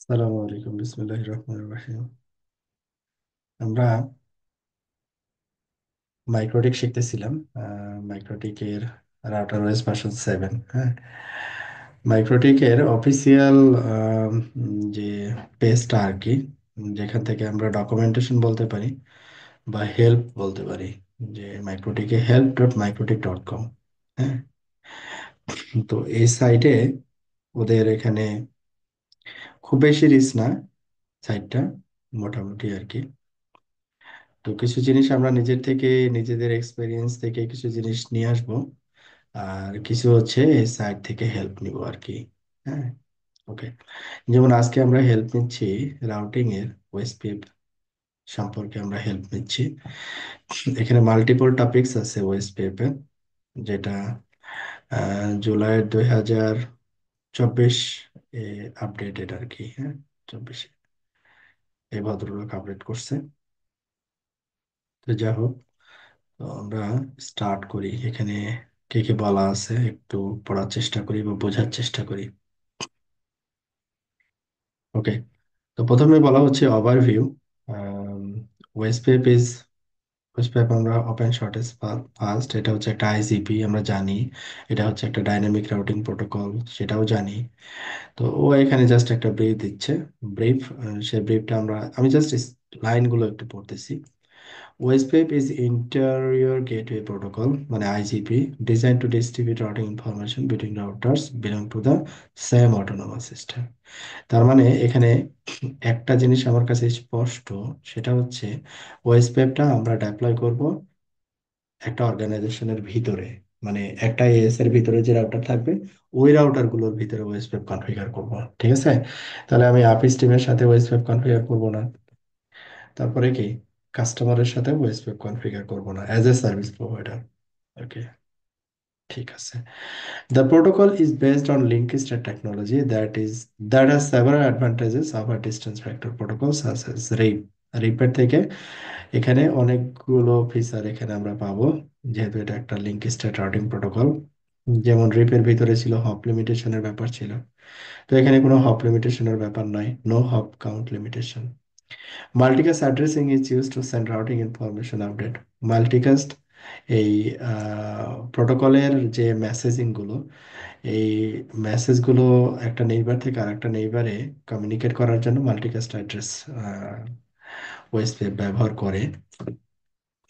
আসসালামু আলাইকুম, বিসমিল্লাহির রহমানির রহিম। আমরা মাইক্রোটিক শিখতেছিলাম। মাইক্রোটিকের রাউটার ওএস ভার্সন 7। হ্যাঁ, মাইক্রোটিকের অফিসিয়াল যে পেজটা আর কি, যেখান থেকে আমরা ডকুমেন্টেশন বলতে পারি বা হেল্প বলতে পারি, যে মাইক্রোটিকে help.microtik.com। হ্যাঁ, তো এই সাইটে ওদের এখানে খুব বেশি রিচ না সাইটটা, মোটামুটি আর কি। তো কিছু জিনিস আমরা নিজের থেকে, নিজেদের এক্সপিরিয়েন্স থেকে কিছু জিনিস নিয়ে আসবো, আর কিছু হচ্ছে এই সাইট থেকে হেল্প নিব আর কি। হ্যাঁ, ওকে। যেমন আজকে আমরা হেল্প নিচ্ছি রাউটিং এর ওএসপিএফ সম্পর্কে আমরা হেল্প নিচ্ছি। এখানে মাল্টিপল টপিকস আছে ওএসপিএফ এ, যেটা জুলাই 2024 এ আপডেটেড আর কি। হ্যাঁ, 24 এই ভদ্রলোক আপডেট করছে। তো যা হোক, তো আমরা স্টার্ট করি। এখানে কে কে বলা আছে একটু পড়ার চেষ্টা করি বা বোঝার চেষ্টা করি। ওকে, তো প্রথমে বলা হচ্ছে ওভারভিউ। ওয়েসপেপ ইজ ওয়েসপেপ আমরা ওপেন শর্টেজ ফার্স্ট, এটা হচ্ছে একটা আইসিপি আমরা জানি। এটা হচ্ছে একটা ডাইনামিক রাউটিং প্রোটোকল, সেটাও জানি। তো ও এখানে জাস্ট একটা ব্রিফ দিচ্ছে। ব্রিফ, সেই ব্রিফটা আমি জাস্ট লাইনগুলো একটু পড়তেছি। OSPF is Interior Gateway Protocol মানে IGP, designed to distribute routing information between routers belong to the same autonomous system। তার মানে এখানে একটা জিনিস আমার কাছে স্পষ্ট, সেটা হচ্ছে ওএসপিএফটা আমরা ডেপ্লয় করব একটা অর্গানাইজেশনের ভিতরে, মানে একটা এএস এর ভিতরে যে রাউটার থাকবে ওই রাউটার গুলোর ভিতরে ওএসপিএফ কনফিগার করব। ঠিক আছে, তাহলে আমি আপিস টিমের সাথে ওএসপিএফ কনফিগার করব না। তারপরে কি, কাস্টমারের সাথে ওএসপিএফ কনফিগার করব না অ্যাজ এ সার্ভিস প্রোভাইডার। ওকে, ঠিক আছে। The protocol is based on linked state technology that has several advantages over distance vector protocols such as RIP। রিপের থেকে এখানে অনেকগুলো ফিচার এখানে আমরা পাবো, যেহেতু এটা একটা লিঙ্ক স্টেট রাউটিং প্রোটোকল। যেমন রিপের ভিতরে ছিল হপ লিমিটেশনের ব্যাপার ছিল, তো এখানে কোনো হপ লিমিটেশনের ব্যাপার নাই, no hop count limitation. Multicast addressing is use to send routing information update. Multicast এই প্রোটোকলের যে মেসেজিং গুলো, এই মেসেজগুলো একটা নেইবার থেকে আরেকটা নেইবারে কমিউনিকেট করার জন্য মাল্টিকাস্ট অ্যাড্রেস ওএসপিএফ ব্যবহার করে।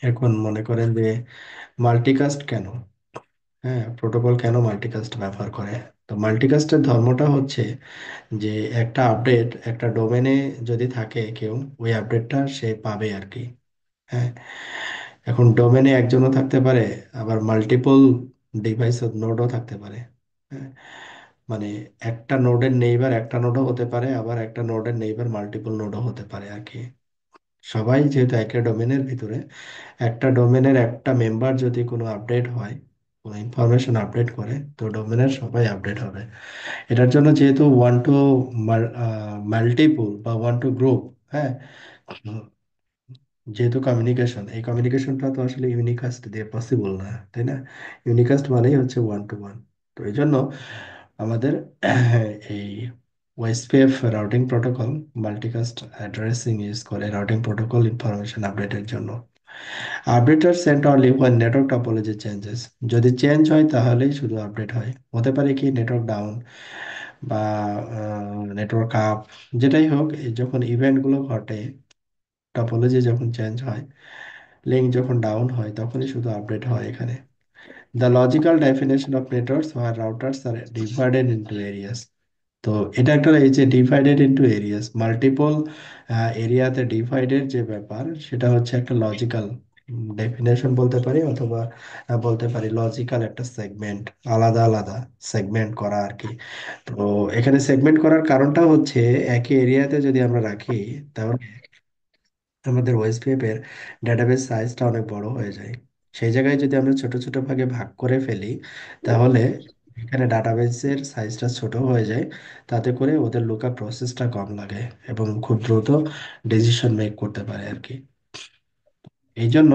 এখন মনে করেন যে মাল্টিকাস্ট কেন, হ্যাঁ, প্রোটোকল কেন মাল্টিকাস্ট ব্যবহার করে। তো মাল্টিকাস্টের ধর্মটা হচ্ছে যে একটা আপডেট একটা ডোমেনে যদি থাকে কেউ, ওই আপডেটটা সে পাবে আর কি। হ্যাঁ, এখন ডোমেনে একজনও থাকতে পারে, আবার মাল্টিপল ডিভাইস নোডও থাকতে পারে। হ্যাঁ, মানে একটা নোডের নেইবার একটা নোডও হতে পারে, আবার একটা নোডের নেইবার মাল্টিপল নোডও হতে পারে আর কি। সবাই যেহেতু একটা ডোমেনের ভিতরে, একটা ডোমেনের একটা মেম্বার যদি কোনো আপডেট হয়, কোনো ইনফরমেশন আপডেট করে, তো ডোমেনের সবাই আপডেট হবে। এটার জন্য যেহেতু ওয়ান টু মাল্টিপল বা ওয়ান টু গ্রুপ, হ্যাঁ, যেহেতু কমিউনিকেশন, এই কমিউনিকেশনটা তো আসলে ইউনিকাস্ট দিয়ে পসিবল না, তাই না? ইউনিকাস্ট মানেই হচ্ছে ওয়ান টু ওয়ান। তো এই জন্য আমাদের এই OSPF routing protocol multicast addressing use করে রাউটিং প্রোটোকল ইনফরমেশন আপডেটের জন্য। Updates are sent only when network topology changes. যদি চেঞ্জ হয় তাহলেই শুধু আপডেট হয়, হতে পারে কি নেটওয়ার্ক ডাউন বা নেটওয়ার্ক আপ, যেটাই হোক, এই যখন ইভেন্টগুলো ঘটে, টপোলজি যখন চেঞ্জ হয়, লিঙ্ক যখন ডাউন হয়, তখনই শুধু আপডেট হয় এখানে। The logical definition of networks where routers are divided into areas. তো এটা একটা, এই যে ডিভাইডেড ইন্টু এরিয়াস, মাল্টিপল এরিয়াতে ডিভাইডেড যে ব্যাপার, সেটা হচ্ছে একটা লজিক্যাল ডেফিনেশন বলতে পারি, অথবা বলতে পারি লজিক্যাল একটা সেগমেন্ট, আলাদা আলাদা সেগমেন্ট করা আর কি। তো এখানে সেগমেন্ট করার কারণটা হচ্ছে একই এরিয়াতে যদি আমরা রাখি, তাহলে আমাদের ওএসপিএফ এর ডাটাবেস সাইজটা অনেক বড় হয়ে যায়। সেই জায়গায় যদি আমরা ছোট ছোট ভাগে ভাগ করে ফেলি, তাহলে এখানে ডাটাবেসের সাইজটা ছোট হয়ে যায়। তাতে করে ওদের লুকআপ প্রসেসটা কম লাগে এবং খুব দ্রুত ডিসিশন মেক করতে পারে আর কি। এই জন্য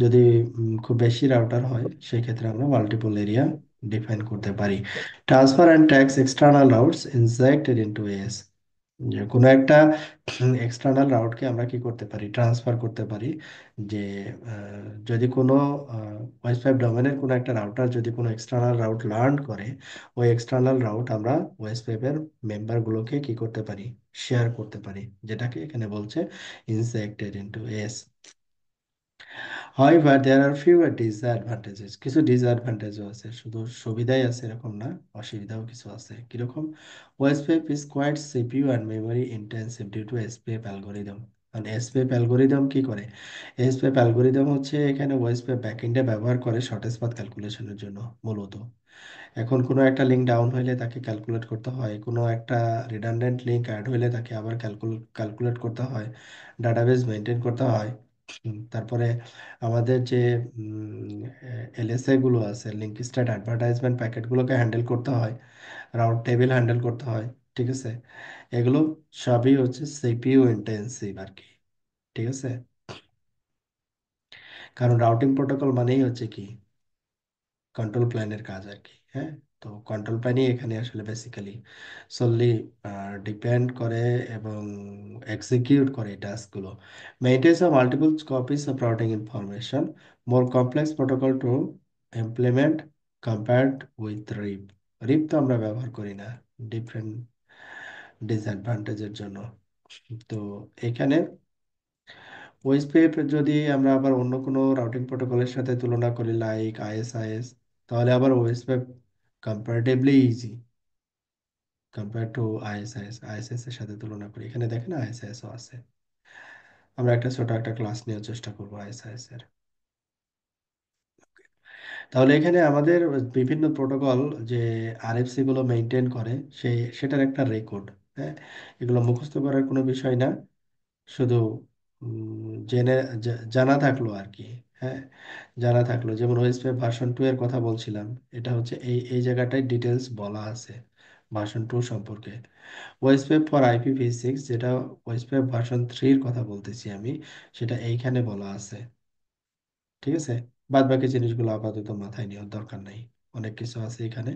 যদি খুব বেশি রাউটার হয়, সেক্ষেত্রে আমরা মাল্টিপল এরিয়া ডিফাইন করতে পারি। Transfer and tax external routes injected into as. যে কোনো একটা এক্সটার্নাল রাউটকে আমরা কি করতে পারি, ট্রান্সফার করতে পারি। যে যদি কোনো ওয়েব পাইপ ডোমেনের কোনো একটা রাউটার যদি কোনো এক্সটার্নাল রাউট লার্ন করে, ওই এক্সটার্নাল রাউট আমরা ওয়েব পাইপের মেম্বারগুলোকে কি করতে পারি, শেয়ার করতে পারি, যেটাকে এখানে বলছে injected into S. However, there are fewer disadvantages. কিছু ডিসঅ্যাডভান্টেজও আছে, শুধু সুবিধাই আছে এরকম না, অসুবিধাও কিছু আছে। কিরকম? OSPF is quite CPU and memory intensive due to SPF algorithm। কারণ এসপিএফ অ্যালগোরিদম কি করে? এসপিএফ অ্যালগোরিদম হচ্ছে এখানে ওএসপিএফ ব্যাকএন্ডে ব্যবহার করে শর্টেস্ট পাথ ক্যালকুলেশনের জন্য মূলত। এখন কোনো একটা লিঙ্ক ডাউন হইলে তাকে ক্যালকুলেট করতে হয়, কোনো একটা রিডান্ডেন্ট লিঙ্ক অ্যাড হইলে তাকে আবার ক্যালকুলেট করতে হয়, ডাটাবেস মেনটেন করতে হয়। তারপরে আমাদের যে এলএসএ গুলো আছে, লিঙ্ক স্টেট অ্যাডভার্টাইজমেন্ট প্যাকেটগুলোকে হ্যান্ডেল করতে হয়, রাউট টেবিল হ্যান্ডেল করতে হয়। ঠিক আছে, এগুলো সবই হচ্ছে সিপিইউ ইন্টেন্সিভ আর কি। ঠিক আছে, কারণ রাউটিং প্রোটোকল মানেই হচ্ছে কি, কন্ট্রোল প্ল্যানের কাজ আর কি। হ্যাঁ, তো কন্ট্রোল প্ল্যানই এখানে আসলে বেসিক্যালি সললি ডিপেন্ড করে এবং এক্সিকিউট করে টাস্কগুলো। Maintenance of multiple copies of routing information, more complex protocol to implement compared with RIP. RIP তো আমরা ব্যবহার করি না, ডিফারেন্ট ডিসঅ্যাডভান্টেজের জন্য। তো এখানে ওএসপিএফ যদি আমরা আবার অন্য কোনো রাউটিং প্রোটোকলের সাথে তুলনা করি, লাইক আইএসআইএস, তাহলে আবার OSPF comparatively easy compare to ISIS. ISS এর সাথে তুলনা করি, এখানে দেখেন আইএসআইএসও আছে। আমরা একটা ছোট একটা ক্লাস নেওয়ার চেষ্টা করবো আইএসআইএস এর। তাহলে এখানে আমাদের বিভিন্ন প্রোটোকল যে আরএফসি গুলো মেনটেন করে, সেটার একটা রেকর্ড। হ্যাঁ, এগুলো মুখস্থ করার কোনো বিষয় না, শুধু জেনে জানা থাকলো আর কি। হ্যাঁ, জানা থাকলো, যেমন ওএসপি ভার্সন 2 এর কথা বলছিলাম, এটা হচ্ছে এই এই জায়গাটায় ডিটেলস বলা আছে ভার্সন 2 সম্পর্কে। ওএসপি ফর IPv6, যেটা ওএসপি ভার্সন 3 এর কথা বলতেছি আমি, সেটা এইখানে বলা আছে। ঠিক আছে, বাদ বাকি জিনিসগুলো আপাতত মাথায় নেওয়ার দরকার নাই, অনেক কিছু আছে এখানে,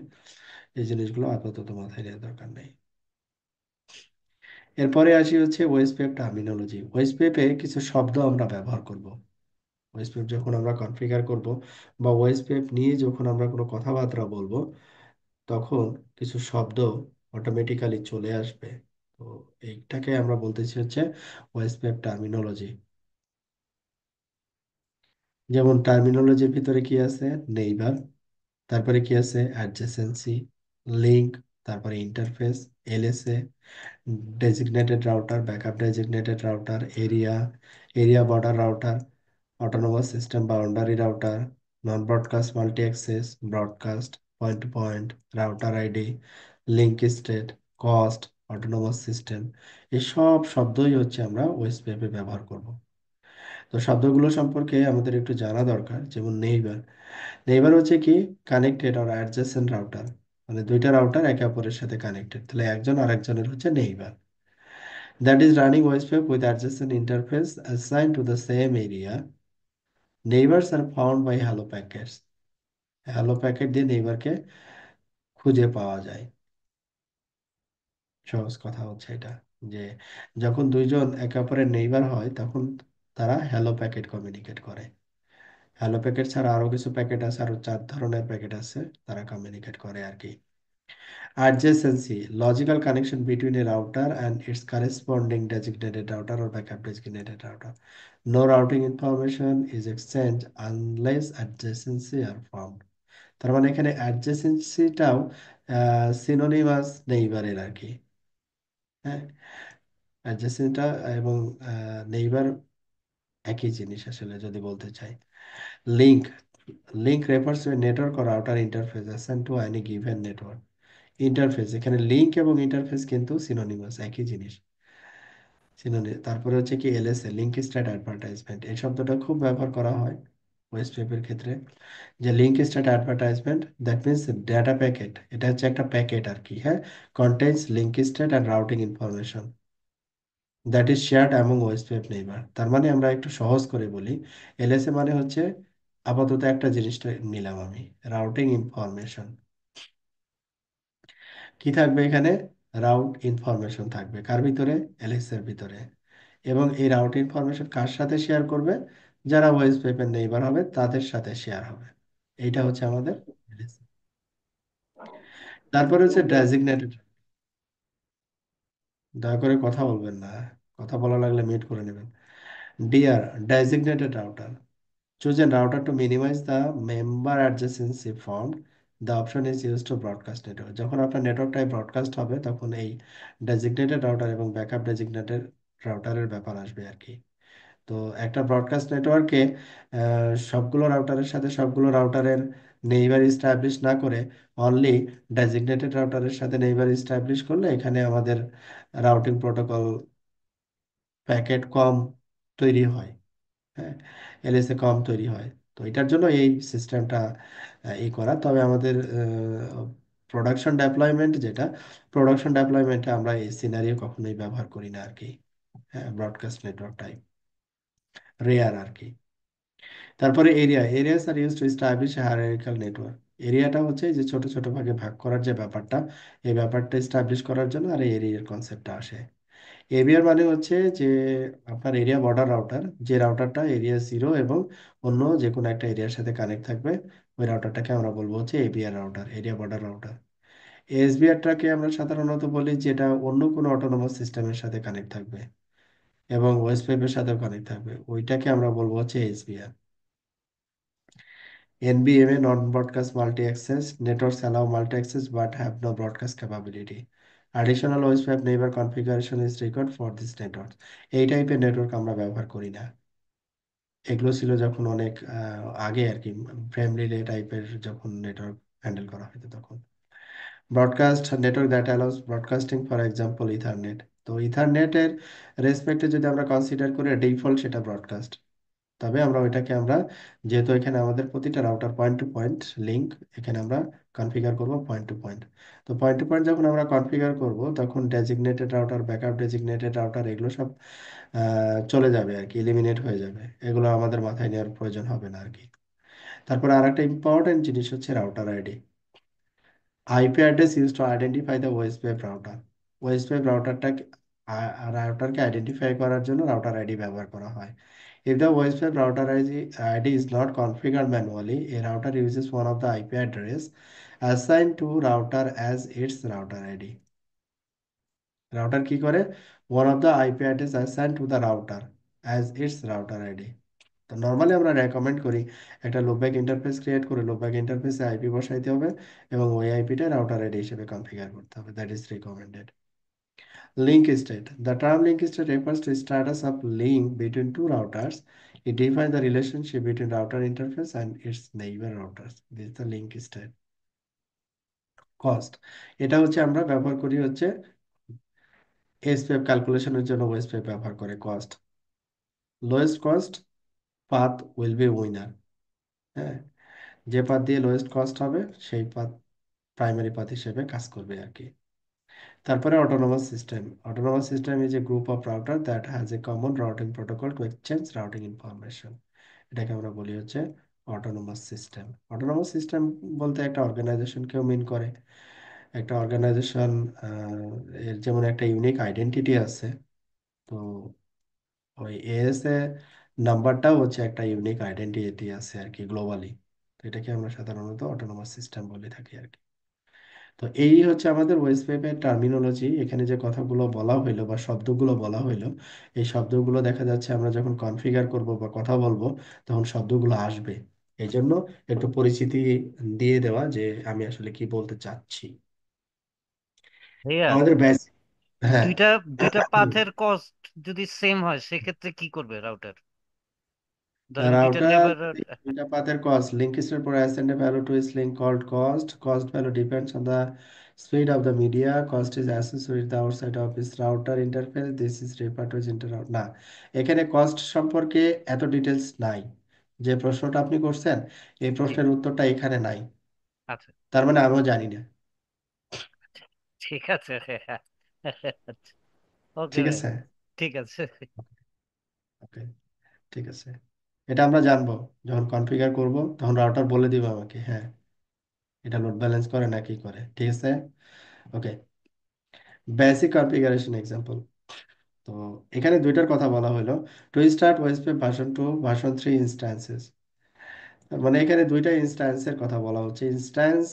এই জিনিসগুলো আপাতত মাথায় নেওয়ার দরকার নেই। এরপরে আসি হচ্ছে ওয়েসপেপ টার্মিনোলজি। ওয়েসপেপে কিছু শব্দ আমরা ব্যবহার করব। ওয়েসপেপ যখন আমরা কনফিগার করব বা ওয়েসপেপ নিয়ে যখন আমরা কোনো কথাবার্তা বলবো, তখন কিছু শব্দ অটোমেটিক্যালি চলে আসবে। তো এইটাকে আমরা বলতেছি হচ্ছে ওয়েসপেপ টার্মিনোলজি। যেমন টার্মিনোলজির ভিতরে কি আছে? নেইবার, তারপরে কি আছে? অ্যাডজেসেন্সি, লিঙ্ক, তারপরে interface, LSA, designated router, backup designated router, area, area border router, autonomous system boundary router, non broadcast multi access, broadcast, point to point, router ID, link state, cost, autonomous system. এই সব শব্দই হচ্ছে আমরা ওয়েসপেপে ব্যবহার করব। তো শব্দগুলো সম্পর্কে আমাদের একটু জানা দরকার। যেমন নেইবার, নেইবার হচ্ছে কি, কানেক্টেড আর অ্যাডজেসেন্ট রাউটার, মানে দুইটা রাউটার একে অপরের সাথে কানেক্টেড, তাহলে একজন আরেকজনের হচ্ছে neighbour. That is running WSPF with adjacent interface assigned to the same area. Neighbors are found by hello packets. Hello packet দিয়ে নেইবারকে খুঁজে পাওয়া যায়। সহজ কথা হচ্ছে এটা, যে যখন দুইজন একে অপরের নেইবার হয় তখন তারা হ্যালো প্যাকেট কমিউনিকেট করে। হ্যালো প্যাকেট ছাড়া আরো কিছু প্যাকেট আছে, আরো 4 ধরনের প্যাকেট আছে, তারা কমিউনিকেট করে আর কি। Adjacency, logical connection between a router and its corresponding designated router or backup designated router. No routing information is exchanged unless adjacency are found. তার মানে এখানে adjacency-টাও সিনোনিমাস নেইবারের আর কি। হ্যাঁ, adjacency এবং নেইবার একই জিনিস আসলে যদি বলতে চাই। Link, link refers to a network or router interface assigned to any given network. Interface, এখানে লিংক এবং ইন্টারফেস কিন্তু সিনোনিমাস, একই জিনিস। তারপরে হচ্ছে কি এলএসএ, লিঙ্ক স্ট্যাট অ্যাডভার্টাইজমেন্ট, এই শব্দটা খুব ব্যবহার করা হয় ওয়েস্ট ওয়েবের ক্ষেত্রে। যে link state advertisement, that means data packet, এটা হচ্ছে একটা প্যাকেট আর কি। হ্যাঁ, contains link state and routing information that is shared among west web neighbour. তার মানে আমরা একটু সহজ করে বলি, এলএসএ মানে হচ্ছে, আপাতত একটা জিনিসটা নিলাম আমি, রাউটিং ইনফরমেশন। কি থাকবে এখানে? রাউট ইনফরমেশন থাকবে কার ভিতরে, এলএস এর ভিতরে। এবং এই রাউট ইনফরমেশন কার সাথে শেয়ার করবে, যারা ওয়েস পেপের নেইবার হবে তাদের সাথে শেয়ার হবে। এইটা হচ্ছে আমাদের LS। তারপরে হচ্ছে ডেজিগনেটেড। দয়া করে কথা বলবেন না, কথা বলা লাগলে মিউট করে নেবেন। DR, designated router. Choose a router to minimize the member adjacency formed. The option is used to broadcast network. যখন আপনার নেটওয়ার্কটাই ব্রডকাস্ট হবে তখন এই ডেজিগনেটেড রাউটার এবং ব্যাকআপ ডেজিগনেটেড রাউটারের ব্যাপার আসবে আর কি। তো একটা ব্রডকাস্ট নেটওয়ার্কে সবগুলো রাউটারের সাথে সবগুলো রাউটারের নেইবার ইস্টাবলিশ না করে অনলি ডেজিগনেটেড রাউটারের সাথে নেইবার ইস্টাবলিশ করলে এখানে আমাদের রাউটিং প্রোটোকল প্যাকেট কম তৈরি হয়। হ্যাঁ, এলএসএ কম তৈরি হয়। তো এটার জন্য এই সিস্টেমটা ই করা। তবে আমাদের প্রোডাকশন ডেপ্লয়মেন্ট যেটা, প্রোডাকশন ডেপ্লয়মেন্টে আমরা এই সিনারিও কখনোই ব্যবহার করি না আর কি। হ্যাঁ, ব্রডকাস্ট নেটওয়ার্ক টাইপ রেয়ার আর কি। তারপরে areas R use to establish hierarchical network. এরিয়াটা হচ্ছে যে ছোট ছোট ভাগে ভাগ করার যে ব্যাপারটা, এই ব্যাপারটা এস্টাবলিশ করার জন্য আর এরিয়ার কনসেপ্টটা আসে। এবিআর মানে হচ্ছে যে আপনার এরিয়া বর্ডার রাউটার, যে রাউটারটা এরিয়া 0 এবং অন্য যে কোনো একটা এরিয়ার সাথে কানেক্ট থাকবে, ওই রাউটারটাকে আমরা বলবো হচ্ছে ABR router, area border router. এসবিআরটাকে আমরা সাধারণত বলি যেটা অন্য কোনো অটোনোমাস সিস্টেমের সাথে কানেক্ট থাকবে এবং ওয়েস্ট ওয়েবের সাথেও কানেক্ট থাকবে, ওইটাকে আমরা বলবো হচ্ছে SBR. NBMA, non-broadcast multi-access networks allow multi-access but have no broadcast capability. Additional OSPF neighbor configuration is required for this network. এই টাইপের নেটওয়ার্ক আমরা ব্যবহার করি না। এগুলো ছিল যখন অনেক আগে আর কি, ফ্রেম রিলে টাইপের যখন নেটওয়ার্ক হ্যান্ডেল করা হতো তখন। Broadcast network that allows broadcasting, for example ethernet. তো ইথারনেটের রেসপেক্টে যদি আমরা কনসিডার করি ডিফল্ট সেটা ব্রডকাস্ট। তবে আমরা ওইটাকে আমরা, যেহেতু এখানে আমাদের প্রতিটা router point to point link, এখানে আমরা কনফিগার করব পয়েন্ট টু পয়েন্ট। তো পয়েন্ট টু পয়েন্ট যখন আমরা কনফিগার করব তখন designated router, backup designated router এগুলো সব চলে যাবে আর কি, এলিমিনেট হয়ে যাবে। এগুলো আমাদের মাথায় নেওয়ার প্রয়োজন হবে না আর কি। তারপর আর একটা ইম্পর্টেন্ট জিনিস হচ্ছে router ID. IP address use to identify the OSPF router. OSPF রাউটারকে আইডেন্টিফাই করার জন্য রাউটার আইডি ব্যবহার করা হয়। If the voice web router ID is not configured manually, a router uses one of the IP address assigned to router as its router ID. Router কি করে? One of the IP address assigned to the router as its router ID. তো normally আমরা recommend করি একটা loopback interface create করে loopback ইন্টারফেসে IP বসাইতে হবে এবং ওই আইপিটা রাউটার আইডি হিসেবে কনফিগার করতে হবে। That is recommended. Link state. The term link state refers to status of link between two routers. It defines the relationship between router interface and its neighbor routers. This is the link state. Cost. এটা হচ্ছে আমরা ব্যবহার করি হচ্ছে SPF ক্যালকুলেশনের জন্য OSPF ব্যবহার করে cost. Lowest cost path will be winner. হ্যাঁ, যে পাথ দিয়ে লোয়েস্ট কস্ট হবে সেই পাথ প্রাইমারি পাথ হিসেবে কাজ করবে আর কি। তারপরে autonomous system. Autonomous system is a group of router that has a common routing protocol two exchange routing information. এটাকে আমরা বলি হচ্ছে অটোনোমাস সিস্টেম। অটোনোমাস সিস্টেম বলতে একটা অর্গানাইজেশনকেও মিন করে। একটা অর্গানাইজেশন এর যেমন একটা ইউনিক আইডেন্টিটি আছে, তো ওই এএসএ নাম্বারটাও হচ্ছে একটা ইউনিক আইডেন্টিটি আছে আর কি গ্লোবালি। তো এটাকে আমরা সাধারণত অটোনোমাস সিস্টেম বলে থাকি আর কি। তো এই হচ্ছে আমাদের ওয়েস্ট ওয়েবের টার্মিনোলজি। এখানে যে কথাগুলো বলা হইলো বা শব্দগুলো বলা হইলো, এই শব্দগুলো দেখা যাচ্ছে আমরা যখন কনফিগার করব বা কথা বলবো তখন শব্দগুলো আসবে। এই জন্য একটু পরিচিতি দিয়ে দেওয়া যে আমি আসলে কি বলতে চাচ্ছি। ভাইয়া, আমাদের ব্যাস, হ্যাঁ। দুইটা দুইটা পাথের কস্ট যদি সেম হয় সেক্ষেত্রে কি করবে রাউটার? ধরেন দুইটা রাউটার নেবার। দুইটা পাথের কস্ট লিঙ্ক স্টেট পর ascend a value to its link called cost value depends on the speed of the media. Cost is associated with the outside of its router interface. This is referred to as interrupt না, এখানে cost সম্পর্কে এত details নাই। যে প্রশ্নটা আপনি করছেন এই জি। প্রশ্নের উত্তরটা এখানে নাই। আচ্ছা। তার মানে আমিও জানি না। ঠিক আছে। ওকে ঠিক ভাই। আছে, ঠিক আছে। ওকে, ঠিক আছে। এটা আমরা জানবো যখন কনফিগার করব, তখন রাউটার বলে দিবে আমাকে, হ্যাঁ এটা লোড ব্যালেন্স করে নাকি করে, ঠিক আছে। ওকে। Basic configuration example. তো এখানে দুইটার কথা বলা হলো, to start OSPF version 2 version 3 instances. মানে এখানে দুইটা ইনস্ট্যান্সের কথা বলা হচ্ছে। ইনস্ট্যান্স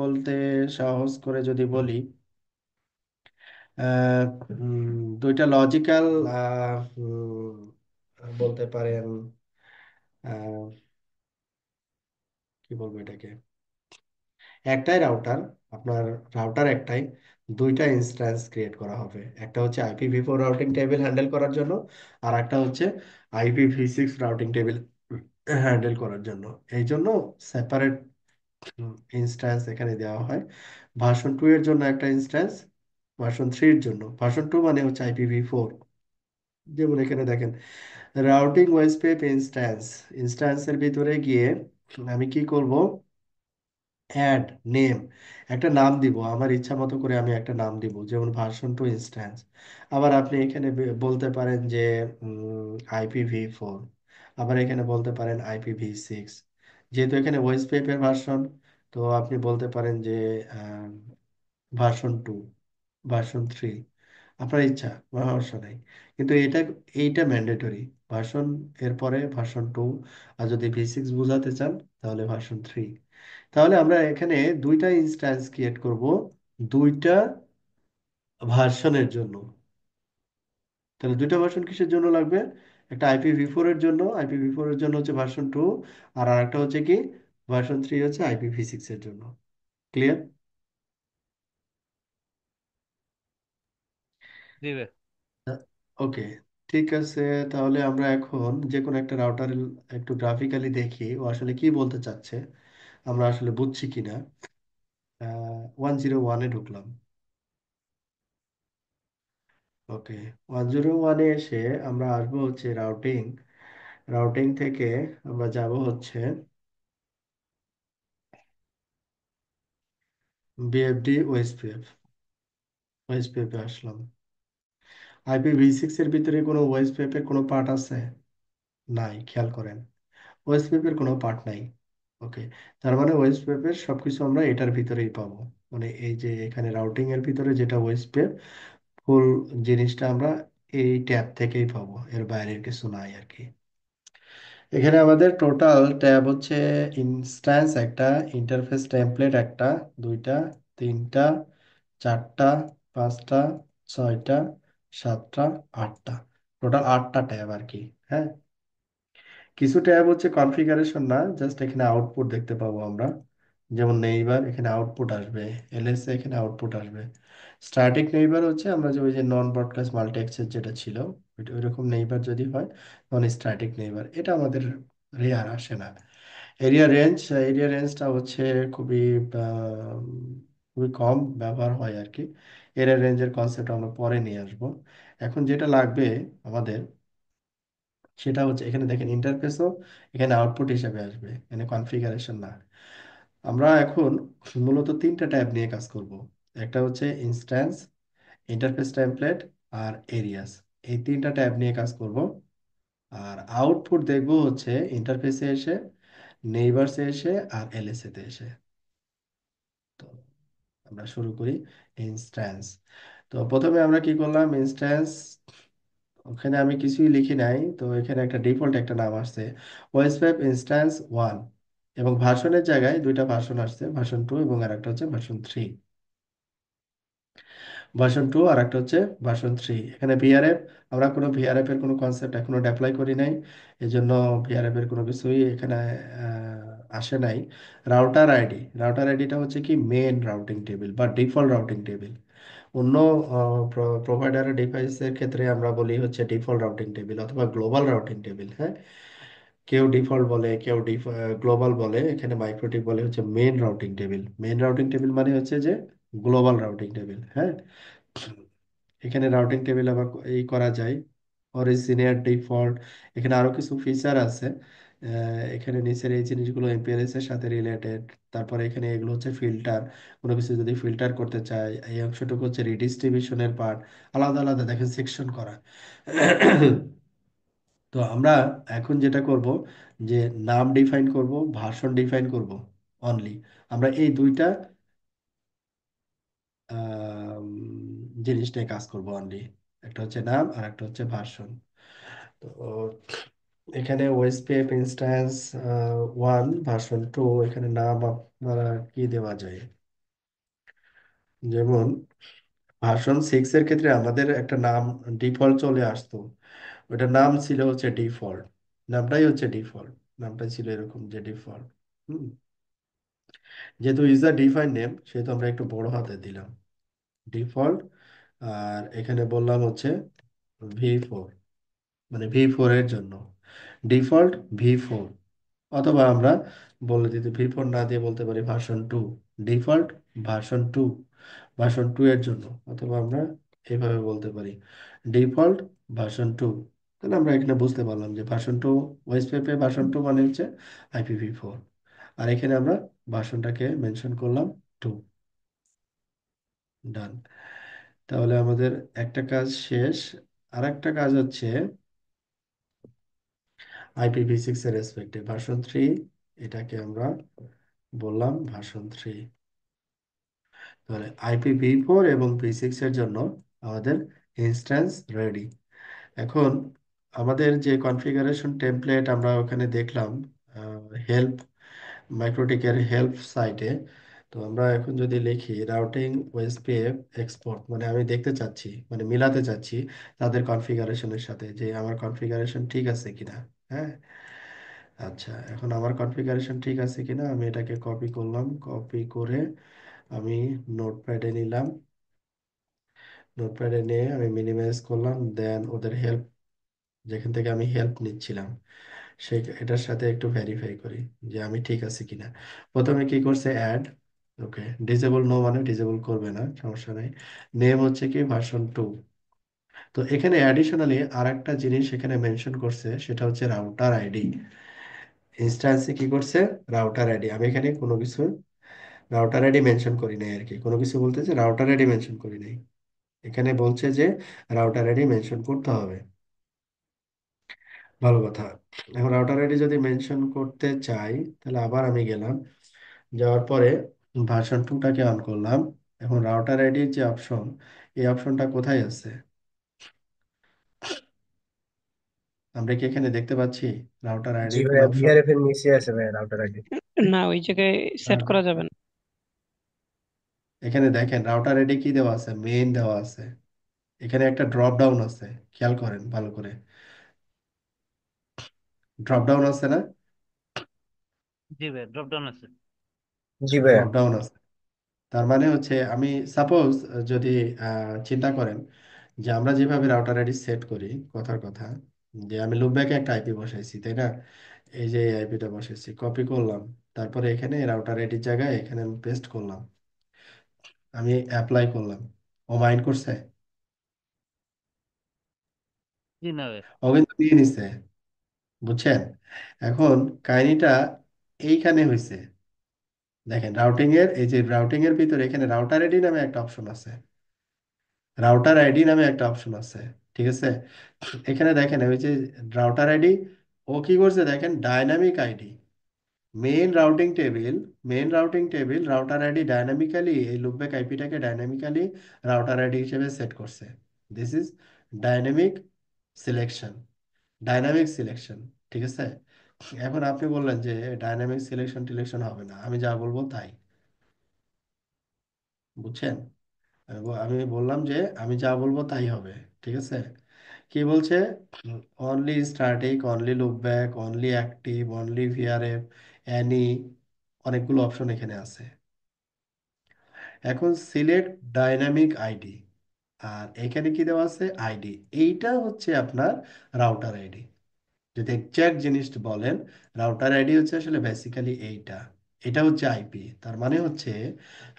বলতে সহজ করে যদি বলি, আহ, দুইটা লজিক্যাল বলতে পারেন, আহ, কি বলবো এটাকে, একটাই রাউটার, আপনার রাউটার একটাই, দুইটা ইনস্ট্যান্স ক্রিয়েট করা হবে। একটা হচ্ছে IPv4 রাউটিং টেবিল হ্যান্ডেল করার জন্য, আর একটা হচ্ছে IPv6 রাউটিং টেবিল হ্যান্ডেল করার জন্য। এই জন্য সেপারেট ইনস্ট্যান্স এখানে দেওয়া হয়। ভার্সন 2 এর জন্য একটা ইনস্ট্যান্স, ভার্সন 3 এর জন্য। ভার্সন 2 মানে হচ্ছে IPv4। যেমন এখানে দেখেন, রাউটিং ওয়েসপেপ ইনস্ট্যান্স, ইনস্ট্যান্সের ভিতরে গিয়ে আমি কি করব, অ্যাড নেম, একটা নাম দিব, আমার ইচ্ছা মতো করে আমি একটা নাম দিব, যেমন ভার্সন 2 ইনস্ট্যান্স। আবার আপনি এখানে বলতে পারেন যে IPv4, আবার এখানে বলতে পারেন IPv6। যেহেতু এখানে ওয়েস পেপের ভার্সন, তো আপনি বলতে পারেন যে ভার্সন 2, ভার্সন 3, আপনার ইচ্ছা, কোনো সমস্যা নাই। কিন্তু এইটা ম্যান্ডেটরি, ভার্সন এর পরে ভার্সন 2, আর যদি V6 বোঝাতে চান তাহলে ভার্সন 3। তাহলে আমরা এখানে দুইটা ইনস্ট্যান্স ক্রিয়েট করব, দুইটা ভার্সনের জন্য। তাহলে দুইটা ভার্সন কিসের জন্য লাগবে? একটা IPv4 এর জন্য, IPv4 এর জন্য হচ্ছে ভার্সন 2, আর আরেকটা হচ্ছে কি, ভার্সন 3 হচ্ছে IPv6 এর জন্য। ক্লিয়ার? দিবে। ওকে, ঠিক আছে। তাহলে আমরা এখন যে কোনো একটা রাউটার একটু গ্রাফিক্যালি দেখি ও আসলে কি বলতে চাচ্ছে, আমরা আসলে বুঝছি কিনা। 101-এ ঢুকলাম। ওকে, 101-এ এসে আমরা আসবো হচ্ছে রাউটিং। রাউটিং থেকে আমরা যাব হচ্ছে BFD ওএসপিএফ। ওএসপিএফে আসলাম। IPv6 এর ভিতরে কোনো ওএসপিএফ এর কোনো পার্ট আছে? নাই, খেয়াল করেন, ওএসপিএফ এর কোনো পার্ট নাই। ওকে, তার মানে ওএসপিএফ এর সবকিছু আমরা এটার ভিতরেই পাবো। মানে এই যে এখানে রাউটিং এর ভিতরে যেটা ওএসপিএফ, ফুল জিনিসটা আমরা এই ট্যাব থেকেই পাবো, এর বাইরের কিছু নাই আর কি। এখানে আমাদের টোটাল ট্যাব হচ্ছে ইনস্ট্যান্স একটা, ইন্টারফেস টেমপ্লেট একটা, দুইটা, তিনটা, চারটা, পাঁচটা, ছয়টা, সাতটা, আটটা, টোটাল 8টা ট্যাব আর কি। হ্যাঁ, কিছু ট্যাব হচ্ছে কনফিগারেশন না, জাস্ট এখানে আউটপুট দেখতে পাবো আমরা। যেমন নেইবার, এখানে আউটপুট আসবে। এলএসএ, এখানে আউটপুট আসবে। স্ট্যাটিক নেইবার হচ্ছে আমরা যে ওই যে নন ব্রডকাস্ট মাল্টি অ্যাক্সেস যেটা ছিল, ওইরকম নেইবার যদি হয়, নন স্ট্যাটিক নেইবার, এটা আমাদের রেয়ার আসে না। এরিয়া রেঞ্জ, এরিয়া রেঞ্জটা হচ্ছে খুবই আহ, খুবই কম ব্যবহার হয় আর কি। এরিয়া রেঞ্জের কনসেপ্ট আমরা পরে নিয়ে আসবো। এখন যেটা লাগবে আমাদের, সেটা হচ্ছে এখানে দেখেন ইন্টারফেসও এখানে আউটপুট হিসেবে আসবে, এখানে কনফিগারেশন না। আমরা এখন মূলত 3টা ট্যাব নিয়ে কাজ করব। একটা হচ্ছে ইনস্ট্যান্স, ইন্টারফেস টেমপ্লেট, আর এরিয়াস। এই 3টা ট্যাব নিয়ে কাজ করব। আর আউটপুট দেখব হচ্ছে ইন্টারফেসে এসে, নেইবারসে এসে, আর এলএসএ তে এসে। তো আমরা শুরু করি ইনস্ট্যান্স। তো প্রথমে আমরা কি করলাম, ইনস্ট্যান্স, ওখানে আমি কিছুই লিখি নাই, তো এখানে একটা ডিফল্ট একটা নাম আসছে, OSPF Instance 1। এবং ভার্সনের জায়গায় দুইটা ভার্সন আসছে, ভার্সন 2 এবং আর একটা হচ্ছে ভার্সন 3। ভার্সন 2 আর একটা হচ্ছে ভার্সন 3। এখানে ভিআরএফ, আমরা কোনো ভিআরএফ এর কোনো কনসেপ্ট এখনো ডেপ্লয় করি নাই, এই জন্য ভিআরএফ এর কোনো কিছুই এখানে আসে নাই। রাউটার আইডিটা হচ্ছে কি মেন রাউটিং টেবিল বা ডিফল্ট রাউটিং টেবিল। অন্য প্রোভাইডারের ডিভাইসের ক্ষেত্রে আমরা বলি হচ্ছে ডিফল্ট রাউটিং টেবিল অথবা গ্লোবাল রাউটিং টেবিল। হ্যাঁ, কেউ ডিফল্ট বলে, কেউ গ্লোবাল বলে, এখানে মাইক্রোটিক বলে হচ্ছে main routing table. Main routing table মানে হচ্ছে যে গ্লোবাল রাউটিং টেবিল। হ্যাঁ, এখানে রাউটিং টেবিল আবার এই করা যায়, অরিজিনিয়ার, ডিফল্ট, এখানে আরো কিছু ফিচার আছে। এখানে নিচের এই জিনিসগুলো এমপিএলএস এর সাথে রিলেটেড। তারপরে এখানে এগুলো হচ্ছে ফিল্টার, কোনো কিছু যদি ফিল্টার করতে চাই, এই অংশটুকু হচ্ছে রিডিস্ট্রিবিউশনের পার্ট। আলাদা আলাদা দেখেন সেকশন করা। তো আমরা এখন যেটা করব, যে নাম ডিফাইন করব, ভার্সন ডিফাইন করব অনলি। আমরা এই দুইটা জিনিস নিয়ে কাজ করবো অনলি। একটা হচ্ছে নাম আর একটা হচ্ছে ভার্সন। তো এখানে ওএসপিএফ ইনস্ট্যান্স 1 ভার্সন 2, এখানে নাম আপনারা কি দেওয়া যায়? যেমন ভার্সন 6 এর ক্ষেত্রে আমাদের একটা নাম ডিফল্ট চলে আসতো। ওটার নাম ছিল হচ্ছে ডিফল্ট, নামটাই হচ্ছে ডিফল্ট, নামটা ছিল এরকম যে ডিফল্ট। হুম, যেহেতু ইউজার ডিফাইন নেম সেহেতু আমরা একটু বড় হাতে দিলাম ডিফল্ট। আর এখানে বললাম হচ্ছে V4, মানে V4 এর জন্য ডিফল্ট V4। অথবা আমরা বলে দিতে V4 না দিয়ে বলতে পারি ভার্সন 2, ডিফল্ট ভার্সন 2, ভার্সন 2 এর জন্য। অথবা আমরা এইভাবে বলতে পারি ডিফল্ট ভার্সন 2। তাহলে আমরা এখানে বুঝতে পারলাম যে ভার্সন 2, ওয়েস্টপেপে ভার্সন 2 মানে হচ্ছে IPv4। আর এখানে আমরা ভার্সনটাকে মেনশন করলাম 2। ডান। তাহলে আমাদের একটা কাজ শেষ। আর একটা কাজ হচ্ছে IPv6 এর রেসপেক্টে ভার্সন 3, এটাকে আমরা বললাম ভার্সন 3। তাহলে IPv4 এবং V6 এর জন্য আমাদের ইনস্ট্যান্স রেডি। এখন আমাদের যে কনফিগারেশন টেমপ্লেট আমরা ওখানে দেখলাম হেল্প, মাইক্রোটিকের হেল্প সাইটে। তো আমরা এখন যদি লিখি রাউটিং ওএসপিএফ এক্সপোর্ট, মানে আমি দেখতে চাচ্ছি, মানে মিলাতে চাচ্ছি তাদের কনফিগারেশনের সাথে যে আমার কনফিগারেশন ঠিক আছে কিনা। হ্যাঁ, আচ্ছা, এখন আমার কনফিগারেশন ঠিক আছে কিনা আমি এটাকে কপি করলাম, কপি করে আমি নোটপ্যাডে নিলাম, নোটপ্যাডে নিয়ে আমি মিনিমাইজ করলাম, দেন ওদের হেল্প, যেখান থেকে আমি হেল্প নিচ্ছিলাম সেই এটার সাথে একটু ভেরিফাই করি যে আমি ঠিক আছি কিনা। প্রথমে কি করছে অ্যাড, ওকে ডিসেবল নো মানে ডিসেবল করবে না, সমস্যা নাই। নেম হচ্ছে কি ভার্সন 2। তো এখানে অ্যাডিশনালি আর একটা জিনিস এখানে মেনশন করছে, সেটা হচ্ছে রাউটার আইডি। ইনস্ট্যান্সে কি করছে, রাউটার আইডি। আমি এখানে কোনো কিছু রাউটার আইডি মেনশন করি নাই আর কি, কোনো কিছু বলতেছে রাউটার আইডি মেনশন করি নাই। এখানে বলছে যে রাউটার আইডি মেনশন করতে হবে। ভালো কথা। এখন রাউটার আইডি যদি মেনশন করতে চাই, তাহলে আবার আমি গেলাম, যাওয়ার পরে ভার্সন 2টাকে অন করলাম। এখন রাউটার আইডির যে অপশন, এই অপশনটা কোথায় আছে? আমরা কি এখানে দেখতে পাচ্ছি রাউটার জি আইডির কোন ভাইয়া, অপশন? ভিআরএফ এর নিচে আছে ভাইয়া রাউটার আইডি। না, ওই জায়গায় সেট করা যাবে না। এখানে দেখেন রাউটার আইডি কি দেওয়া আছে, মেইন দেওয়া আছে। এখানে একটা ড্রপ ডাউন আছে, খেয়াল করেন ভালো করে, ড্রপ ডাউন আছে না? জি ভাই, ড্রপ ডাউন আছে। জি ভাইয়া। ড্রপ ডাউন আছে। তার মানে হচ্ছে আমি সাপোজ যদি চিন্তা করেন যে আমরা যেভাবে রাউটার আইডি সেট করি, কথার কথা, যে আমি লুপব্যাকে একটা আইপি বসাইছি, তাই না? এই যে আইপিটা বসাইছি, কপি করলাম, তারপরে এখানে রাউটার আইডির জায়গায় এখানে আমি পেস্ট করলাম, আমি অ্যাপ্লাই করলাম। ও মাইন্ড করছে? জি না ভাই। ও কিন্তু নিয়ে নিছে, বুঝছেন? এখন কাহিনীটা এইখানে হয়েছে। দেখেন রাউটিং এর, এই যে রাউটিং এর ভিতরে এখানে রাউটার আইডি নামে একটা অপশন আছে, রাউটার আইডি নামে একটা অপশন আছে, ঠিক আছে? এখানে দেখেন ওই যে রাউটার আইডি, ও কি করছে দেখেন, dynamic ID, main routing table, main routing table router ID dynamically, এই লুপব্যাক আইপিটাকে ডাইনামিক্যালি রাউটার আইডি হিসেবে সেট করছে। This is dynamic selection, dynamic selection, ঠিক আছে? এখন আপনি বললেন যে ডাইনামিক সিলেকশন টিলেকশন হবে না, আমি যা বলবো তাই, বুঝছেন? আমি বললাম যে আমি যা বলবো তাই হবে, ঠিক আছে? কি বলছে, only static, only loopback, only active, only VRF, any, অনেকগুলো অপশন এখানে আছে। এখন সিলেক্ট ডাইনামিক আইডি, আর এখানে কি দেওয়া আছে আইডি, এইটা হচ্ছে আপনার রাউটার আইডি। যদি এক্সাক্ট জিনিসটা বলেন, রাউটার আইডি হচ্ছে আসলে বেসিক্যালি এইটা, এটা হচ্ছে আইপি। তার মানে হচ্ছে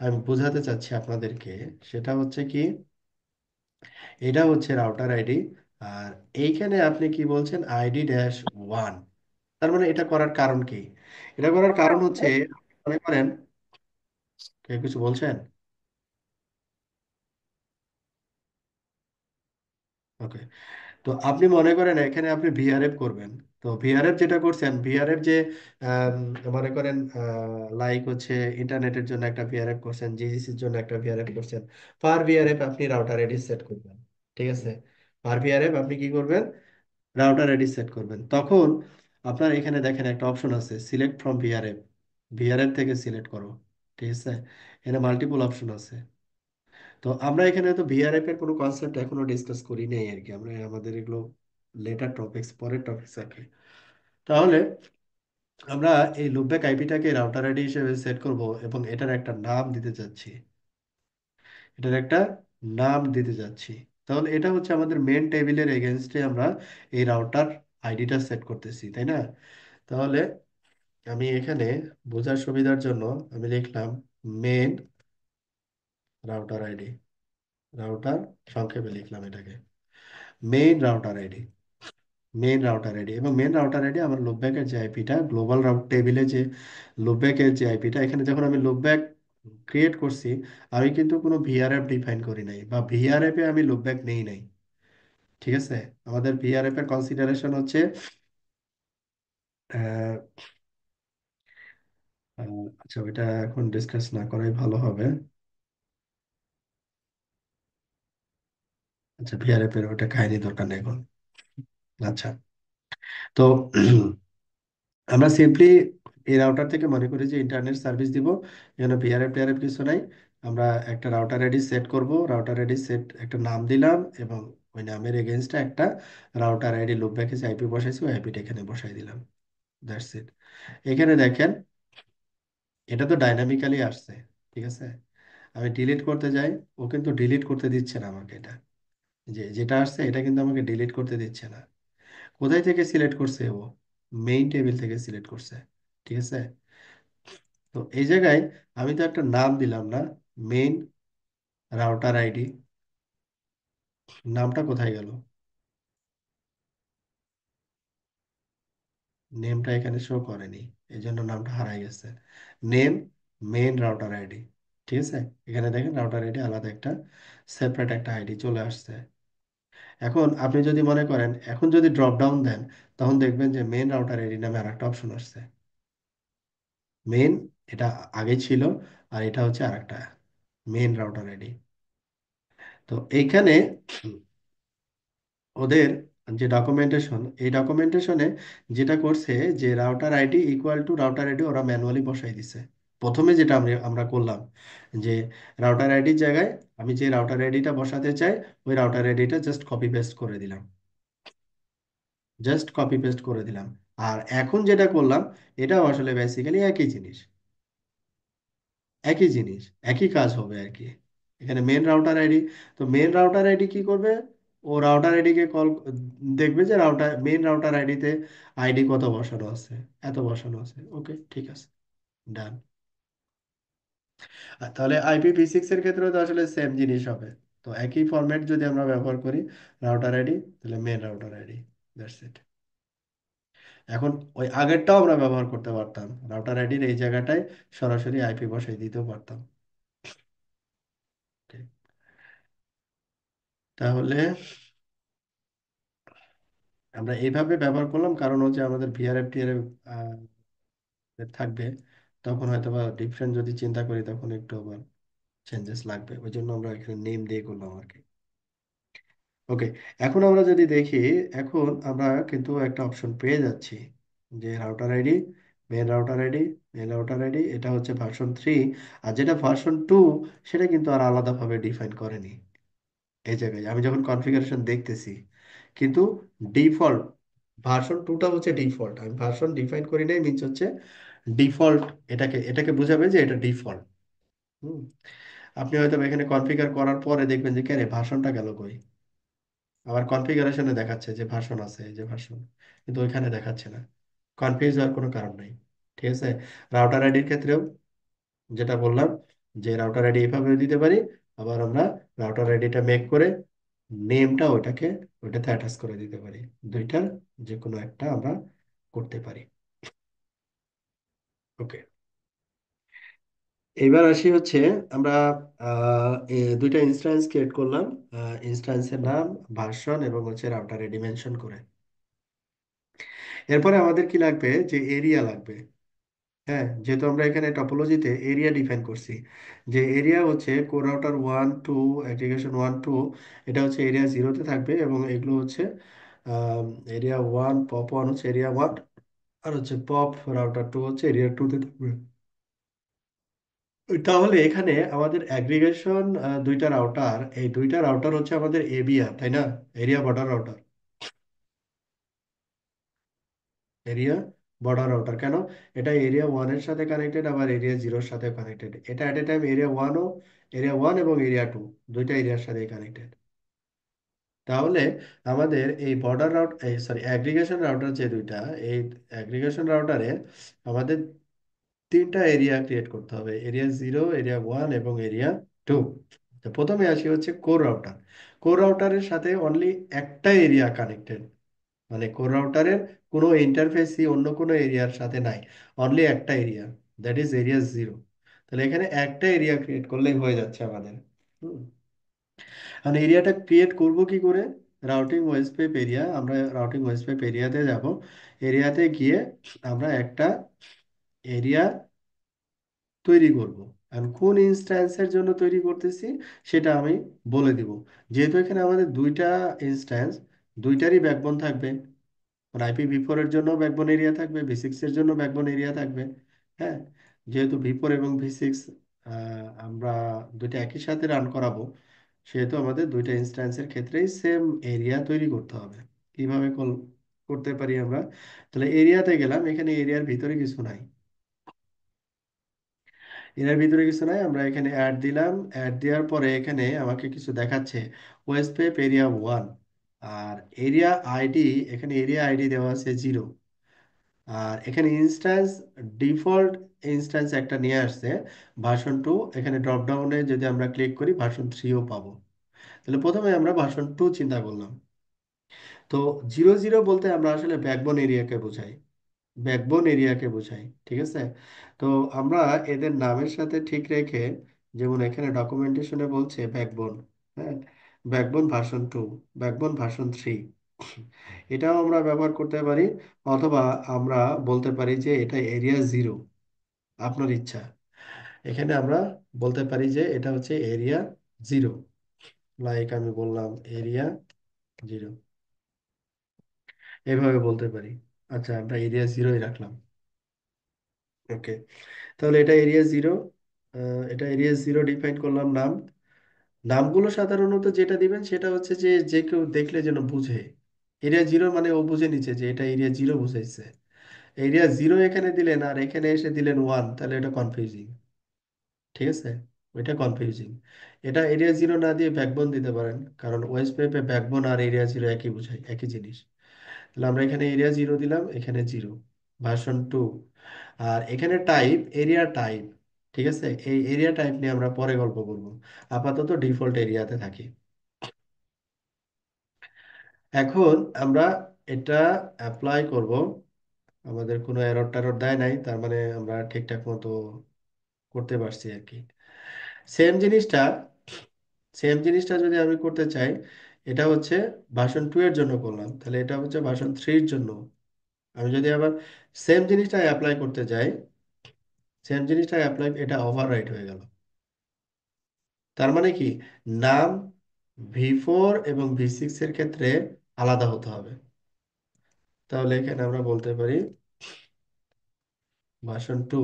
আমি বোঝাতে চাচ্ছি আপনাদেরকে, সেটা হচ্ছে কি, এটা হচ্ছে রাউটার আইডি। আর এইখানে আপনি কি বলছেন ID-1, তার মানে এটা করার কারণ কি? এটা করার কারণ হচ্ছে, মনে করেন, কেউ কিছু বলছেন? ওকে, তো আপনি মনে করেন এখানে আপনি ভিআরএফ করবেন। তো ভিআরএফ যেটা করছেন, ভিআরএফ যে আম, মনে করেন লাইক হচ্ছে ইন্টারনেটের জন্য একটা ভিআরএফ করছেন, জিজিসির জন্য একটা ভিআরএফ করছেন। পার ভিআরএফ আপনি রাউটার এডি সেট করবেন। ঠিক আছে, পার ভিআরএফ আপনি কি করবেন, রাউটার এডি সেট করবেন। তখন আপনার এখানে দেখেন একটা অপশন আছে, সিলেক্ট ফ্রম ভিআরএফ, ভিআরএফ থেকে সিলেক্ট করো। ঠিক আছে, এখানে মাল্টিপল অপশন আছে। তো আমরা এখানে তো ভিআরএফ এর কোনো কনসেপ্ট এখনো ডিসকাস করি নাই আর কি, আমরা আমাদের এগুলো লেটার টপিক্স, পরের টপিক্স আর কি। তাহলে আমরা এই লুপব্যাক আইপিটাকে রাউটার আইডি হিসেবে সেট করব এবং এটার একটা নাম দিতে যাচ্ছি, এটার একটা নাম দিতে যাচ্ছি। তাহলে এটা হচ্ছে আমাদের মেন টেবিলের এগেনস্টে আমরা এই রাউটার আইডিটা সেট করতেছি, তাই না? তাহলে আমি এখানে বোঝার সুবিধার জন্য আমি লিখলাম মেন রাউটার আইডি, রাউটার সংক্ষেপে লিখলাম এটাকে main router ID, main router ID. এবং মেইন রাউটার আইডি আমার লুপব্যাকের যে আইপিটা, গ্লোবাল রাউট টেবিলে যে লুপব্যাকের যে আইপিটা, এখানে যখন আমি লুপব্যাক ক্রিয়েট করছি, আমি কিন্তু কোনো ভিআরএফ ডিফাইন করি নাই বা ভিআরএফ এ আমি লুপব্যাক নেই নাই। ঠিক আছে, আমাদের ভিআরএফ এর কনসিডারেশন হচ্ছে আহ, আচ্ছা ওইটা এখন ডিসকাস না করাই ভালো হবে। আচ্ছা ভিআরএফ এর ওটা কাহিনী দরকার নেই এখন। আচ্ছা, তো আমরা সিম্পলি এই রাউটার থেকে মনে করি যে ইন্টারনেট সার্ভিস দিব, যেন ভিআরএফ টিআরএফ কিছু নাই। আমরা একটা রাউটার আইডি সেট করব, রাউটার আইডি সেট একটা নাম দিলাম এবং ওই নামের এগেনস্টে একটা রাউটার আইডি লুপ ব্যাকে আইপি বসাইছি, ওই আইপিটা এখানে বসাই দিলাম। That's it. এখানে দেখেন এটা তো ডাইনামিক্যালি আসছে। ঠিক আছে, আমি ডিলিট করতে যাই, ও কিন্তু ডিলিট করতে দিচ্ছে না আমাকে। এটা যে যেটা আসছে এটা কিন্তু আমাকে ডিলিট করতে দিচ্ছে না। কোথায় থেকে সিলেক্ট করছে ও, মেইন টেবিল থেকে সিলেক্ট করছে। ঠিক আছে, তো এই জায়গায় আমি তো একটা নাম দিলাম না, মেইন রাউটার আইডি, নামটা কোথায় গেল? নেমটা এখানে শো করেনি, এই জন্য নামটা হারাই গেছে। Name main router ID. ঠিক আছে, এখানে দেখেন রাউটার আইডি আলাদা একটা সেপারেট একটা আইডি চলে আসছে। এখন আপনি যদি মনে করেন, এখন যদি ড্রপ ডাউন দেন, তখন দেখবেন যে মেইন রাউটার আইডি নামে আরেকটা অপশন আসছে। মেইন, এটা আগে ছিল, আর এটা হচ্ছে আরেকটা মেইন রাউটার আইডি। তো এইখানে ওদের যে ডকুমেন্টেশন, এই ডকুমেন্টেশনে যেটা করছে যে router ID equal to router ID ওরা ম্যানুয়ালি বসাই দিছে। প্রথমে যেটা আমরা আমরা করলাম যে রাউটার আইডির জায়গায় আমি যে রাউটার আইডিটা বসাতে চাই, ওই রাউটার আইডিটা জাস্ট কপি পেস্ট করে দিলাম, জাস্ট কপি পেস্ট করে দিলাম। আর এখন যেটা করলাম, এটাও আসলে বেসিক্যালি একই জিনিস, একই জিনিস, একই কাজ হবে আর কি। এখানে মেন রাউটার আইডি, তো মেন রাউটার আইডি কি করবে, ও রাউটার আইডি কে কল, দেখবে যে রাউটার মেন রাউটার আইডিতে আইডি কত বসানো আছে, এত বসানো আছে। ওকে ঠিক আছে, ডান। তাহলে IPv6 এর ক্ষেত্রে তো আসলে সেম জিনিস হবে। তো একই ফরম্যাট যদি আমরা ব্যবহার করি, রাউটার আইডি তাহলে main router ID, that's it. এখন ওই আগেরটাও আমরা ব্যবহার করতে পারতাম, রাউটার আইডির এই জায়গাটায় সরাসরি আইপি বসাই দিতেও পারতাম। ঠিক। তাহলে আমরা এইভাবে ব্যবহার করলাম, কারণ হচ্ছে আমাদের ভিআরএফ টিআরএফ থাকবে, তখন হয়তো বা ডিফারেন্ট যদি চিন্তা করি তখন একটু আবার চেঞ্জেস লাগবে, ওই জন্য আমরা এখানে নেম দিয়ে করলাম আর কি। ওকে, এখন আমরা যদি দেখি, এখন আমরা কিন্তু একটা অপশন পেয়ে যাচ্ছি যে router ID, main router ID, main router ID, এটা হচ্ছে ভার্সন 3। আর যেটা ভার্সন 2 সেটা কিন্তু আর আলাদাভাবে ডিফাইন করেনি। এই জায়গায় আমি যখন কনফিগারেশন দেখতেছি, কিন্তু ডিফল্ট ভার্সন 2টা হচ্ছে ডিফল্ট, আমি ভার্সন ডিফাইন করি নাই, মিনস হচ্ছে ডিফল্ট। এটাকে এটাকে বোঝাবে যে এটা ডিফল্ট। হুম, আপনি হয়তো এখানে কনফিগার করার পরে দেখবেন যে কেন ভার্সনটা গেল কই, আবার কনফিগারেশনে দেখাচ্ছে যে ভার্সন আছে, এই যে ভার্সন, কিন্তু ওইখানে দেখাচ্ছে না। কনফিউজ হওয়ার কোনো কারণ নাই। ঠিক আছে, রাউটার আইডির ক্ষেত্রেও যেটা বললাম যে রাউটার আইডি এভাবে দিতে পারি, আবার আমরা রাউটার আইডিটা মেক করে নেমটা ওইটাকে ওইটাতে অ্যাটাচ করে দিতে পারি। দুইটার যে কোনো একটা আমরা করতে পারি। ওকে, এবার আসি হচ্ছে আমরা দুইটা ইনস্ট্যান্স ক্রিয়েট করলাম, ইনস্ট্যান্সের নাম, ভার্সন এবং হচ্ছে রাউটারে ডিমেনশন করে। এরপরে আমাদের কি লাগবে, যে এরিয়া লাগবে। হ্যাঁ, যেহেতু আমরা এখানে টপোলজিতে এরিয়া ডিফাইন করছি, যে এরিয়া হচ্ছে কোর রাউটার 1 2 অ্যাগ্রিগেশন 1 2, এটা হচ্ছে এরিয়া 0-তে থাকবে, এবং এগুলো হচ্ছে এরিয়া 1 পপ 1 হচ্ছে এরিয়া 1, আর হচ্ছে পপ রাউটার 2 হচ্ছে এরিয়া 2-তে থাকবে। তাহলে এখানে আমাদের অ্যাগ্রিগেশন দুইটা রাউটার, এই দুইটা রাউটার হচ্ছে আমাদের এবিআর, তাই না? Area border router, area border router কেন? এটা এরিয়া 1 এর সাথে কানেক্টেড, আবার এরিয়া 0-এর সাথে কানেক্টেড। এটা এট এ টাইম এরিয়া 1 এবং এরিয়া 2 দুইটা এরিয়ার সাথে কানেক্টেড। তাহলে আমাদের এই বর্ডার রাউট, এই সরি অ্যাগ্রিগেশন রাউটার যে দুইটা, এই অ্যাগ্রিগেশন রাউটারে আমাদের তিনটা এরিয়া ক্রিয়েট করতে হবে, এরিয়া 0, এরিয়া 1 এবং এরিয়া 2। তো প্রথমে আসি হচ্ছে কোর রাউটার। কোর রাউটারের সাথে অনলি একটা এরিয়া কানেক্টেড, মানে কোর রাউটারের কোনো ইন্টারফেসই অন্য কোনো এরিয়ার সাথে নাই, অনলি একটা এরিয়া, দ্যাট ইজ এরিয়া 0। তাহলে এখানে একটা এরিয়া ক্রিয়েট করলেই হয়ে যাচ্ছে আমাদের। হুম। আর এরিয়াটা ক্রিয়েট করব কি করে? রাউটিং ওয়েসপেপ এরিয়া, আমরা রাউটিং ওয়েসপেপ এরিয়াতে যাব। এরিয়াতে গিয়ে আমরা একটা এরিয়া তৈরি করব। আর কোন ইনস্ট্যান্সের জন্য তৈরি করতেছি সেটা আমি বলে দিব। যেহেতু এখানে আমাদের দুইটা ইনস্ট্যান্স, দুইটারই ব্যাকবোন থাকবে, আইপি ভি4 এর জন্য ব্যাকবোন এরিয়া থাকবে, ভি6 এর জন্য ব্যাকবোন এরিয়া থাকবে। হ্যাঁ, যেহেতু ভি4 এবং ভি6 আমরা দুইটা একই সাথে রান করাবো, সেহেতু আমাদের দুইটা ইনস্ট্যান্সের ক্ষেত্রেই সেম এরিয়া তৈরি করতে হবে। কিভাবে করতে পারি আমরা? তাহলে এরিয়াতে গেলাম, এখানে এরিয়ার ভিতরে কিছু নাই, এরিয়ার ভিতরে কিছু নাই, আমরা এখানে অ্যাড দিলাম। অ্যাড দেওয়ার পরে এখানে আমাকে কিছু দেখাচ্ছে, ওয়েস্টপেপ এরিয়া 1, আর এরিয়া আইডি, এখানে এরিয়া আইডি দেওয়া আছে 0। আর এখানে ইনস্ট্যান্স, ডিফল্ট ইনস্ট্যান্স একটা নিয়ে আসছে ভার্সন 2। এখানে ড্রপ ডাউনে যদি আমরা ক্লিক করি ভার্সন 3ও পাবো। তাহলে প্রথমে আমরা ভার্সন 2 চিন্তা করলাম। তো 0 0 বলতে আমরা আসলে ব্যাকবোন এরিয়াকে বোঝাই, ব্যাকবোন এরিয়াকে বোঝাই, ঠিক আছে? তো আমরা এদের নামের সাথে ঠিক রেখে, যেমন এখানে ডকুমেন্টেশনে বলছে ব্যাকবোন, হ্যাঁ, ব্যাকবোন ভার্সন 2, ব্যাকবোন ভার্সন 3, এটাও আমরা ব্যবহার করতে পারি। অথবা আমরা বলতে পারি যে এটা এরিয়া 0, আপনার ইচ্ছা। এখানে আমরা বলতে পারি যে এটা হচ্ছে এরিয়া 0, লাইক আমি বললাম এরিয়া 0, এভাবে বলতে পারি। আচ্ছা, আমরা এরিয়া 0-ই রাখলাম। ওকে, তাহলে এটা এরিয়া 0 ডিফাইন করলাম নাম। নামগুলো সাধারণত যেটা দিবেন সেটা হচ্ছে যে যে কেউ দেখলে যেন বুঝে, এরিয়া 0 মানে ও বুঝে নিচ্ছে যে এটা এরিয়া 0 বুঝাইছে। এরিয়া 0 এখানে দিলেন আর এখানে এসে দিলেন 1, তাহলে এটা কনফিউজিং, ঠিক আছে? ওইটা কনফিউজিং। এটা এরিয়া 0 না দিয়ে ব্যাকবোন দিতে পারেন, কারণ ওয়েস্ট পেপে ব্যাকবোন আর এরিয়া 0 একই বুঝায়, একই জিনিস। তাহলে আমরা এখানে এরিয়া 0 দিলাম, এখানে 0, ভার্সন 2। আর এখানে টাইপ এরিয়া টাইপ, ঠিক আছে? এই এরিয়া টাইপ নিয়ে আমরা পরে গল্প করব, আপাতত ডিফল্ট এরিয়াতে থাকি। এখন আমরা এটা অ্যাপ্লাই করব, আমাদের কোনো এরর টেরর দেয় নাই, তার মানে আমরা ঠিকঠাক মতো করতে পারছি আর কি। সেম জিনিসটা, সেম জিনিসটা যদি আমি করতে চাই, এটা হচ্ছে ভার্সন 2 এর জন্য করলাম, তাহলে এটা হচ্ছে ভার্সন 3 এর জন্য। আমি যদি আবার সেম জিনিসটা অ্যাপ্লাই করতে যাই, সেম জিনিসটা অ্যাপ্লাই, এটা ওভাররাইট হয়ে গেল। তার মানে কি, নাম ভি4 এবং ভি6 এর ক্ষেত্রে আলাদা হতে হবে। তাহলে এখানে আমরা বলতে পারি ভার্সন 2,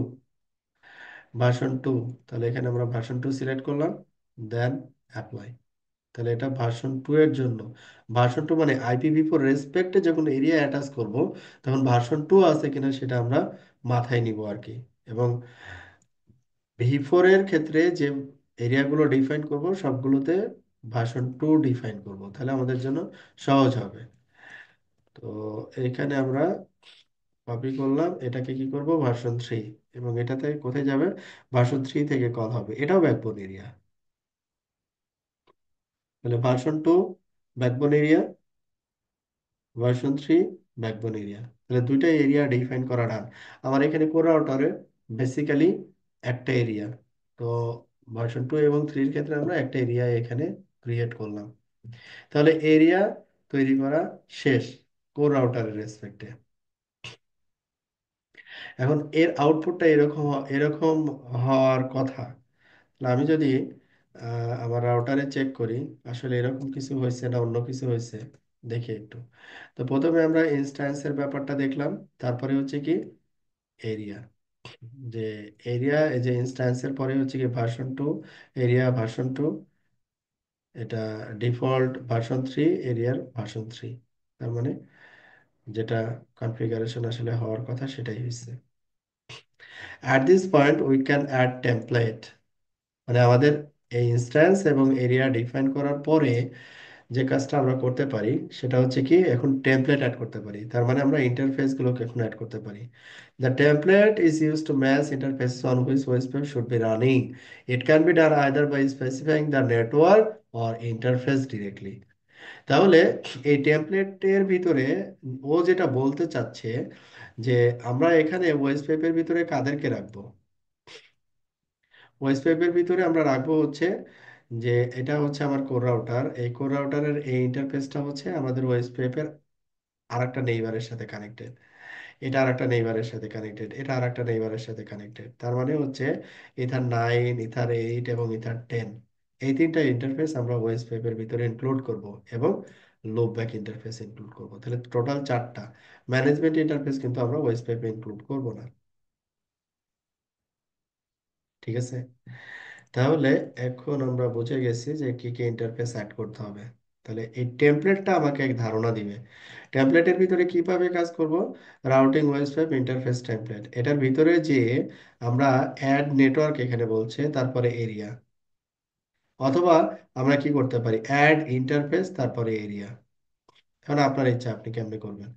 ভার্সন 2। তাহলে এখানে আমরা ভার্সন 2 সিলেক্ট করলাম, দেন অ্যাপ্লাই। তাহলে এটা ভার্সন 2 এর জন্য। ভার্সন 2 মানে আইপিভি4 রেসপেক্টে যখন এরিয়া অ্যাটাচ করব, তখন ভার্সন 2 আছে কিনা সেটা আমরা মাথায় নিব আর কি। এবং ভি4 এর ক্ষেত্রে যে এরিয়াগুলো ডিফাইন করব সবগুলোতে ভার্সন 2 ডিফাইন করব, তাহলে আমাদের জন্য সহজ হবে। তো এখানে আমরা কপি করলাম, এটাকে কি করব, ভার্সন 3, এবং এটাতে কোথায় যাবে, ভার্সন 3 থেকে কল হবে, এটাও ব্যাকবোন এরিয়া। তাহলে version 2 backbone area, version 3 backbone area, তাহলে দুইটা এরিয়া ডিফাইন করা ডান। আমার এখানে কোর রাউটারে বেসিক্যালি একটা এরিয়া, তো ভার্সন 2 এবং 3 এর ক্ষেত্রে আমরা একটা এরিয়া এখানে ক্রিয়েট করলাম। তাহলে এরিয়া তৈরি করা শেষ কোর রাউটারের রেসপেক্টে। এখন এর আউটপুটটা এরকম হওয়ার কথা। তাহলে আমি যদি আমার রাউটারে চেক করি আসলে এরকম কিছু হয়েছে না অন্য কিছু হয়েছে, দেখি একটু। তো প্রথমে আমরা ইনস্ট্যান্সের ব্যাপারটা দেখলাম, তারপরে হচ্ছে কি এরিয়া, যে এরিয়া এই যে ইনস্ট্যান্সের পরে হচ্ছে কি ভার্সন 2, এরিয়া ভার্সন 2, এটা ডিফল্ট ভার্সন 3, এরিয়ার ভার্সন 3। তার মানে যেটা কনফিগারেশন আসলে হওয়ার কথা সেটাই হয়েছে। At this point we can add template, মানে আমাদের এই ইনস্ট্যান্স এবং এরিয়া ডিফাইন করার পরে যে কাজটা আমরা করতে পারি সেটা হচ্ছে কি এখন টেমপ্লেট অ্যাড করতে পারি। তার মানে আমরা ইন্টারফেস গুলোকে এখন অ্যাড করতে পারি। The template is use to match interfaces on which ওয়েবসাইট should be running. It can be done either by specifying the network or interface directly. তাহলে এই টেমপ্লেটের ভিতরে ও যেটা বলতে চাচ্ছে যে আমরা এখানে ওয়েবসাইটের ভিতরে কাদেরকে রাখবো। ওয়েবসাইটের ভিতরে আমরা রাখবো হচ্ছে যে এটা হচ্ছে আমার কোর রাউটার, এই কোর রাউটারের এই ইন্টারফেসটা হচ্ছে আমাদের ওয়েবসাইটের আরেকটা নেইবারের সাথে কানেক্টেড, এটা আরেকটা নেইবারের সাথে কানেক্টেড, এটা আরেকটা নেইবারের সাথে কানেক্টেড। তার মানে হচ্ছে ইথার 9, ইথার 8 এবং ইথার 10, এই তিনটা ইন্টারফেস আমরা ওয়েবসাইটের ভিতরে ইনক্লুড করব এবং লোপ ব্যাক ইন্টারফেস ইনক্লুড করব। তাহলে টোটাল 4টা ম্যানেজমেন্ট ইন্টারফেস কিন্তু আমরা ওয়েবসাইটে ইনক্লুড করব না। ঠিক আছে, তাহলে এখন আমরা বুঝে গেছি যে কি কি ইন্টারফেস অ্যাড করতে হবে। তাহলে এই টেমপ্লেটটা আমাকে এক ধারণা দিবে টেমপ্লেটের ভিতরে কিভাবে কাজ করব। রাউটিং ওয়েবসাইট ইন্টারফেস টেমপ্লেট, এটার ভিতরে যে আমরা অ্যাড নেটওয়ার্ক এখানে বলছে, তারপরে এরিয়া, অথবা আমরা কি করতে পারি অ্যাড ইন্টারফেস তারপরে এরিয়া। এখন আপনার ইচ্ছা আপনি কেমনে করবেন,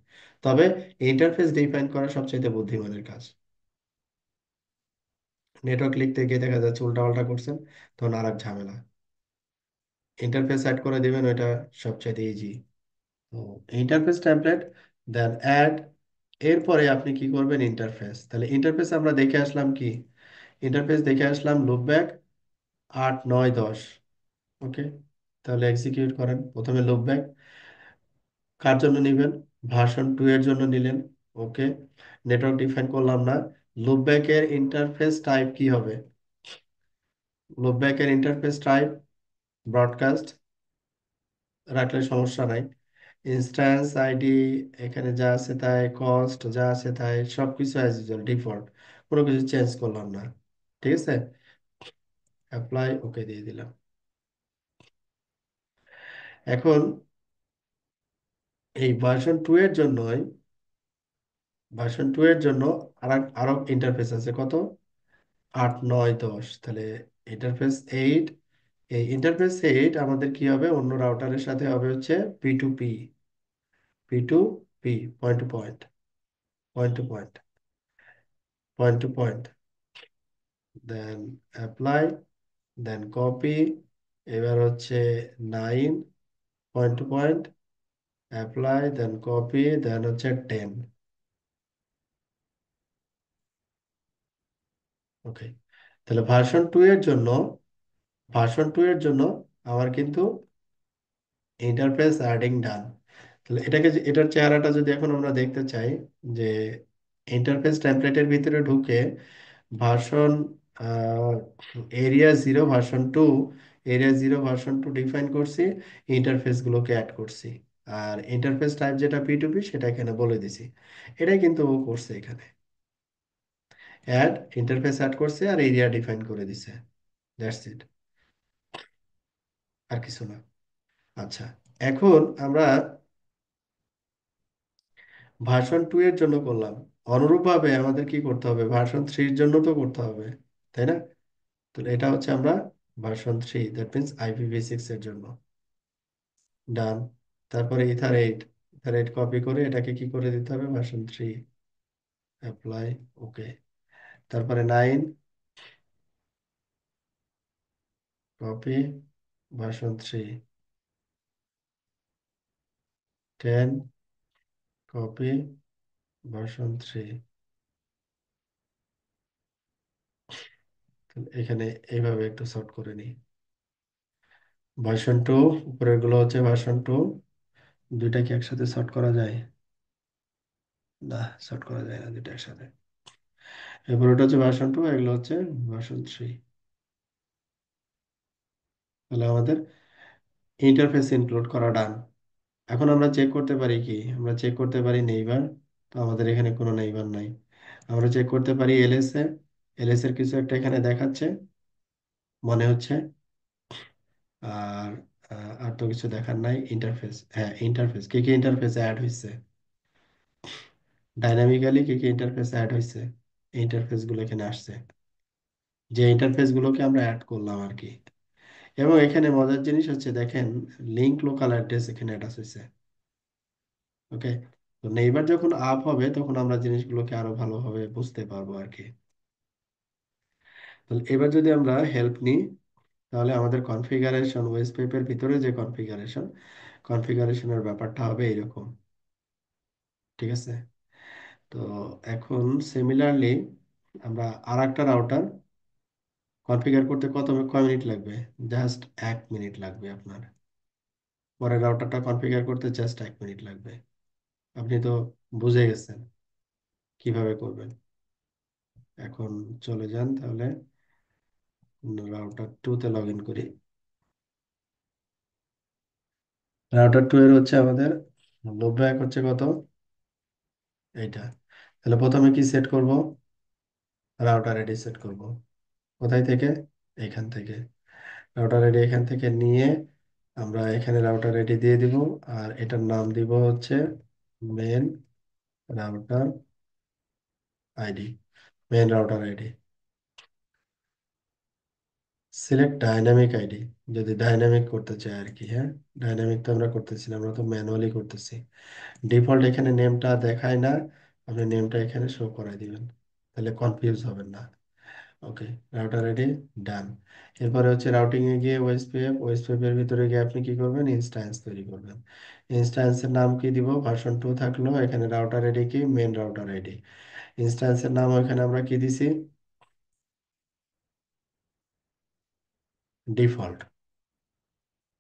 তবে ইন্টারফেস ডিফাইন করা সবচেয়ে বুদ্ধিমানের কাজ। নেটওয়ার্ক লিখতে গিয়ে দেখা যাচ্ছে উল্টাপাল্টা করছেন, তখন আর এক ঝামেলা। ইন্টারফেস অ্যাড করে দিবেন, ওইটা সবচেয়ে ইজি। তো ইন্টারফেস টেমপ্লেট দেন অ্যাড, এরপরে আপনি কি করবেন ইন্টারফেস। তাহলে ইন্টারফেস আমরা দেখে আসলাম কি, ইন্টারফেস দেখে আসলাম লুপব্যাক 8, 9, 10। ওকে, তাহলে এক্সিকিউট করেন। প্রথমে লুপব্যাক কার জন্য নেবেন, ভার্সন 2 এর জন্য নিলেন। ওকে, নেটওয়ার্ক ডিফাইন করলাম না। লুপব্যাকের ইন্টারফেস টাইপ কি হবে, লুপব্যাকের ইন্টারফেস টাইপ ব্রডকাস্ট রাখলে সমস্যা নাই। ইনস্ট্যান্স আইডি এখানে যা আছে তাই, কস্ট যা আছে তাই, সবকিছু অ্যাজ ইউজুয়াল ডিফল্ট, কোনো কিছু চেঞ্জ করলাম না। ঠিক আছে, অ্যাপ্লাই ওকে দিয়ে দিলাম। এখন এই ভার্সন 2 এর জন্য আরো ইন্টারফেস আছে কত, 8, 9, 10। তাহলে ইন্টারফেস 8, এই ইন্টারফেস 8 আমাদের কি হবে অন্য রাউটারের সাথে হবে হচ্ছে P2P, P2P, point to point, point to point, point to point, then apply, then copy. এবার হচ্ছে 9, point to point, apply, then copy, then হচ্ছে 10। ওকে, তাহলে ভার্সন 2 এর জন্য আমার কিন্তু ইন্টারফেস অ্যাডিং ডান। তাহলে এটার চেহারাটা যদি এখন আমরা দেখতে চাই, যে ইন্টারফেস টেমপ্লেটের ভিতরে ঢুকে ভার্সন এরিয়া 0 ভার্সন 2 ডিফাইন করছি, ইন্টারফেস গুলোকে অ্যাড করছি। আর ইন্টারফেস টাইপ যেটা P2P সেটা এখানে বলে দিছি। এটাই কিন্তু ও করছে এখানে, অ্যাড ইন্টারফেস অ্যাড করছে আর এরিয়া ডিফাইন করে দিছে। দ্যাটস ইট, আর কিছু না। আচ্ছা, এখন আমরা ভার্সন 2 এর জন্য করলাম, অনুরূপভাবে আমাদের কি করতে হবে ভার্সন 3 এর জন্য তো করতে হবে, তাই না? তো এটা হচ্ছে আমরা ভার্সন 3, দ্যাট মিনস IPv6 এর জন্য ডান। তারপরে ইথার 8 কপি করে এটাকে কি করে দিতে হবে ভার্সন 3, অ্যাপ্লাই ওকে। তারপরে 9 কপি ভার্সন 3, 10 কপি ভার্সন 3। এখানে এইভাবে একটু সর্ট করে নিই। ভার্সন 2, উপরের গুলো হচ্ছে ভার্সন 2। দুইটা কি একসাথে সর্ট করা যায়? না, সর্ট করা যায় না দুইটা একসাথে। এরপর ওটা হচ্ছে ভার্সন 2, এগুলো হচ্ছে ভার্সন 3। তাহলে আমাদের ইন্টারফেস ইনক্লুড করা ডান। এখন আমরা চেক করতে পারি কি, আমরা চেক করতে পারি নেইবার। তো আমাদের এখানে কোনো নেইবার নাই। আমরা চেক করতে পারি এলএস এ। এলএস এর কিছু একটা এখানে দেখাচ্ছে মনে হচ্ছে। আর আর তো কিছু দেখার নাই। ইন্টারফেস, হ্যাঁ ইন্টারফেস, কি কি ইন্টারফেস অ্যাড হয়েছে, ডাইনামিক্যালি কি কি ইন্টারফেস অ্যাড হয়েছে, ইন্টারফেস গুলো এখানে আসছে, যে ইন্টারফেস গুলোকে আমরা অ্যাড করলাম আর কি। এবং এখানে মজার জিনিস হচ্ছে দেখেন, লিঙ্ক লোকাল অ্যাড্রেস এখানে অ্যাটাচ হয়েছে। ওকে। তো নেইবার যখন আপ হবে তখন আমরা জিনিসগুলোকে আরো ভালোভাবে বুঝতে পারবো আর কি। তাহলে এবার যদি আমরা হেল্প নিই, তাহলে আমাদের কনফিগারেশন, ওয়েস্ট পেপের ভিতরে যে কনফিগারেশন, কনফিগারেশনের ব্যাপারটা হবে এরকম। ঠিক আছে। তো এখন সিমিলারলি আমরা আর একটা রাউটার কনফিগার করতে কয় মিনিট লাগবে? জাস্ট 1 মিনিট লাগবে আপনার। পরের রাউটারটা কনফিগার করতে জাস্ট 1 মিনিট লাগবে। আপনি তো বুঝে গেছেন কিভাবে করবেন। এখন চলে যান তাহলে রাউটার 2 তে লগ ইন করি। রাউটার 2 এর হচ্ছে আমাদের লুপব্যাক হচ্ছে কত, এইটা। তাহলে প্রথমে কি সেট করব? রাউটার আইডি সেট করব। কোথায় থেকে? এখান থেকে। রাউটার আইডি এখান থেকে নিয়ে আমরা এখানে রাউটার আইডি দিয়ে দিব। আর এটার নাম দিব হচ্ছে main router ID. Main router ID. Select dynamic ID, যদি ডাইনামিক করতে চাই আর কি। হ্যাঁ, ডাইনামিক তো আমরা করতেছি না, আমরা তো ম্যানুয়ালি করতেছি। ডিফল্ট এখানে নেমটা দেখায় না, আপনি নেমটা এখানে শো করাই দিবেন, তাহলে কনফিউজ হবেন না। ওকে, রাউটার আইডি ডান। এরপরে হচ্ছে রাউটিং এ গিয়ে ওয়েস্ট পেপ এর ভিতরে গিয়ে আপনি কি করবেন, ইনস্ট্যান্স তৈরি করবেন। ইনস্ট্যান্সের নাম কি দিব? ভার্সন 2 থাকলো, এখানে রাউটার আইডি কি, মেন রাউটার আইডি। ইনস্ট্যান্সের নাম এখানে আমরা কি দিছি? ডিফল্ট।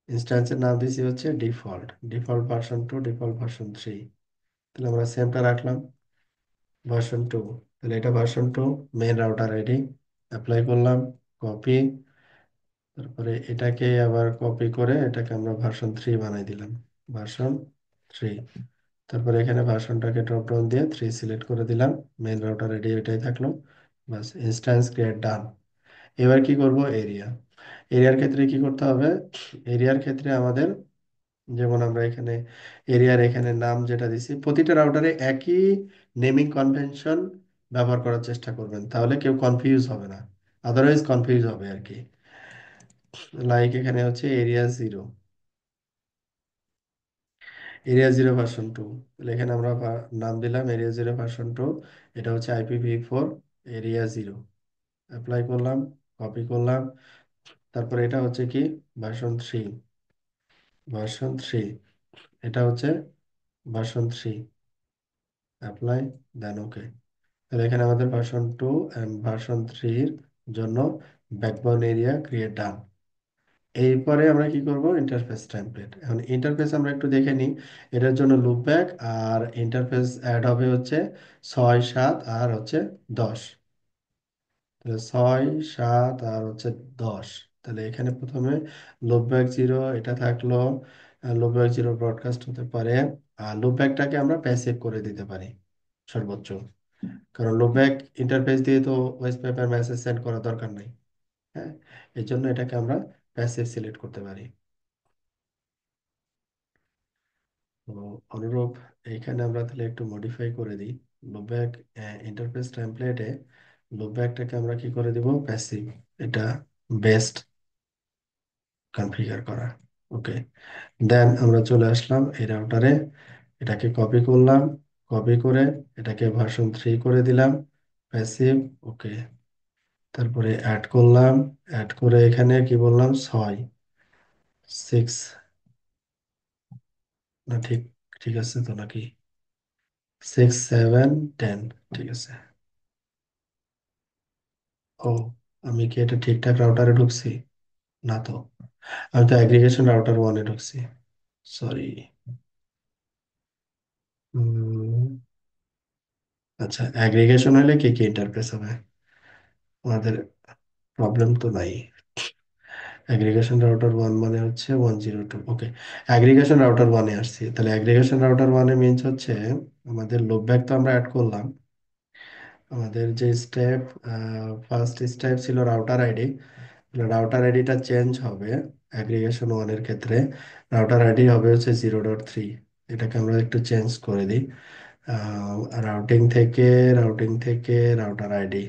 ইনস্ট্যান্সের নাম দিছি হচ্ছে default. Default version 2, default version 3। তাহলে আমরা সেমটা রাখলাম, ভার্সন 2। তাহলে এটা version 2, main router ID. Apply করলাম, কপি। তারপরে এটাকে আবার কপি করে এটাকে আমরা ভার্সন 3 বানাই দিলাম, ভার্সন 3। তারপরে এখানে ভার্সনটাকে ড্রপ ডাউন দিয়ে 3 সিলেক্ট করে দিলাম। মেন রাউটার আইডি এটাই থাকলো। বাস, ইনস্ট্যান্স ক্রিয়েট ডান। এবার কি করব? এরিয়া। এরিয়ার ক্ষেত্রে কি করতে হবে? এরিয়ার ক্ষেত্রে আমাদের, যেমন আমরা এখানে এরিয়ার এখানে নাম যেটা দিছি, প্রতিটা রাউটারে একই নেমিং কনভেনশন ব্যবহার করার চেষ্টা করবেন, তাহলে কেউ কনফিউজ হবে না। আদারওয়াইজ কনফিউজ হবে আর কি। লাইক এখানে হচ্ছে এরিয়া 0, এরিয়া 0 ভার্সন 2। তাহলে এখানে আমরা নাম দিলাম এরিয়া 0 ভার্সন 2। এটা হচ্ছে IPv4 এরিয়া 0। অ্যাপ্লাই করলাম, কপি করলাম। তারপরে এটা হচ্ছে কি, ভার্সন 3। ভার্সন 3, এটা হচ্ছে ভার্সন 3। অ্যাপ্লাই, দেন ওকে। তাহলে এখানে আমাদের ভার্সন 2 এন্ড ভার্সন 3 জন্য ব্যাকবোন এরিয়া ক্রিয়েট ডান। এরপরে আমরা কি করব? Interface template. এখন ইন্টারফেস আমরা একটু দেখে নিই। এটার জন্য লুপব্যাক আর ইন্টারফেস অ্যাড হবে হচ্ছে 6, 7 আর হচ্ছে 10। তাহলে 6, 7 আর হচ্ছে 10। তাহলে এখানে প্রথমে লুপব্যাক 0 এটা থাকলো। লুপব্যাক 0 ব্রডকাস্ট হতে পারে। আর লুপব্যাকটাকে আমরা প্যাসিভ করে দিতে পারি সর্বোচ্চ, কারণ লুপব্যাক ইন্টারফেস দিয়ে তো ওয়েস্ট পেপার মেসেজ সেন্ড করার দরকার নাই। হ্যাঁ, এই জন্য এটাকে আমরা প্যাসিভ সিলেক্ট করতে পারি। তো অনুরূপ এইখানে আমরা তাহলে একটু মডিফাই করে দিই। লুপব্যাক ইন্টারফেস টেমপ্লেটে লুপব্যাকটাকে আমরা কি করে দিব? প্যাসিভ। এটা বেস্ট কনফিগার করা। ওকে, দেন আমরা চলে আসলাম এই রাউটারে। এটাকে কপি করলাম, কপি করে এটাকে ভার্সন 3 করে দিলাম, প্যাসিভ। ওকে, তারপরে অ্যাড করলাম, অ্যাড করে এখানে কি বললাম, 6, না ঠিক, ঠিক আছে তো নাকি? 6, 7, 10, ঠিক আছে। ও আমি কি এটা ঠিকঠাক রাউটারে ঢুকছি? না তো, আমি তো অ্যাগ্রিগেশন রাউটার ওয়ানে ঢুকছি। সরি। আচ্ছা, অ্যাগ্রিগেশন হলে কি কি ইন্টারফেস হবে? আমাদের প্রবলেম তো নাই। অ্যাগ্রিগেশন রাউটার ওয়ান মানে হচ্ছে 102। ওকে, অ্যাগ্রিগেশন রাউটার ওয়ানে আসছি। তাহলে অ্যাগ্রিগেশন রাউটার ওয়ানে মিনস হচ্ছে আমাদের লুপ ব্যাক তো আমরা অ্যাড করলাম। আমাদের যে স্টেপ, ফার্স্ট স্টেপ ছিল রাউটার আইডি। রাউটার আইডিটা চেঞ্জ হবে অ্যাগ্রিগেশন ওয়ানের ক্ষেত্রে। রাউটার আইডি হবে হচ্ছে 0.3। এটাকে আমরা একটু চেঞ্জ করে দিই। রাউটিং থেকে, রাউটার আইডি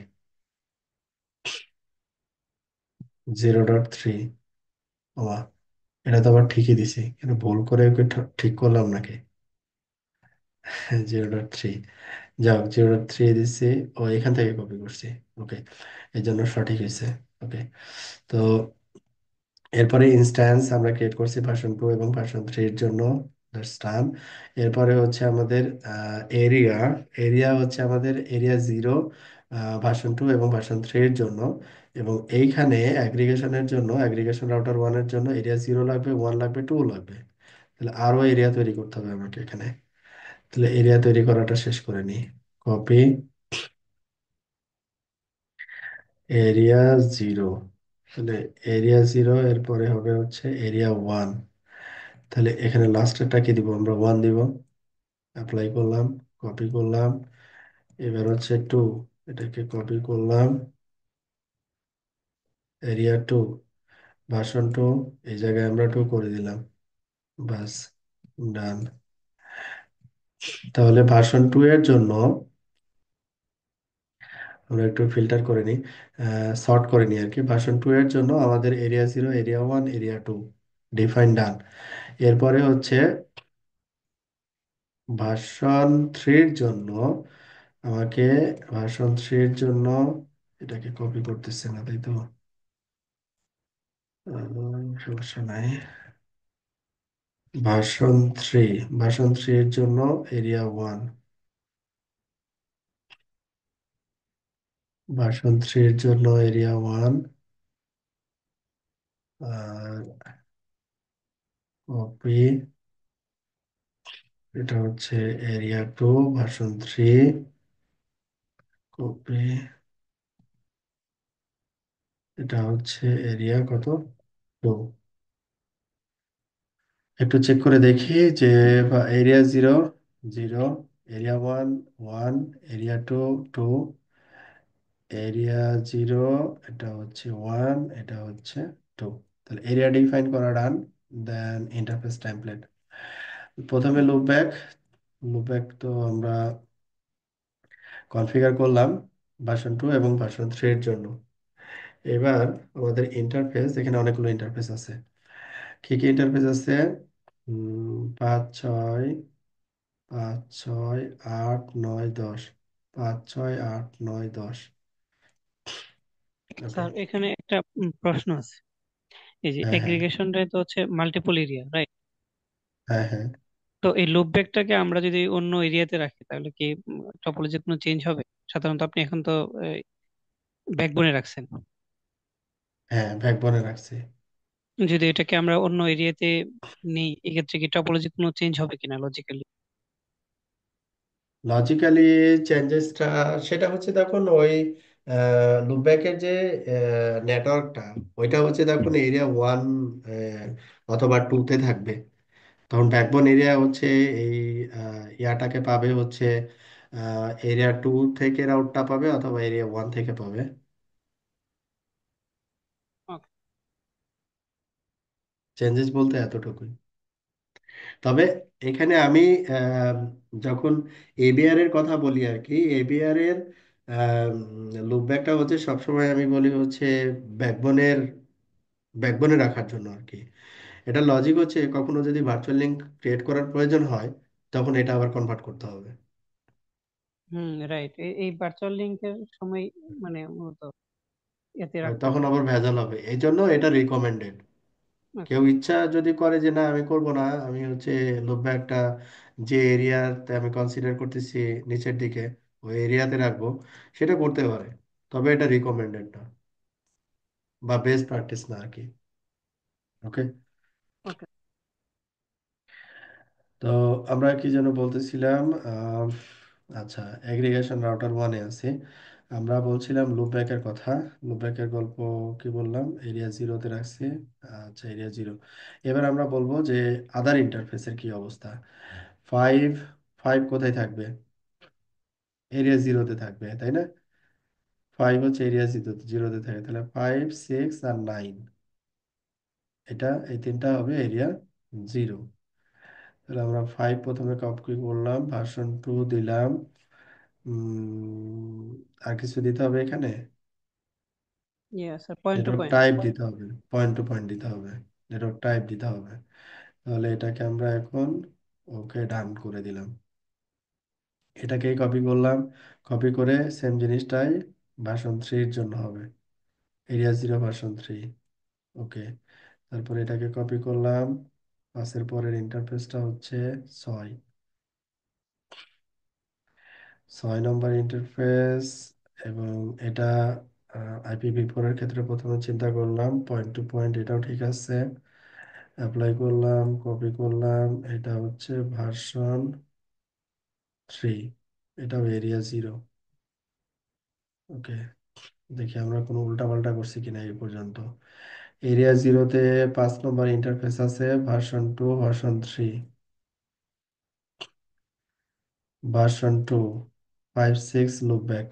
0.3। ও, এটা তো আবার ঠিকই দিছি, কিন্তু ভুল করে ওকে ঠিক করলাম নাকি? 0.3, যাও 0.3 দিচ্ছি। ও, এখান থেকে কপি করছি। ওকে, এই জন্য সঠিক হয়েছে। ওকে, তো এরপরে ইনস্ট্যান্স আমরা ক্রিয়েট করছি ভার্সন 2 এবং ভার্সন 3 এর জন্য। দ্যাটস ডান। এরপরে হচ্ছে আমাদের এরিয়া। এরিয়া হচ্ছে আমাদের এরিয়া 0, ভার্সন 2 এবং ভার্সন 3 এর জন্য। এবং এইখানে অ্যাগ্রিগেশনের জন্য, অ্যাগ্রিগেশন রাউটার ওয়ানের জন্য এরিয়া 0 লাগবে, 1 লাগবে, 2 লাগবে। তাহলে আরো এরিয়া তৈরি করতে হবে আমাকে এখানে। তাহলে এরিয়া তৈরি করাটা শেষ করে নিই। Copy area 0। তাহলে এরিয়া 0 এরপরে হবে হচ্ছে এরিয়া 1। তাহলে এখানে লাস্টেরটা কি দিব? আমরা 1 দিব। অ্যাপ্লাই করলাম, কপি করলাম। এবার হচ্ছে 2, এটাকে কপি করলাম। এরিয়া 2, ভার্সন 2, এই জায়গায় আমরা 2 করে দিলাম। বাস, ডান। তাহলে ভার্সন 2 এর জন্য আমরা একটু ফিল্টার করে নিই, সর্ট করে নিই আর কি। ভার্সন 2 এর জন্য আমাদের এরিয়া 0, এরিয়া 1, এরিয়া 2 ডিফাইন, ডান। এরপরে হচ্ছে ভার্সন 3 এর জন্য আমাকে, ভার্সন 3 এর জন্য এটাকে কপি করতেছে না, তাই তো? সমস্যা নাই। ভার্সন 3, ভার্সন 3 এর জন্য এরিয়া 1, ভার্সন 3 এর জন্য এরিয়া 1, আর কপি, এটা হচ্ছে এরিয়া 2, ভার্সন 3, কপি, এটা হচ্ছে এরিয়া কত, 2। একটু চেক করে দেখি যে এরিয়া 0, 0, এরিয়া 1, 1, এরিয়া 2, 2, এরিয়া 0, এটা হচ্ছে 1, এটা হচ্ছে 2। তাহলে এরিয়া ডিফাইন করা ডান। দেন ইন্টারফেস টেমপ্লেট। প্রথমে লুপব্যাক তো আমরা কনফিগার করলাম ভার্সন 2 এবং ভার্সন 3 এর জন্য। এবার আমাদের ইন্টারফেস, এখানে অনেকগুলো ইন্টারফেস আছে। কি কি ইন্টারফেস আছে? 5, 6, 5, 6, 8, 9, 10, 5, 6, 8, 9, 10। ওকে। স্যার এখানে একটা প্রশ্ন আছে। এই যে হ্যাঁ, হ্যাঁ, এগ্রিগেশনটা তো হচ্ছে মাল্টিপল এরিয়া, রাইট? হ্যাঁ, হ্যাঁ, তো এই লুপ ব্যাকটাকে আমরা যদি অন্য এরিয়াতে রাখি তাহলে কি টপোলজি কোনো চেঞ্জ হবে? সাধারণত আপনি এখন তো ব্যাকবোনে রাখছেন। হ্যাঁ, ব্যাকবনে রাখছি। যদি এটাকে আমরা অন্য এরিয়াতে নেই, এক্ষেত্রে কি টপোলজি কোনো চেঞ্জ হবে কিনা লজিক্যালি? লজিক্যালি চেঞ্জেসটা সেটা হচ্ছে, দেখুন ওই লুপব্যাকের যে নেটওয়ার্কটা, ওইটা হচ্ছে দেখুন এরিয়া 1 অথবা 2-তে থাকবে। তখন ব্যাকবোন এরিয়া হচ্ছে এই ইয়াটাকে পাবে হচ্ছে এরিয়া 2 থেকে রাউটটা পাবে অথবা এরিয়া 1 থেকে পাবে। চেঞ্জেস বলতে এতটুকুই। তবে এখানে আমি আহ, যখন এবিআর এর কথা বলি আর কি, এবিআর এর লুপব্যাকটা হচ্ছে সবসময় আমি বলি হচ্ছে ব্যাকবোনের ব্যাকবোনে রাখার জন্য আর কি। এটা লজিক হচ্ছে কখনো যদি ভার্চুয়াল লিঙ্ক ক্রিয়েট করার প্রয়োজন হয়, তখন এটা আবার কনভার্ট করতে হবে। রাইট। এই ভার্চুয়াল লিংকের সময় মানে মূলত এতে রাখতে তখন হবে। আবার ভেজাল হবে, এই জন্য এটা রিকমেন্ডেড। আচ্ছা। কেউ ইচ্ছা যদি করে যে না আমি করব না, আমি হচ্ছে লুপব্যাকটা যে এরিয়াতে আমি কনসিডার করতেছি নিচের দিকে, ওই এরিয়াতে রাখবো, সেটা করতে পারে। তবে এটা রিকমেন্ডেড না। বা বেস্ট প্র্যাকটিস না আর কি। ওকে। ওকে। তো আমরা কি যেন বলতেছিলাম, আচ্ছা, এগ্রিগেশন রাউটার ওয়ানে আছে, আমরা বলছিলাম লুপব্যাকের কথা। লুপব্যাকের গল্প কি বললাম, এরিয়া জিরোতে রাখছি। আচ্ছা, এরিয়া জিরো। এবার আমরা বলবো যে আদার ইন্টারফেসের কি অবস্থা। ফাইভ, ফাইভ কোথায় থাকবে? এরিয়া জিরোতে থাকবে, তাই না? ফাইভ হচ্ছে এরিয়া জিরোতে জিরোতে থাকে, তাহলে ফাইভ, সিক্স আর নাইন, এটা এই তিনটা হবে এরিয়া জিরো। তাহলে আমরা ফাইভ প্রথমে কপি করলাম, ভার্সন টু দিলাম। আর কিছু দিতে হবে এখানে? ইয়ে sir, point two network point. Type দিতে হবে, পয়েন্ট টু পয়েন্ট দিতে হবে, নেটওয়ার্ক টাইপ দিতে হবে। তাহলে এটাকে আমরা এখন ওকে ডান করে দিলাম। এটাকেই কপি করলাম, কপি করে সেম জিনিসটাই ভার্সন থ্রির জন্য হবে, এরিয়া জিরো ভার্সন থ্রি। ওকে। তারপর এটাকে কপি করলাম, পাঁচের পরের ইন্টারফেসটা হচ্ছে ছয়, 6 নম্বর ইন্টারফেস। এবং এটা IPv4 এর ক্ষেত্রে প্রথমে চিন্তা করলাম পয়েন্ট টু পয়েন্ট, এটাও ঠিক আছে। অ্যাপ্লাই করলাম, কপি করলাম, এটা হচ্ছে ভার্সন থ্রি, এটাও এরিয়া জিরো। ওকে। দেখি আমরা কোনো উল্টাপাল্টা করছি কিনা এই পর্যন্ত। এরিয়া জিরোতে 5 নম্বর ইন্টারফেস আছে, version two, version three, version two, five, six, loop back,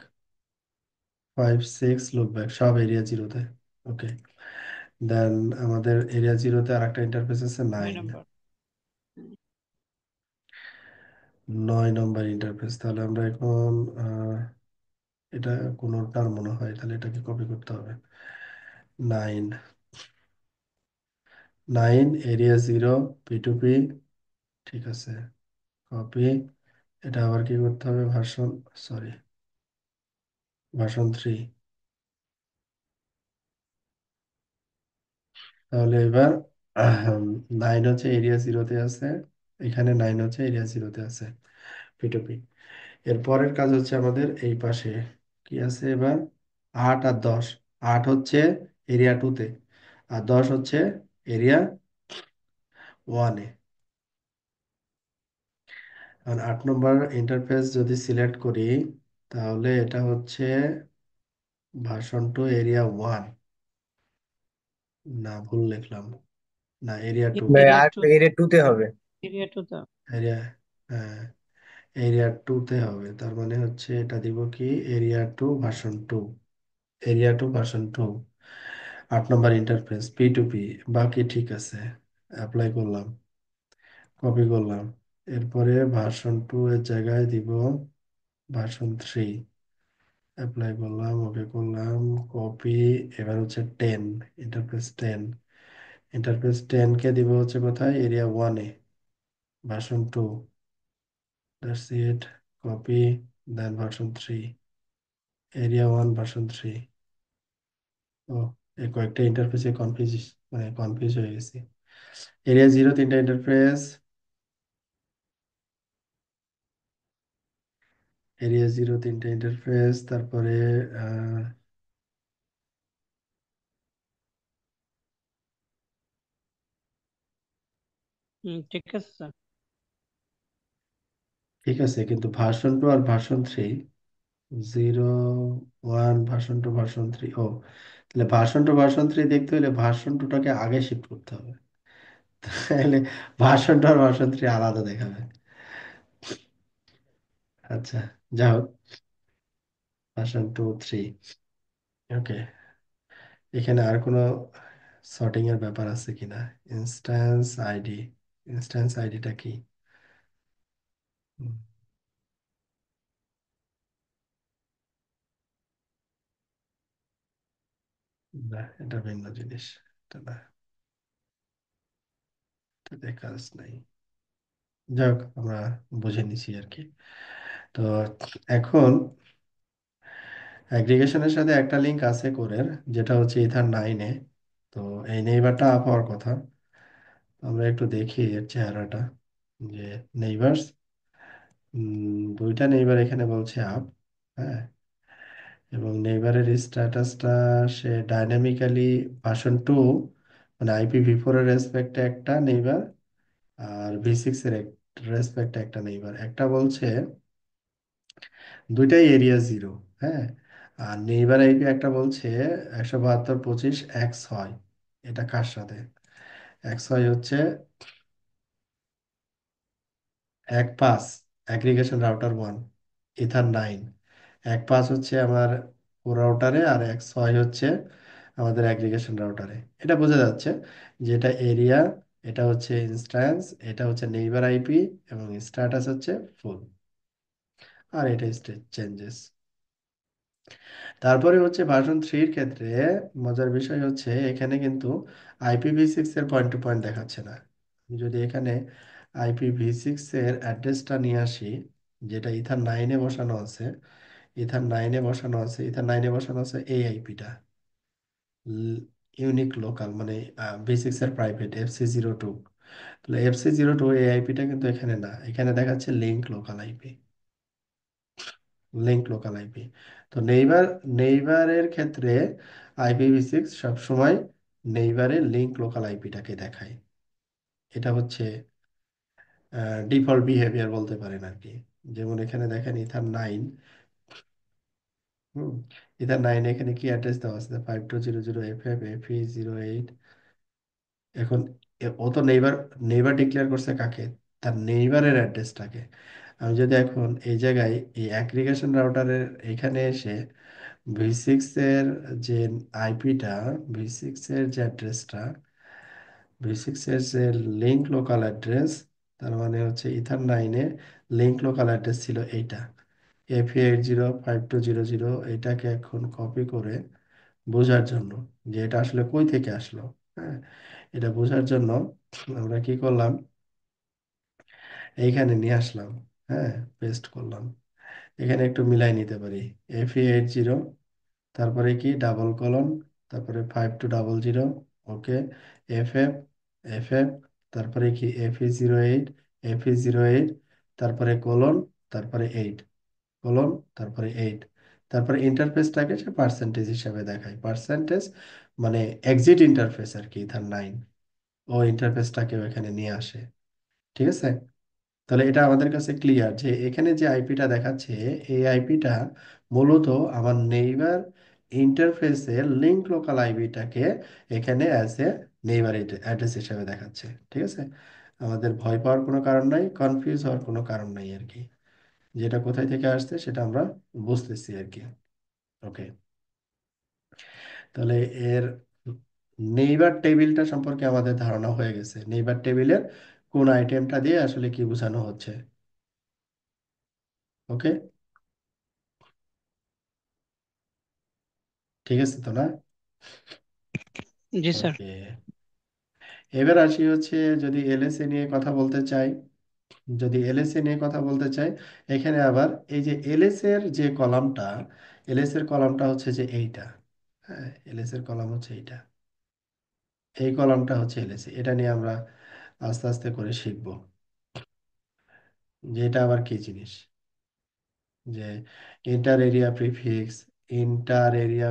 five, six, loop back, সব এরিয়া জিরোতে। ওকে। দেন আমাদের এরিয়া জিরোতে আর একটা ইন্টারফেস আছে, 9 নাইন, নাম্বার। 9 নম্বর ইন্টারফেস। তাহলে আমরা এখন এটা কোনোটার মনে হয়, তাহলে এটাকে কপি করতে হবে। Nine, nine area zero, P2P, ঠিক আছে, কপি। এটা আবার কি করতে হবে, ভার্সন, সরি, ভার্সন থ্রি। তাহলে এবার নাইন হচ্ছে এরিয়া জিরোতে আছে, এখানে নাইন হচ্ছে এরিয়া জিরোতে আছে, P2P। এর পরের কাজ হচ্ছে আমাদের এই পাশে কি আছে এবার, 8 আর 10। 8 হচ্ছে এরিয়া টুতে, আর 10 হচ্ছে এরিয়া ওয়ানে। আর 8 নম্বর ইন্টারফেস যদি সিলেক্ট করি, তাহলে এটা হচ্ছে ভার্সন টু এরিয়া ওয়ান, না ভুল লিখলাম, না এরিয়া টু, ভাই এরিয়া আর টু। এরিয়া টু তে হবে। এরিয়া টু তো। এরিয়া, হ্যাঁ, এরিয়া টুতে হবে। তার মানে হচ্ছে এটা দিব কি, area two version two, area two version two. 8 নম্বর ইন্টারফেস, P2P, বাকি ঠিক আছে। অ্যাপ্লাই করলাম, কপি করলাম। এরপরে ভার্সন টু এর জায়গায় দিব ভার্সন থ্রি। অ্যাপ্লাই করলাম, ওকে করলাম, কপি। এবার হচ্ছে 10, ইন্টারফেস 10। ইন্টারফেস 10 কে দিব হচ্ছে কোথায়, এরিয়া ওয়ানে, version two. That's it, copy, then version three, area one version three. ও, এই কয়েকটা ইন্টারফেসে কনফিউজ, মানে কনফিউজ হয়ে গেছি। এরিয়া জিরো তিনটা ইন্টারফেস, এরিয়া জিরো তিনটা ইন্টারফেস, তারপরে আহ, ঠিক আছে স্যার। ঠিক আছে, কিন্তু ভার্সন টু আর version three, zero, one, version two, version three. ও, তাহলে ভার্সন টু ভার্সন থ্রি দেখতে হলে ভার্সন টুটাকে আগে শিফট করতে হবে, তাহলে ভার্সন টু আর ভার্সন থ্রি আলাদা দেখাবে। আচ্ছা, যাই হোক, ভার্সন টু, থ্রি। ওকে। এখানে আর কোনো সর্টিং এর ব্যাপার আছে কিনা, ইনস্ট্যান্স আইডি, ইনস্ট্যান্স আইডিটা কি? হুম, না, এটা ভিন্ন জিনিস, এটা না, এটাতে কাজ নাই। যাই হোক, আমরা বুঝে নিছি আর কি। তো এখন অ্যাগ্রিগেশনের সাথে একটা লিঙ্ক আছে কোরের, যেটা হচ্ছে ইথার 9-এ। তো এই নেইবারটা আপ হওয়ার কথা। আমরা একটু দেখি এর চেহারাটা, যে নেইবার্স, দুইটা নেইবার এখানে বলছে আপ। হ্যাঁ, এবং নেইবারের স্ট্যাটাসটা সে ডাইনামিক্যালি ভার্সন 2 মানে IPv4 এর রেসপেক্টে একটা নেইবার, আর V6 এর রেসপেক্টে একটা নেইবার। একটা বলছে দুইটাই এরিয়া 0, হ্যাঁ। আর নেইবার আইপি একটা বলছে 172.25 x হয়। এটা কার সাথে? x হচ্ছে 1.5 অ্যাগ্রিগেশন রাউটার 1, ইথার 9। 1.5 হচ্ছে আমার রাউটারে, আর 1.6 হচ্ছে আমাদের অ্যাগ্রিগেশন রাউটারে। এটা বোঝা যাচ্ছে যে এটা এরিয়া, এটা হচ্ছে ইনস্ট্যান্স, এটা হচ্ছে নেইবার আইপি, এবং স্ট্যাটাস হচ্ছে ফুল, আর এটা স্টেট চেঞ্জেস। তারপরে হচ্ছে ভার্সন 3 এর ক্ষেত্রে মজার বিষয় হচ্ছে এখানে কিন্তু IPv6 এর পয়েন্ট টু পয়েন্ট দেখাচ্ছে না। আমি যদি এখানে IPv6 এর অ্যাড্রেসটা নিয়ে আসি, যেটা ইথার 9-এ বসানো আছে, ইথার 9-এ বসানো আছে এই আইপিটা, ইউনিক লোকাল, মানে V6 এর প্রাইভেট FC02। তাহলে FC02 এই আইপিটা কিন্তু এখানে না, এখানে দেখাচ্ছে লিঙ্ক লোকাল আইপি। তো নেইবারের ক্ষেত্রে IPv6 সবসময় নেইবারের লিঙ্ক লোকাল আইপিটাকে দেখায়। এটা হচ্ছে ডিফল্ট বিহেভিয়ার বলতে পারেন আর কি। যেমন এখানে দেখেন ইথার 9, হুম, ইথার 9 এখানে কি অ্যাড্রেস দেওয়া আছে? 5200FF FE08। এখন ও তো নেইবার ডিক্লেয়ার করছে কাকে? তার নেইবারের অ্যাড্রেসটাকে। আমি যদি এখন এই জায়গায় এই অ্যাগ্রিগেশন রাউটারের এখানে এসে ভি এর যে আইপিটা, ভি6 এর যে অ্যাড্রেসটা, ভি6 এর যে লিঙ্ক লোকাল অ্যাড্রেস, তার মানে হচ্ছে ইথার 9-এ লিঙ্ক লোকাল অ্যাড্রেস ছিল এইটা, FE805200। এটাকে এখন কপি করে বোঝার জন্য যে এটা আসলে কই থেকে আসলো, হ্যাঁ, এটা বোঝার জন্য আমরা কি করলাম, এইখানে নিয়ে আসলাম, হ্যাঁ, পেস্ট করলাম। এখানে একটু মিলাই নিতে পারি। FE80, তারপরে কি ডাবল কলন, তারপরে 5200, ওকে, FF, তারপরে কি FE08, তারপরে কোলন, তারপরে 8, কোলন, তারপরে 8। তারপরে ইন্টারফেসটাকে সে পার্সেন্টেজ হিসাবে দেখায়, পার্সেন্টেজ মানে এক্সিট ইন্টারফেস আর কি, ইথার 9 ও ইন্টারফেসটাকেও এখানে নিয়ে আসে। ঠিক আছে? তাহলে এটা আমাদের কাছে ক্লিয়ার যে এখানে যে আইপিটা দেখাচ্ছে, এই আইপিটা মূলত আমার নেইবার ইন্টারফেসের লিঙ্ক লোকাল আইপিটাকে এখানে অ্যাজ এ নেইবার অ্যাড্রেস হিসেবে দেখাচ্ছে। ঠিক আছে? আমাদের ভয় পাওয়ার কোনো কারণ নাই, কনফিউজ হওয়ার কোনো কারণ নাই আর কি। যেটা কোথায় থেকে আসছে সেটা আমরা বুঝতেছি আর কি। ওকে, তাহলে এর নেইবার টেবিলটা সম্পর্কে আমাদের ধারণা হয়ে গেছে, নেইবার টেবিলের কোন আইটেমটা দিয়ে আসলে কি বোঝানো হচ্ছে। ওকে, ঠিক আছে তো, না? জি স্যার। ওকে, এবার আসি হচ্ছে যদি এলএসএ নিয়ে কথা বলতে চাই, যদি এলএসএ নিয়ে কথা বলতে চাই, এখানে আবার এই যে এলএস এর কলামটা হচ্ছে যে এইটা, হ্যাঁ, এলএস এর কলাম হচ্ছে এইটা, এই কলামটা হচ্ছে এলএসএ। এটা নিয়ে আমরা আস্তে আস্তে করে শিখবো যে এটা আবার কি জিনিস, যে ইন্টার এরিয়া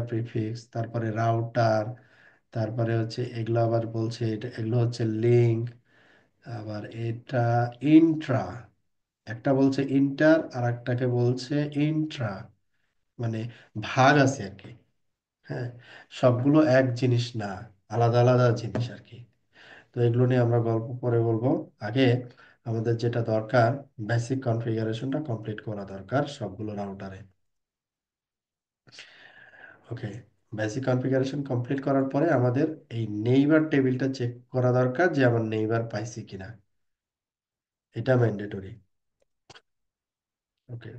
প্রিফিক্স, তারপরে রাউটার, তারপরে হচ্ছে এগুলো আবার বলছে এগুলো হচ্ছে লিঙ্ক, আবার এটা ইন্ট্রা, একটা বলছে ইন্টার আর একটাকে বলছে ইন্ট্রা, মানে ভাগ আছে আর কি, হ্যাঁ, সবগুলো এক জিনিস না, আলাদা আলাদা জিনিস আর কি। তো এগুলো নিয়ে আমরা গল্প পরে বলবো। আগে আমাদের যেটা দরকার, বেসিক কনফিগারেশনটা কমপ্লিট করা দরকার সবগুলো রাউটারে। ওকে, বেসিক কনফিগারেশন কমপ্লিট করার পরে আমাদের এই নেইবার টেবিলটা চেক করা দরকার যে আমার নেইবার পাইছি কিনা, এটা ম্যান্ডেটরি। ওকে,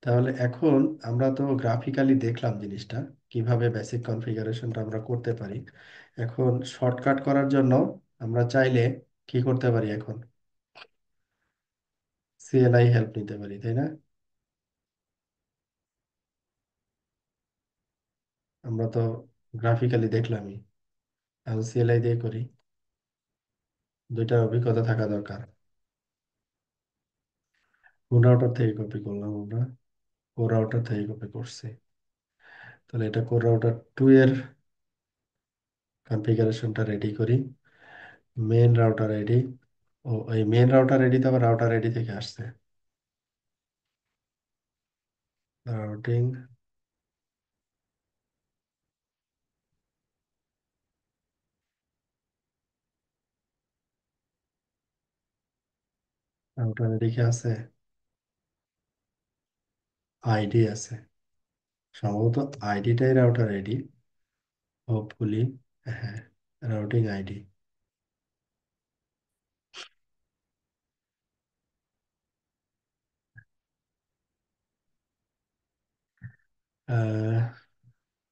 তাহলে এখন আমরা তো গ্রাফিক্যালি দেখলাম জিনিসটা কিভাবে বেসিক কনফিগারেশনটা আমরা করতে পারি। এখন শর্টকাট করার জন্য আমরা চাইলে কি করতে পারি, এখন CLI হেল্প নিতে পারি, তাই না? আমরা তো গ্রাফিক্যালি দেখলামই, এখন CLI দিয়ে করি। দুইটার অভিজ্ঞতা থাকা দরকার। কোন রাউটার থেকে কপি করলাম আমরা? কোর রাউটার থেকে কপি করছি। তাহলে এটা কোর রাউটার 2 এর কনফিগারেশনটা রেডি করি। মেন রাউটার আইডি, ও এই মেন রাউটার আইডি তো আবার রাউটার আইডি থেকে আসছে। রাউটিং রাউটার আইডি কি আছে? আইডি আছে সম্ভবত, আইডিটাই রাউটার আইডি হোপফুলি। হ্যাঁ, রাউটিং আইডি।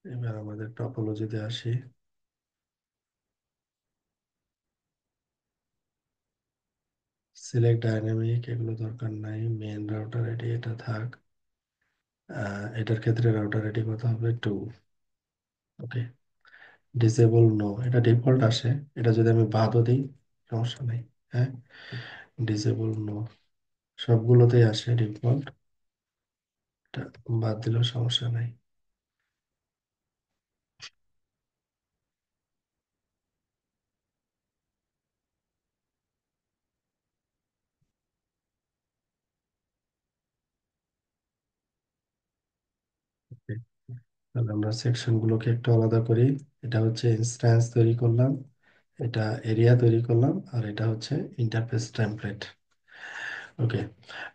এবার আমাদের টপোলজিতে আসি। সিলেক্ট ডাইনামিক এগুলো দরকার নাই, মেন রাউটার আইডি এটা থাক। এটার ক্ষেত্রে রাউটার আইডি কত হবে? 2। ওকে। ডিসেবল নো, এটা ডিফল্ট আসে, এটা যদি আমি বাদও দিই সমস্যা নাই। হ্যাঁ, ডিসেবল নো সবগুলোতেই আসে ডিফল্ট, এটা বাদ দিলেও সমস্যা নাই। Okay, তাহলে আমরা সেকশন গুলোকে একটু আলাদা করি। এটা হচ্ছে ইনস্ট্যান্স তৈরি করলাম, এটা এরিয়া তৈরি করলাম, আর এটা হচ্ছে ইন্টারফেস টেমপ্লেট। ওকে,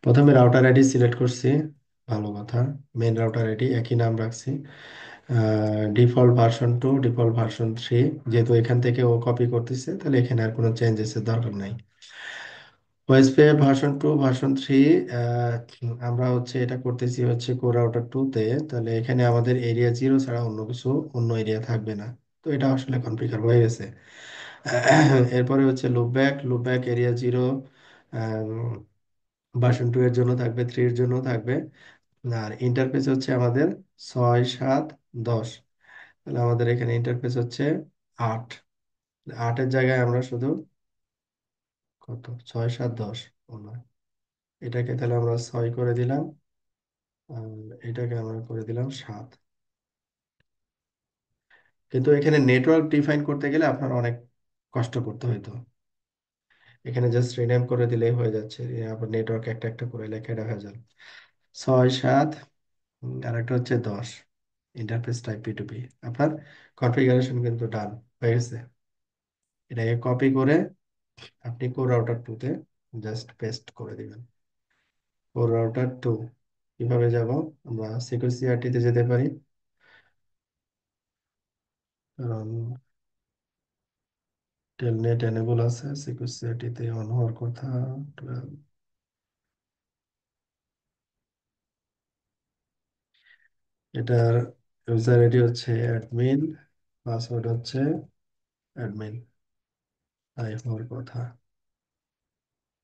প্রথমে রাউটার আইডি সিলেক্ট করছি, ভালো কথা। মেন রাউটার আইডি একই নাম রাখছি, ডিফল্ট ভার্সন 2, ডিফল্ট ভার্সন 3। যেহেতু এখান থেকে ও কপি করতেছে, তাহলে এখানে আর কোনো চেঞ্জেসের দরকার নাই। ওএসপি ভার্সন 2, ভার্সন 3, আমরা হচ্ছে এটা করতেছি হচ্ছে কোর রাউটার 2 তে। তাহলে এখানে আমাদের এরিয়া 0 ছাড়া অন্য কিছু, অন্য এরিয়া থাকবে না। তো এটা আসলে কনফিগার হয়ে গেছে। এরপরে হচ্ছে লুপব্যাক, লুপব্যাক এরিয়া 0 ভার্সন 2 এর জন্য থাকবে, 3 এর জন্য থাকবে। আর ইন্টারফেস হচ্ছে আমাদের 6, 7, 10। তাহলে আমাদের এখানে ইন্টারফেস হচ্ছে 8। 8-এর জায়গায় আমরা শুধু কত, 6, 7, 10 ও নয়, এটাকে তাহলে আমরা 6 করে দিলাম, আর এটাকে আমরা করে দিলাম 7। কিন্তু এখানে নেটওয়ার্ক ডিফাইন করতে গেলে আপনার অনেক কষ্ট করতে হইতো। এখানে জাস্ট রিনেম করে দিলেই হয়ে যাচ্ছে, আবার নেটওয়ার্ক একটা একটা করে লেখা রাখা যায়। 6, 7, আর একটা হচ্ছে 10। Interface type P2P। আপনার কনফিগারেশন কিন্তু ডান হয়ে গেছে। এটাকে কপি করে আপনি কোর রাউটার 2 তে জাস্ট পেস্ট করে দিবেন। কোর রাউটার 2 কিভাবে যাব? আমরা সিকিউরিটি তে যেতে পারি, কারণ টেলনেট এনেবল আছে, সিকিউরিটি তে অন হওয়ার কথা। 12, এটার ইউজার আইডি হচ্ছে অ্যাডমিন, পাসওয়ার্ড হচ্ছে অ্যাডমিন, তাই হওয়ার কথা।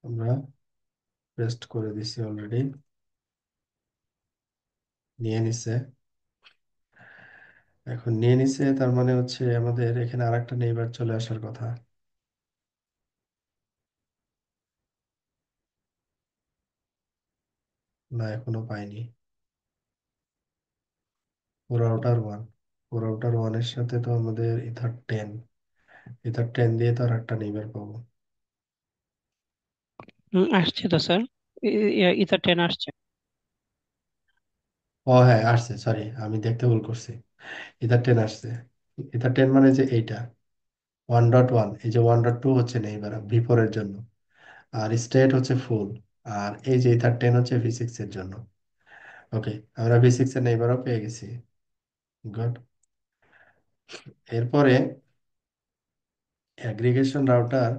আমরা পেস্ট করে দিছি অলরেডি, নিয়ে নিছে। এখন নিয়ে নিছে, তার মানে হচ্ছে আমাদের এখানে আরেকটা নেইবার চলে আসার কথা। না, এখনো পাইনি। রাউটার 1, রাউটার 1 এর সাথে তো আমাদের ইথার 10, ইথার 10 দিয়ে তো আর একটা নেইবার পাবো। আসছে তো স্যার, ইথার 10 আসছে। ও হ্যাঁ, আসছে, সরি আমি দেখতে ভুল করছি। ইথার 10 আসছে। ইথার 10 মানে যে এইটা 1.1, এই যে 1.2 হচ্ছে নেইবার V4 এর জন্য, আর স্টেট হচ্ছে ফুল। আর এই যে ইথার 10 হচ্ছে V6 এর জন্য। ওকে, আমরা V6 এর নেইবারও পেয়ে গেছি। গুড। এরপরে অ্যাগ্রিগেশন রাউটার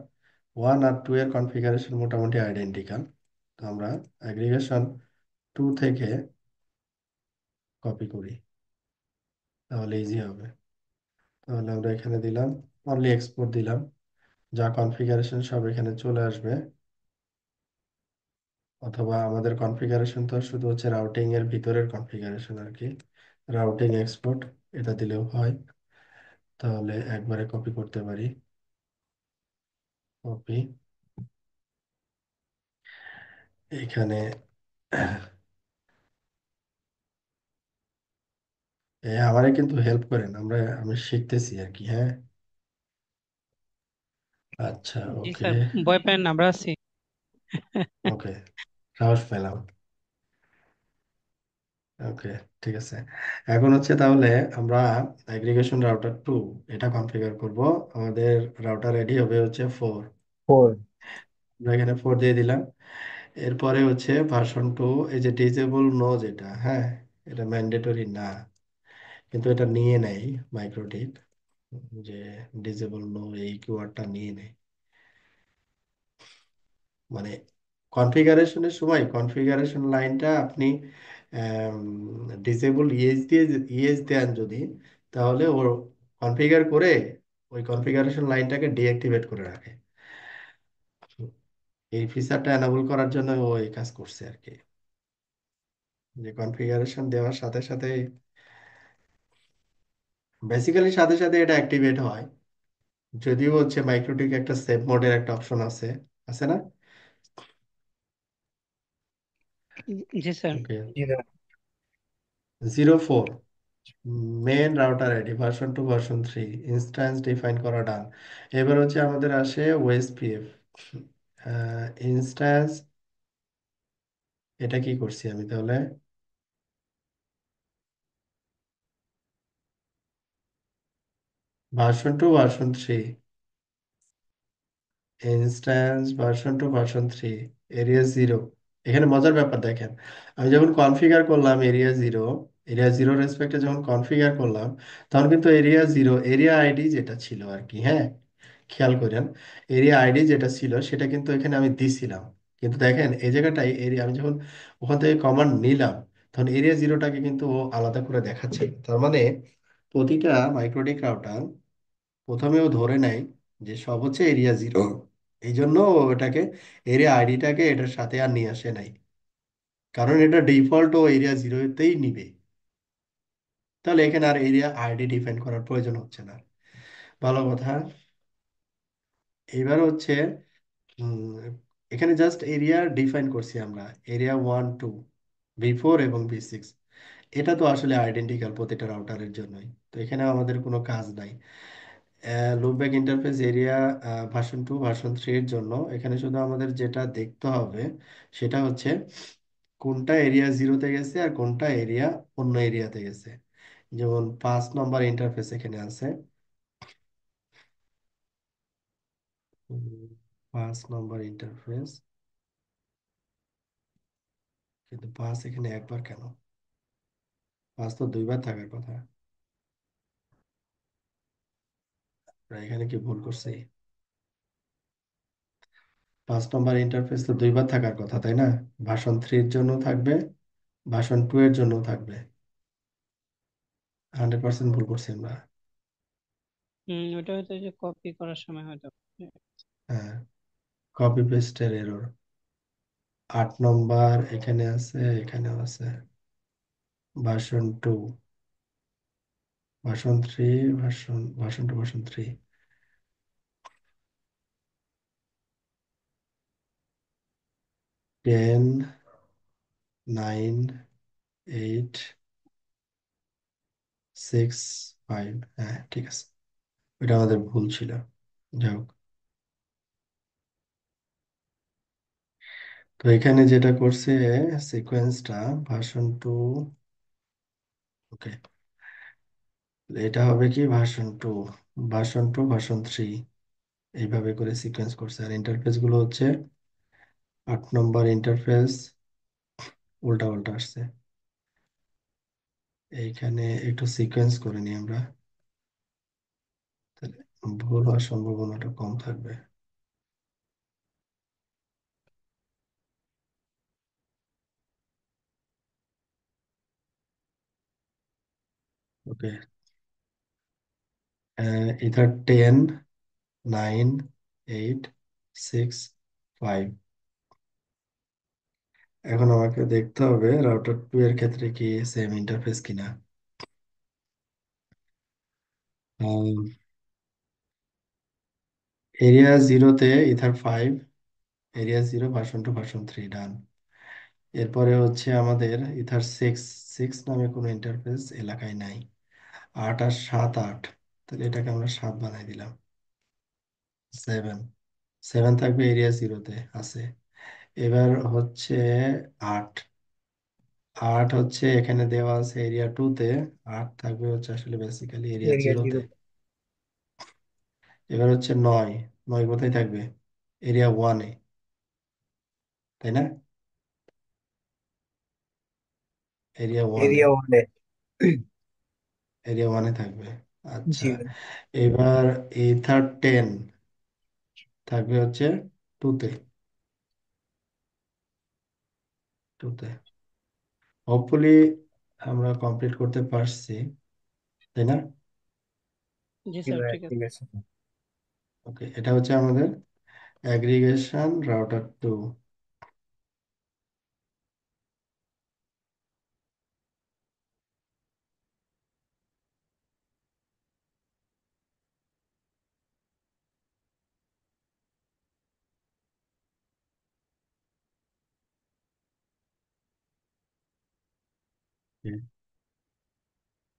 1 আর 2 এর কনফিগারেশন মোটামুটি আইডেন্টিক্যাল। তো আমরা অ্যাগ্রিগেশন 2 থেকে কপি করি, তাহলে ইজি হবে। তাহলে আমরা এখানে দিলাম, অনলি এক্সপোর্ট দিলাম, যা কনফিগারেশন সব এখানে চলে আসবে। অথবা আমাদের কনফিগারেশন তো শুধু হচ্ছে রাউটিং এর ভিতরের কনফিগারেশন আর কি, রাউটিং এক্সপোর্ট এটা দিলেও হয়। তাহলে একবারে কপি করতে পারি, কপি। এখানে আমারে কিন্তু হেল্প করেন, আমি শিখতেছি আর কি। হ্যাঁ, আচ্ছা, জি ওকে। স্যার, ভয় পেন না, আমরা আছি। ওকে, সাহস পেলাম। ওকে, ঠিক আছে। এখন হচ্ছে তাহলে আমরা অ্যাগ্রিগেশন রাউটার 2 এটা কনফিগার করব। আমাদের রাউটার রেডি হবে হচ্ছে 4। 4। আমরা এখানে 4 দিয়ে দিলাম। এরপরে হচ্ছে ভার্সন 2। এই যে ডিসেবল নো, যেটা, হ্যাঁ, এটা ম্যান্ডেটরি না, কিন্তু এটা নিয়ে নেয় মাইক্রোটিক, যে ডিসেবল নো এই কিওয়ার্ডটা নিয়ে নেয়। মানে কনফিগারেশনের সময় কনফিগারেশন লাইনটা আপনি ডিসেবল ইএস দেন যদি, তাহলে ওর কনফিগার করে ওই কনফিগারেশন লাইনটাকে ডিঅ্যাক্টিভেট করে রাখে। এই ফিচারটা এনাবল করার জন্য ও এই কাজ করছে আর কি, যে কনফিগারেশন দেওয়ার সাথে সাথে, বেসিক্যালি সাথে সাথে এটা অ্যাক্টিভেট হয়। যদিও হচ্ছে মাইক্রোটিক একটা সেভ মোডের একটা অপশন আছে, আছে না? জি স্যার। ওকে, জি ভাইয়া। 04 main router ID version 2 version 3 instance define করা ডান। এবার হচ্ছে আমাদের আসে ওএসপিএফ ইনস্ট্যান্স। এটা কি করছি আমি তাহলে? Version 2 version 3 instance version 2 version 3 area 0। এখানে মজার ব্যাপার দেখেন, আমি যখন কনফিগার করলাম এরিয়া 0, এরিয়া 0 রেসপেক্টে যখন কনফিগার করলাম, তখন কিন্তু এরিয়া 0 এরিয়া আইডি যেটা ছিল আর কি, হ্যাঁ, খেয়াল করেন, এরিয়া আইডি যেটা ছিল সেটা কিন্তু এখানে আমি দিছিলাম। কিন্তু দেখেন এই জায়গাটায় এরিয়া, আমি যখন ওখান থেকে কমান্ড নিলাম, তখন এরিয়া 0টাকে কিন্তু ও আলাদা করে দেখাচ্ছে। তার মানে প্রতিটা মাইক্রোটিক রাউটার প্রথমেও ধরে নেয় যে সব হচ্ছে এরিয়া 0, এই জন্য ও ওটাকে এরিয়া আইডিটাকে এটার সাথে আর নিয়ে আসে নাই, কারণ এটা ডিফল্ট ও এরিয়া 0তেই নিবে। তাহলে এখানে আর এরিয়া আইডি ডিফাইন করার প্রয়োজন হচ্ছে না। ভালো কথা। এইবার হচ্ছে উম, এখানে জাস্ট এরিয়া ডিফাইন করছি আমরা, এরিয়া 1 2 V4 এবং V6। এটা তো আসলে আইডেন্টিক্যাল প্রতিটা রাউটারের জন্যই, তো এখানে আমাদের কোনো কাজ নাই। Loopback interface area version 2 version 3 এর জন্য এখানে শুধু আমাদের যেটা দেখতে হবে সেটা হচ্ছে কোনটা এরিয়া 0তে গেছে আর কোনটা এরিয়া অন্য এরিয়াতে গেছে। যেমন 5 নম্বর ইন্টারফেস এখানে আছে। 5 নম্বর ইন্টারফেস, কিন্তু 5 এখানে একবার কেন? 5 তো দুইবার থাকার কথা। আমরা এখানে কি ভুল করছি? 5 নম্বর ইন্টারফেস তো দুইবার থাকার কথা, তাই না? ভার্সন 3 এর জন্য থাকবে, ভার্সন 2 এর জন্য থাকবে। 100% ভুল করছি আমরা। ওটা হয়তো যে কপি করার সময় হয়তো। হ্যাঁ, কপি পেস্টের এরর। 8 নম্বর এখানে আছে, এখানেও আছে। Version 2 version 3 version 2 version 3 10 9 8 6 5। হ্যাঁ, ঠিক আছে, ওইটা আমাদের ভুল ছিল। যাই হোক, তো এখানে যেটা করছে সিকোয়েন্সটা ভার্সন 2। ওকে, এটা হবে কি ভার্সন 2 ভার্সন 3 এইভাবে করে সিকোয়েন্স করছে। আর ইন্টারফেস গুলো হচ্ছে 8 নম্বর ইন্টারফেস উল্টা উল্টা আসছে। এইখানে একটু সিকোয়েন্স করে নিই আমরা, তাহলে ভুল হওয়ার সম্ভাবনাটা কম থাকবে। ওকে, ইথার 10 9 8 6 5। এখন আমাকে দেখতে হবে রাউটার 2 এর ক্ষেত্রে কি সেম ইন্টারফেস কিনা। এরিয়া 0তে ether 5, area 0 version 2 version 3 done. এরপরে হচ্ছে আমাদের ইথার 6 6 নামে কোনো ইন্টারফেস এলাকায় নাই। আট আর সাত আট, তাহলে এটাকে আমরা সাত বানাই দিলাম। সেভেন, সেভেন থাকবে এরিয়া জিরোতে আছে। এবার হচ্ছে আট, আট হচ্ছে এখানে দেওয়া আছে এরিয়া টুতে, আট থাকবে হচ্ছে আসলে বেসিক্যালি এরিয়া এরিয়া জিরোতে। জিরো। এবার হচ্ছে নয়, নয় কোথায় থাকবে? এরিয়া ওয়ানে, তাই না? এরিয়া ওয়ানে, এরিয়া ওয়ানে। এরিয়া ওয়ানে থাকবে। আচ্ছা, জি। এবার এই থার্ড টেন থাকবে হচ্ছে টুতে, টুতে। হোপফুলি আমরা কমপ্লিট করতে পারছি, তাই না? জি জি স্যার, ভাইয়া ঠিক ঠিক আছে। আছে। ওকে, এটা হচ্ছে আমাদের অ্যাগ্রিগেশন রাউটার টু।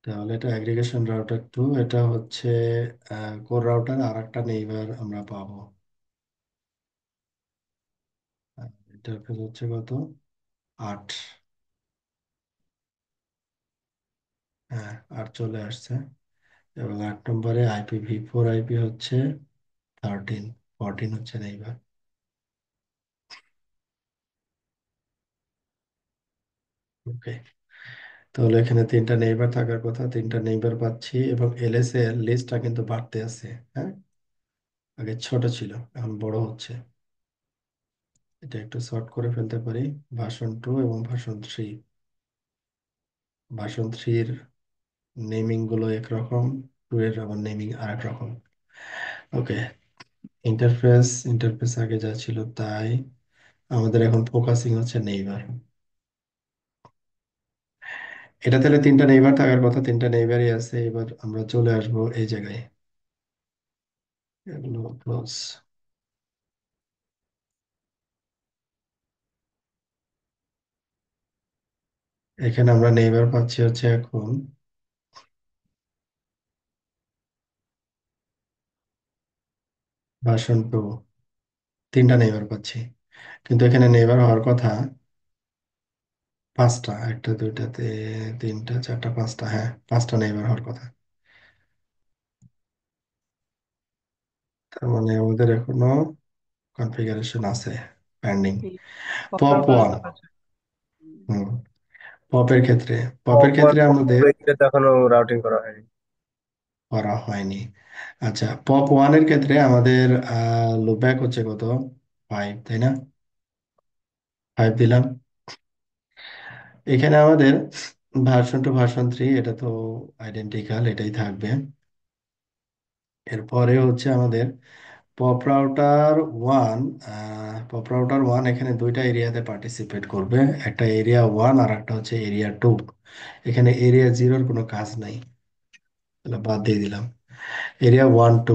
তাহলে এটা অ্যাগ্রিগেশন রাউটার টু, এটা হচ্ছে কোর রাউটার, আর একটা নেইবার আমরা পাবো। ইন্টারফেস হচ্ছে কত? আট। হ্যাঁ, আট চলে আসছে। এবং 8 নম্বরে IPv4 আইপি হচ্ছে 13, 14 হচ্ছে নেইবার। ওকে, তাহলে এখানে তিনটা নেইবার থাকার কথা, তিনটা নেইবার পাচ্ছি, এবং এলএস এর লিস্টটা কিন্তু বাড়তে আছে। হ্যাঁ, আগে ছোট ছিল, এখন বড় হচ্ছে। এটা একটু শর্ট করে ফেলতে পারি। ভার্সন টু এবং ভার্সন থ্রি, ভার্সন থ্রির নেমিং গুলো একরকম, টু এর আবার নেমিং আর এক রকম। ওকে, ইন্টারফেস, ইন্টারফেস আগে যা ছিল তাই। আমাদের এখন ফোকাসিং হচ্ছে নেইবার। এটা তাহলে তিনটা নেইবার থাকার কথা, তিনটা নেইবারই আছে। এবার আমরা চলে আসব এই জায়গায়, এগুলো ক্লোজ। এখানে আমরা নেইবার পাচ্ছি হচ্ছে এখন ভার্সন টু, তিনটা নেইবার পাচ্ছি। কিন্তু এখানে নেইবার হওয়ার কথা পাঁচটা, একটা দুইটাতে তিনটা চারটা পাঁচটা, হ্যাঁ পাঁচটা নেইবার হওয়ার কথা। তার মানে আমাদের এখনো কনফিগারেশন আছে পেন্ডিং। এই পপ পপ রাউটারের ওয়ান, কথা হুম, হুম, পপের ক্ষেত্রে, পপের পপ ওয়ান ক্ষেত্রে পপ আমাদের টু তো এখনো রাউটিং করা হয়নি। করা হয়নি। আচ্ছা, পপ ওয়ানের ক্ষেত্রে আমাদের লুপব্যাক হচ্ছে কত? 5, তাই না? 5 দিলাম। এখানে আমাদের ভার্সন টু ভার্সন থ্রি, এটা তো আইডেন্টিক্যাল, এটাই থাকবে। এরপরে হচ্ছে আমাদের pop router one. Pop router one এখানে দুইটা এরিয়াতে পার্টিসিপেট করবে, একটা এরিয়া ওয়ান আর একটা হচ্ছে এরিয়া টু। এখানে এরিয়া জিরোর কোনো কাজ নাই, তাহলে বাদ দিয়ে দিলাম। এরিয়া ওয়ান টু,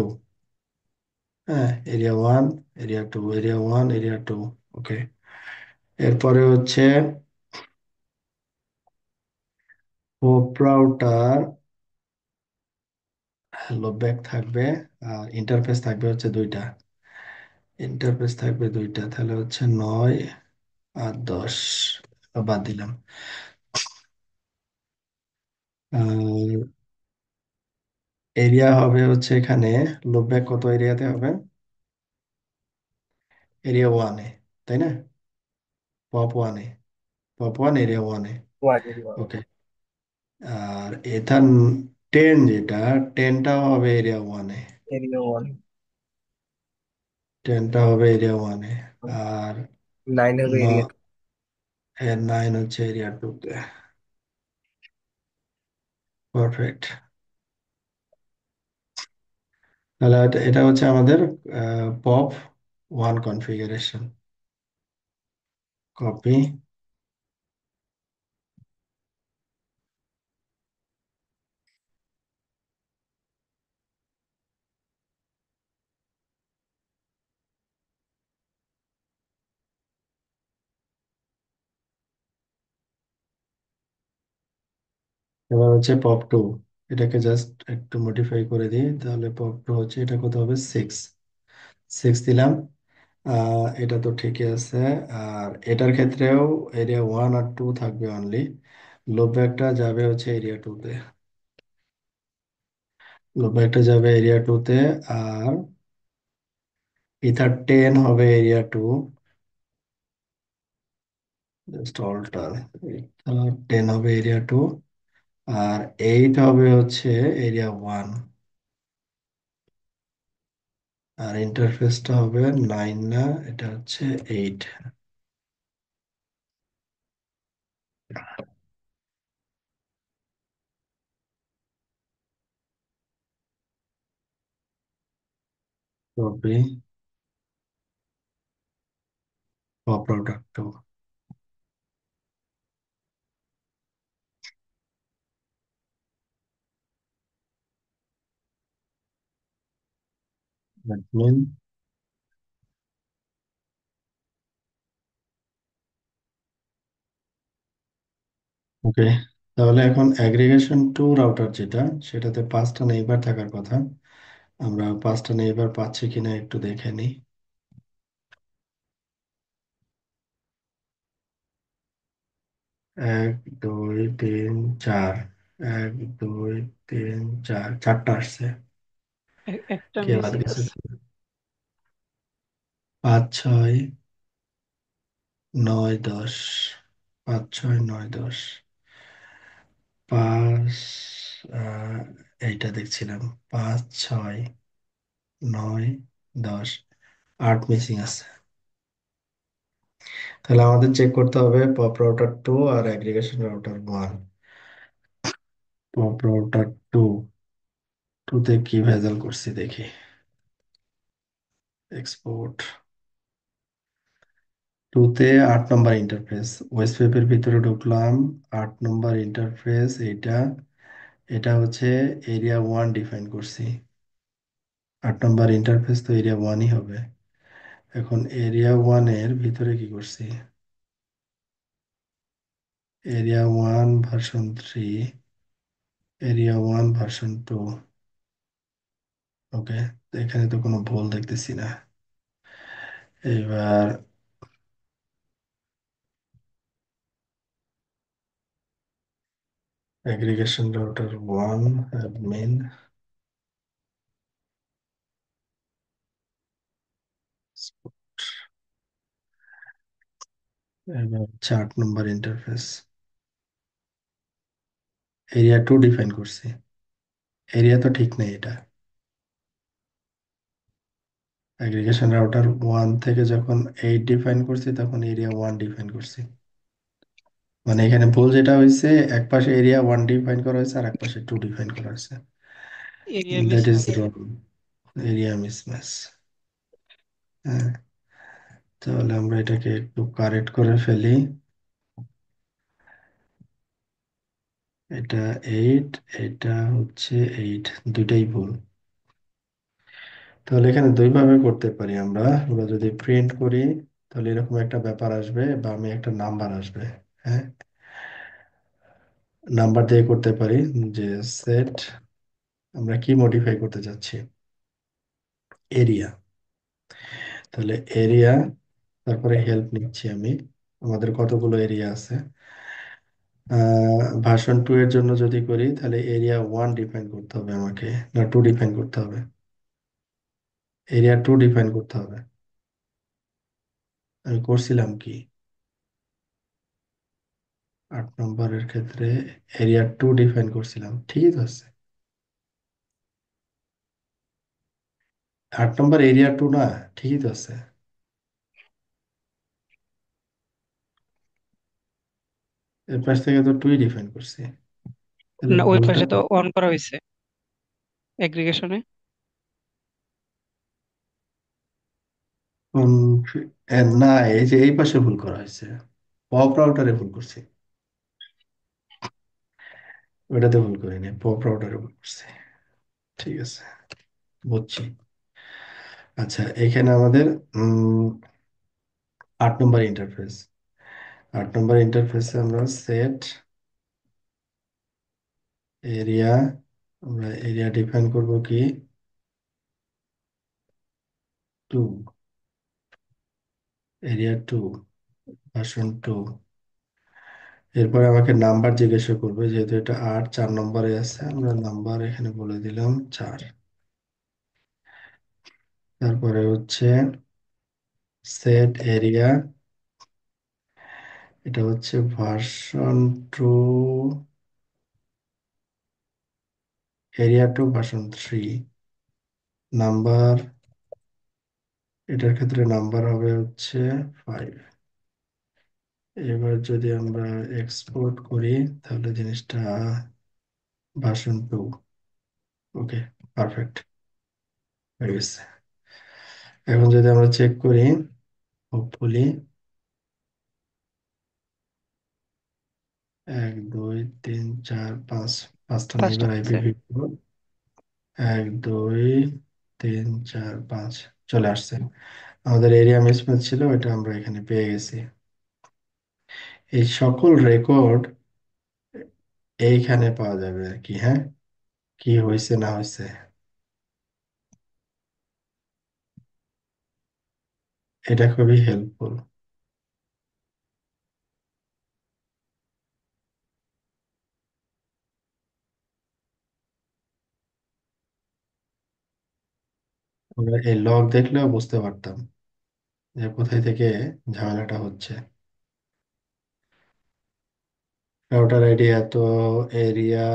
হ্যাঁ area one, area two, area one, area two. Okay, এরপরে হচ্ছে পোপ রাউটার লুপব্যাক থাকবে, আর ইন্টারফেস থাকবে হচ্ছে দুইটা, ইন্টারফেস থাকবে দুইটা, তাহলে হচ্ছে 9 আর 10, বাদ দিলাম। আর এরিয়া হবে হচ্ছে এখানে, লুপব্যাক কত এরিয়াতে হবে? এরিয়া ওয়ানে, তাই না? পপ ওয়ানে, পপ ওয়ান এরিয়া ওয়ানে। One area one. ওকে, আর এথান টেন, যেটা টেনটাও হবে এরিয়া ওয়ানে, এরিয়া ওয়ান। টেনটা হবে এরিয়া ওয়ানে। আর নাইন হবে এরিয়া টু। নাইন হচ্ছে এরিয়া টুতে। পারফেক্ট। তাহলে এটা এটা হচ্ছে আমাদের পপ ওয়ান কনফিগারেশন। কপি, এবার হচ্ছে পপ টু, এটাকে জাস্ট একটু মডিফাই করে দিই, তাহলে পপটা হচ্ছে, এটা কত হবে, 6, 6 দিলাম। এটা তো ঠিকই আছে। আর এটার ক্ষেত্রেও এরিয়া 1 আর 2 থাকবে অনলি। লোব ব্যাগটা যাবে হচ্ছে এরিয়া 2-তে, লোব ব্যাগটা যাবে এরিয়া 2-তে। আর ইথার 10 হবে এরিয়া 2, জাস্ট অল্টার, ইথার 10 হবে এরিয়া 2। আর 8 হবে হচ্ছে এরিয়া 1। আর ইন্টারফেসটা হবে 9 না, এটা হচ্ছে 8 হবে প্রোডাক্ট। অ্যাডমিন, ওকে। তাহলে এখন অ্যাগ্রিগেশন 2 রাউটার যেটা, সেটাতে 5টা নেইবার থাকার কথা। আমরা 5টা নেইবার পাচ্ছি কিনা একটু দেখে নিই। 1 2 3 4, 1 2 3 4, 4টা আসছে। একটা কে বাদ মিসিং গেছে? আছে। 5 6 9 10, 5 6 9 10, 5, এইটা দেখছিলাম, 5 6 9 10, 8 মিসিং আছে। তাহলে আমাদের চেক করতে হবে পপ রাউটার 2 আর অ্যাগ্রিগেশন রাউটার 1। পপ রাউটার 2, 2তে কি ভেজাল করছি দেখি। এক্সপোর্ট 2তে 8 নম্বর ইন্টারফেস, ওয়েস্ট পেপের ভিতরে ঢুকলাম। 8 নম্বর ইন্টারফেস এটা, এটা হচ্ছে এরিয়া 1 ডিফাইন করছি। 8 নম্বর ইন্টারফেস তো এরিয়া 1ই হবে। এখন এরিয়া 1 এর ভিতরে কি করছি, এরিয়া 1 ভার্সন 3, এরিয়া 1 ভার্সন 2। ওকে, এখানে তো কোনো ভুল দেখতেছি না। এবার aggregation router 1 admin, এবার হচ্ছে 8 নম্বর ইন্টারফেস, এরিয়া 2 ডিফাইন করছি। এরিয়া তো ঠিক নেই এটা। aggregation router 1 থেকে যখন 8 ডিফাইন করছি, তখন এরিয়া 1 ডিফাইন করছি। মানে এখানে ভুল যেটা হয়েছে, এক পাশে এরিয়া 1 ডিফাইন করা হয়েছে আর এক পাশে 2 ডিফাইন করা হয়েছে। Area that is mismatch. Wrong, area mismatch. হ্যাঁ, তাহলে আমরা এটাকে একটু কারেক্ট করে ফেলি। এটা 8, এটা হচ্ছে 8, দুইটাই ভুল। তাহলে এখানে দুইভাবে করতে পারি আমরা। আমরা যদি প্রিন্ট করি, তাহলে এরকম একটা ব্যাপার আসবে, বা আমি একটা নাম্বার আসবে। হ্যাঁ, নাম্বার দিয়ে করতে পারি, যে সেট, আমরা কি মডিফাই করতে যাচ্ছি, এরিয়া। তাহলে এরিয়া, তারপরে হেল্প নিচ্ছি আমি, আমাদের কতগুলো এরিয়া আছে। ভার্সন 2 এর জন্য যদি করি, তাহলে এরিয়া 1 ডিফাইন করতে হবে আমাকে, না 2 ডিফাইন করতে হবে, এরিয়া 2 ডিফাইন করতে হবে। আমি করছিলাম কি, 8 নম্বরের ক্ষেত্রে এরিয়া 2 ডিফাইন করছিলাম, ঠিকই তো আছে। 8 নম্বর এরিয়া 2 না, ঠিকই তো আছে। এর পাশ থেকে তো 2 ডিফাইন করছি, তাহলে না, ওই ভুলটা পাশে তো অন করা হয়েছে এগ্রিগেশনে। না, এই যে এই পাশে ভুল করা হয়েছে, পপ রাউটারে ভুল করছি, ওটাতে ভুল করিনি, পপ রাউটারে ভুল করছি। ঠিক আছে, বুঝছি। আচ্ছা, এখানে আমাদের 8 নম্বর ইন্টারফেস, 8 নম্বর ইন্টারফেসে আমরা সেট এরিয়া আমরা এরিয়া ডিফাইন করব কি, 2, এরিয়া 2, ভার্সন 2। এরপরে আমাকে নাম্বার জিজ্ঞাসা করবে, যেহেতু এটা 8 4 নম্বরে আছে, আমরা নাম্বার এখানে বলে দিলাম 4। তারপরে হচ্ছে সেট এরিয়া, এটা হচ্ছে ভার্সন 2, এরিয়া 2 ভার্সন 3। নাম্বার, এটার ক্ষেত্রে নাম্বার হবে হচ্ছে 5। এবার যদি আমরা এক্সপোর্ট করি তাহলে জিনিসটা ভার্সন 2। ওকে, পারফেক্ট হয়ে গেছে। এখন যদি আমরা চেক করি, হোপফুলি 1 2 3 4 5, পাঁচটা পাঁচটা নেইবার আছে। আইপিভি। 1 2 3 4 5 চলে আসছে। আমাদের এরিয়া মিসম্যাচ ছিল, এটা আমরা এখানে পেয়ে গেছি। এই সকল রেকর্ড এইখানে পাওয়া যাবে আর কি। হ্যাঁ, কি হয়েছে না হয়েছে, এটা খুবই হেল্পফুল। আমরা এই লগ দেখলেও বুঝতে পারতাম যে কোথায় থেকে ঝামেলাটা হচ্ছে। রাউটার আইডি এত, এরিয়া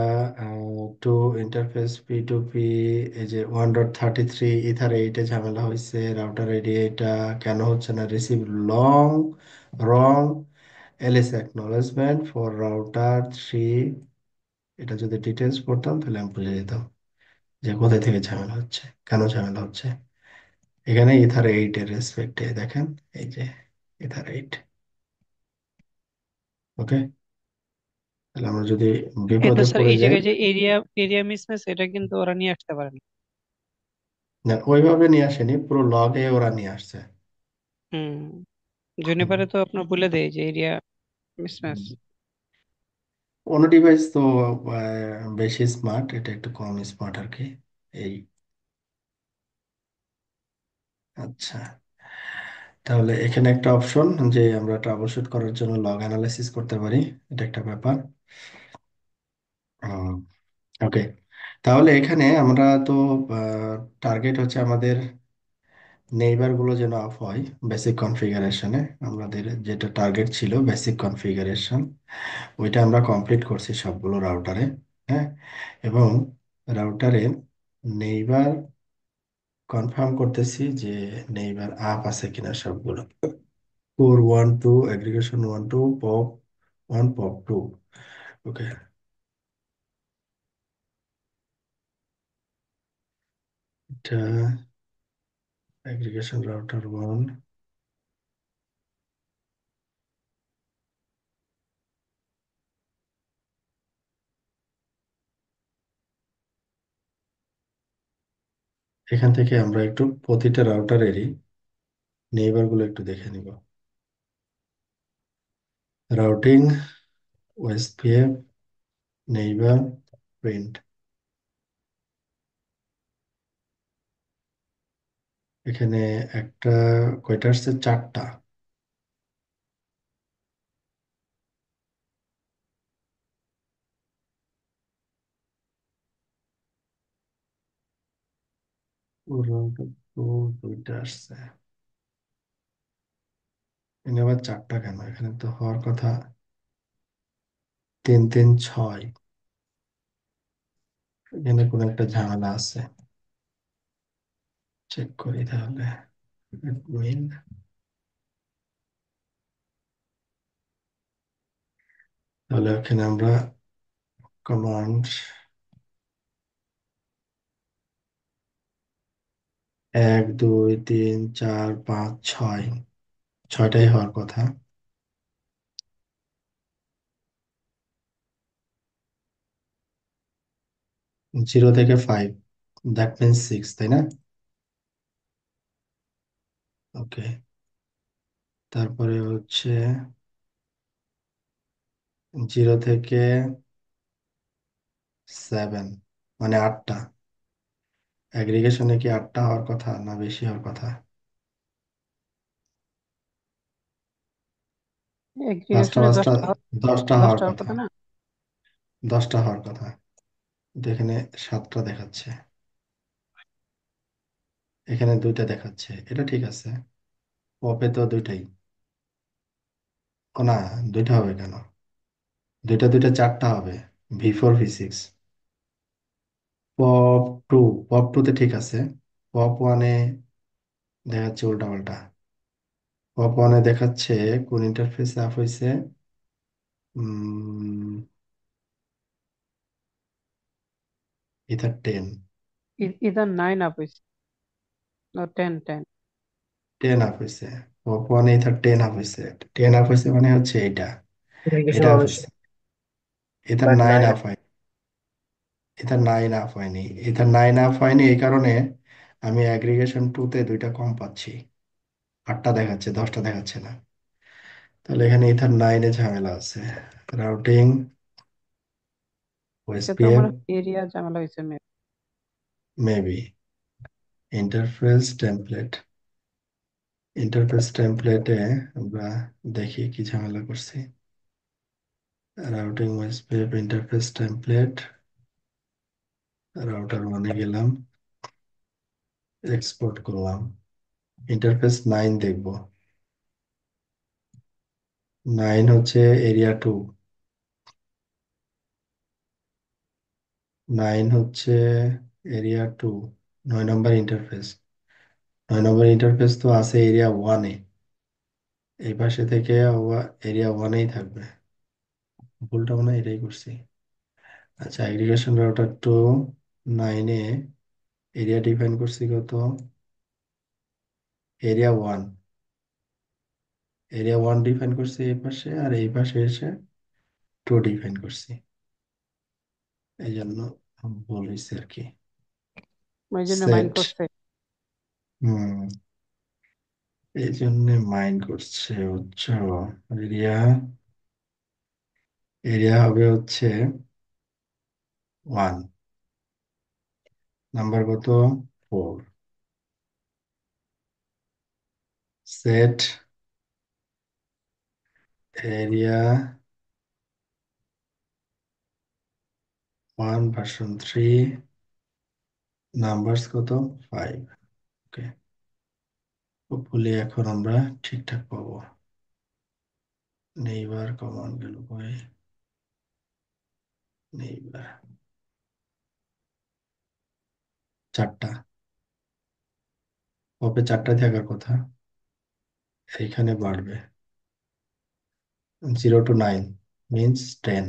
2, ইন্টারফেস P2P, এই যে 1.33 ইথার 8-এ ঝামেলা হয়েছে। রাউটার আইডি এটা কেন হচ্ছে না, receive long wrong LS acknowledgement for router 3। এটা যদি ডিটেলস পড়তাম তাহলে আমি বুঝে যেতাম যে কোথায় থেকে ঝামেলা হচ্ছে, কেন ঝামেলা হচ্ছে। এখানে ইথার 8-এর রেসপেক্টে দেখেন, এই যে ইথার 8। ওকে, তাহলে আমরা যদি কিন্তু বিপদে স্যার পড়ে এই যাই, জায়গায় যে এরিয়া এরিয়া মিসম্যাচ, এটা কিন্তু ওরা নিয়ে আসতে পারেনি। না ওইভাবে নিয়ে আসেনি, পুরো লগে ওরা নিয়ে আসছে। হুম, হুম। জুনিপারে তো আপনার বলে দেয় যে এরিয়া মিসম্যাচ। অন্য ডিভাইস তো বেশি স্মার্ট, এটা একটু কম স্মার্ট আর কি। এই, আচ্ছা, তাহলে এখানে একটা অপশন যে আমরা ট্রাবল শুট করার জন্য লগ অ্যানালাইসিস করতে পারি, এটা একটা ব্যাপার। ওকে, তাহলে এখানে আমরা তো টার্গেট হচ্ছে আমাদের নেইবার গুলো যেন অফ হয় বেসিক কনফিগারেশনে। আমাদের যেটা টার্গেট ছিল বেসিক কনফিগারেশন, ওইটা আমরা কমপ্লিট করছি সবগুলো রাউটারে। হ্যাঁ, এবং রাউটারে নেইবার কনফার্ম করতেছি যে নেইবার আপ আছে কিনা সবগুলো। Core 1 2, aggregation 1 2, pop 1, pop 2। ওকে, এটা অ্যাগ্রিগেশন রাউটার 1। এখান থেকে আমরা একটু প্রতিটা রাউটারেরই নেইবার গুলো একটু দেখে নিব। Routing, OSPF, neighbour, print. এখানে একটা, কয়টা আসছে, 4টা। রাউটার 2 দুইটা আসছে। এখানে আবার 4টা কেন, এখানে তো হওয়ার কথা 3 3 6। এখানে কোনো একটা ঝামেলা আছে, চেক করি তাহলে। admin, তাহলে এখানে আমরা কমান্ড 1 2 3 4 5 6, 6টাই হওয়ার কথা। 0 থেকে 5, দ্যাট মিনস 6, তাই না? ওকে, তারপরে হচ্ছে 0 থেকে 7। মানে 8টা। অ্যাগ্রিগেশনে কি 8টা হওয়ার কথা না বেশি হওয়ার কথা? পাঁচটা, এগ্রিগেশনে পাঁচটা, 10টা 10টা হওয়ার 10টা হওয়ার কথা। কথা না? 10টা হওয়ার কথা, কিন্তু এখানে 7টা দেখাচ্ছে, এখানে 2টা দেখাচ্ছে। এটা ঠিক আছে, পপে তো 2টাই। ও না, 2টা হবে কেন? 2টা 2টা 4টা হবে। V4 V6 pop two, pop টুতে ঠিক আছে। পপ ওয়ানে দেখাচ্ছে উল্টা পাল্টা। পপ ওয়ানে দেখাচ্ছে কোন ইন্টারফেসে আপ হয়েছে, ইথার 10। ইদার 9 আপ হয়েছে, ও 10 10। 10 আপ হয়েছে। পপ ওয়ানে ইথার 10 আপ হয়েছে। 10 আপ হয়েছে মানে হচ্ছে এইটা, ইরিগেশন এটা আপ অবশ্যই, হয়েছে। Ether but 9 9। আপ হয়, ইথার 9 আপ হয়নি। ইথার 9 আপ হয়নি এই কারণে আমি অ্যাগ্রিগেশন টুতে 2টা কম পাচ্ছি। 8টা দেখাচ্ছে, 10টা দেখাচ্ছে না। তাহলে এখানে ইথার 9-এ ঝামেলা আছে। রাউটিং এটা তো ওএসপিএফ আমার এরিয়া ঝামেলা হয়েছে মেবি। ইন্টারফেস টেমপ্লেট, ইন্টারফেস টেমপ্লেটে আমরা দেখি কি ঝামেলা করছি। Routing OSPF interface template, router 1-এ গেলাম, এক্সপোর্ট করলাম, ইন্টারফেস 9 দেখব। 9 হচ্ছে এরিয়া 2, 9 হচ্ছে এরিয়া 2, 9 নম্বর ইন্টারফেস। 9 নম্বর ইন্টারফেস তো আছে এরিয়া 1-এ, এই পাশে থেকে এরিয়া 1-এই থাকবে। ভুলটা মনে হয় এটাই করছি। আচ্ছা, এগ্রিগেশন রাউটার টু 9-এ এরিয়া ডিফাইন করছি কত? এরিয়া 1, এরিয়া 1 ডিফাইন করছি এই পাশে, আর এই পাশে এসে 2 ডিফাইন করছি। এই জন্য ভুল হয়েছে আর কি। ওই জন্য মাইন্ড সেট, করছে। হুম, এই জন্য মাইন্ড করছে উচ্চ। এরিয়া, এরিয়া হবে হচ্ছে 1, নাম্বার কত? 4। সেট এরিয়া 1 ভার্সন 3, নাম্বারস কত? 5। ওকে, হোপফুলি এখন আমরা ঠিকঠাক পাবো। নেইবার কমান্ড গেল কই? নেইবার 4টা, পপে 4টা থাকার কথা, এইখানে বাড়বে। 0 to 9 মিনস 10।